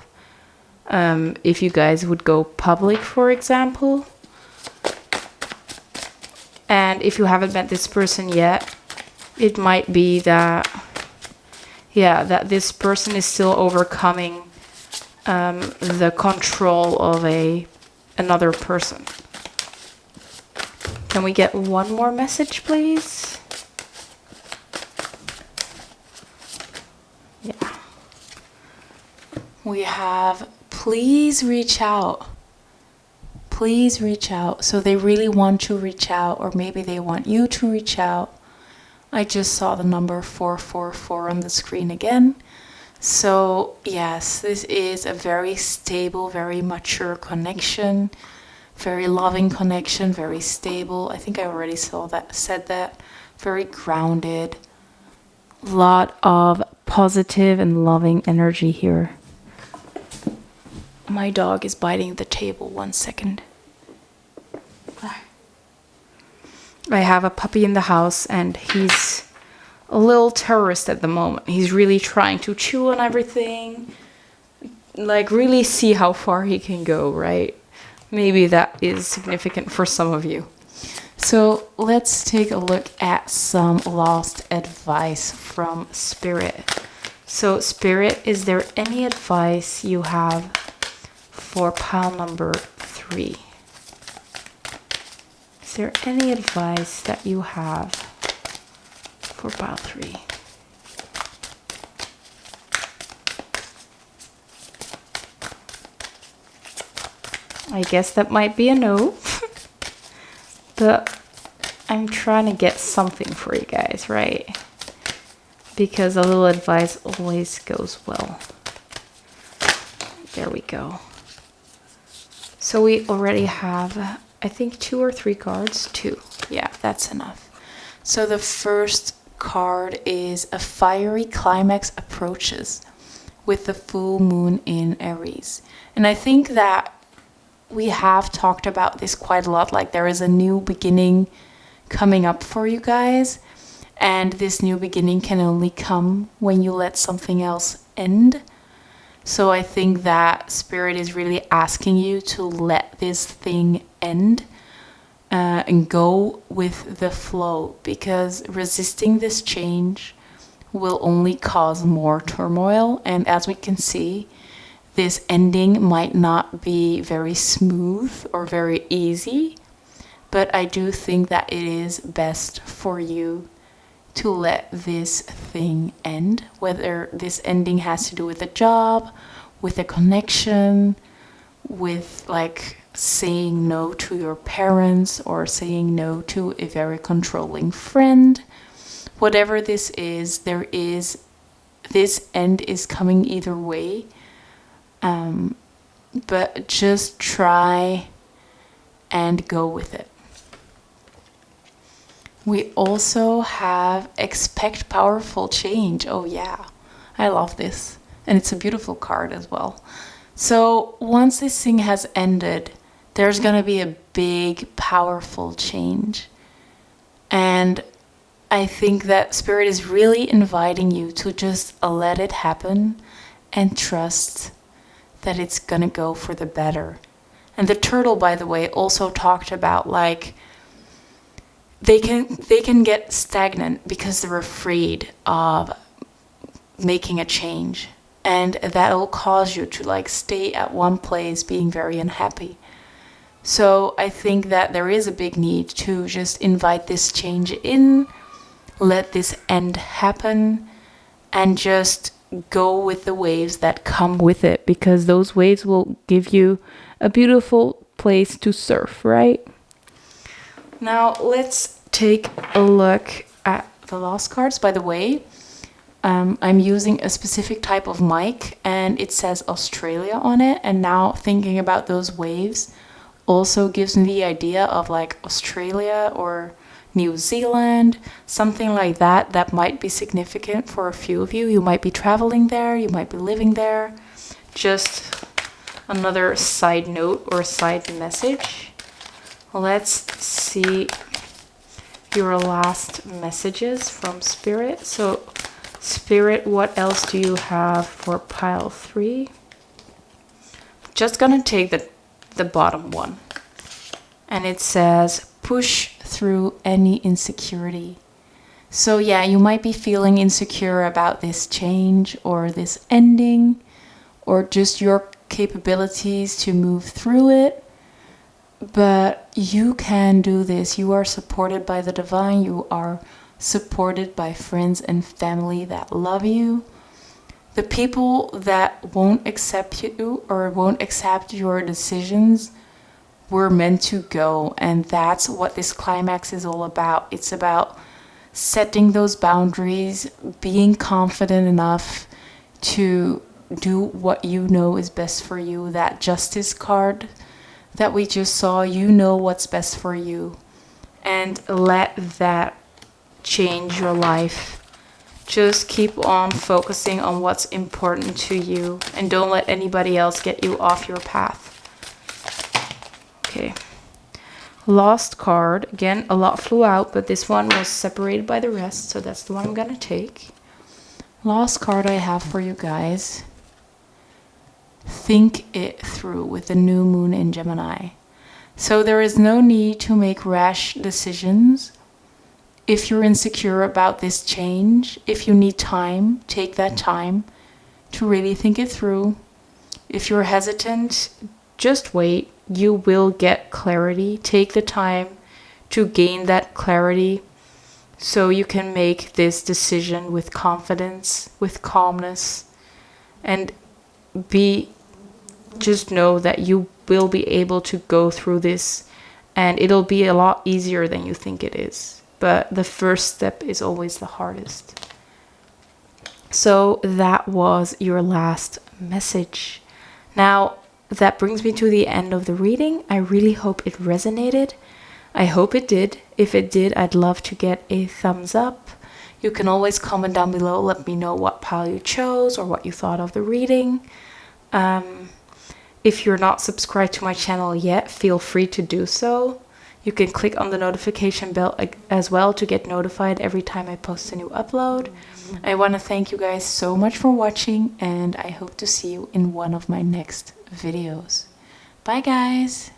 if you guys would go public, for example. And if you haven't met this person yet, it might be that, yeah, that this person is still overcoming the control of another person. Can we get 1 more message, please? Yeah. We have, please reach out. Please reach out. So they really want to reach out, or maybe they want you to reach out. I just saw the number 444 on the screen again. So yes, this is a very stable, very mature connection. Very loving connection, very stable. I think I already said that. Very grounded. Lot of positive and loving energy here. My dog is biting the table. 1 second. I have a puppy in the house and he's a little terrorist at the moment. He's really trying to chew on everything. Like really see how far he can go, right? Maybe that is significant for some of you. So let's take a look at some lost advice from Spirit. So Spirit, is there any advice you have for pile number 3? Is there any advice that you have for pile 3? I guess that might be a no. But I'm trying to get something for you guys, right? Because a little advice always goes well. There we go. So we already have, I think, 2 or 3 cards. 2. Yeah, that's enough. So the first card is a fiery climax approaches with the full moon in Aries. And I think that we have talked about this quite a lot. Like there is a new beginning coming up for you guys. And this new beginning can only come when you let something else end. So I think that Spirit is really asking you to let this thing end and go with the flow, because resisting this change will only cause more turmoil. And as we can see, this ending might not be very smooth or very easy, but I do think that it is best for you to let this thing end, whether this ending has to do with a job, with a connection, with like saying no to your parents or saying no to a very controlling friend. Whatever this is, this end is coming either way. But just try and go with it. We also have expect powerful change. Oh yeah, I love this. And it's a beautiful card as well. So once this thing has ended, there's going to be a big, powerful change. And I think that Spirit is really inviting you to just let it happen and trust that it's gonna go for the better. And the turtle, by the way, also talked about like they can get stagnant because they're afraid of making a change, and that'll cause you to like stay at one place being very unhappy. So I think that there is a big need to just invite this change in, let this end happen, and just go with the waves that come with it, because those waves will give you a beautiful place to surf, right? Now let's take a look at the lost cards. By the way, I'm using a specific type of mic and it says Australia on it, and now thinking about those waves also gives me the idea of like Australia or New Zealand, something like that. That might be significant for a few of you. You might be traveling there, you might be living there. Just another side note or side message. Let's see your last messages from Spirit. So Spirit, what else do you have for pile 3? Just gonna take the bottom one. And it says, push through any insecurity. So yeah, you might be feeling insecure about this change or this ending, or just your capabilities to move through it. But you can do this. You are supported by the divine. You are supported by friends and family that love you. The people that won't accept you or won't accept your decisions were meant to go, and that's what this climax is all about. It's about setting those boundaries, being confident enough to do what you know is best for you. That Justice card that we just saw, you know what's best for you, and let that change your life. Just keep on focusing on what's important to you and don't let anybody else get you off your path. Okay. Lost card. Again, a lot flew out, but this one was separated by the rest, so that's the one I'm gonna take. Lost card I have for you guys. Think it through with the new moon in Gemini. So there is no need to make rash decisions. If you're insecure about this change, if you need time, take that time to really think it through. If you're hesitant, just wait. You will get clarity. Take the time to gain that clarity so you can make this decision with confidence, with calmness, and just know that you will be able to go through this, and it'll be a lot easier than you think it is. But the first step is always the hardest. So that was your last message. Now, that brings me to the end of the reading. I really hope it resonated. I hope it did. If it did, I'd love to get a thumbs up. You can always comment down below, let me know what pile you chose or what you thought of the reading. If you're not subscribed to my channel yet, feel free to do so. You can click on the notification bell as well to get notified every time I post a new upload. I want to thank you guys so much for watching, and I hope to see you in one of my next videos. Bye guys!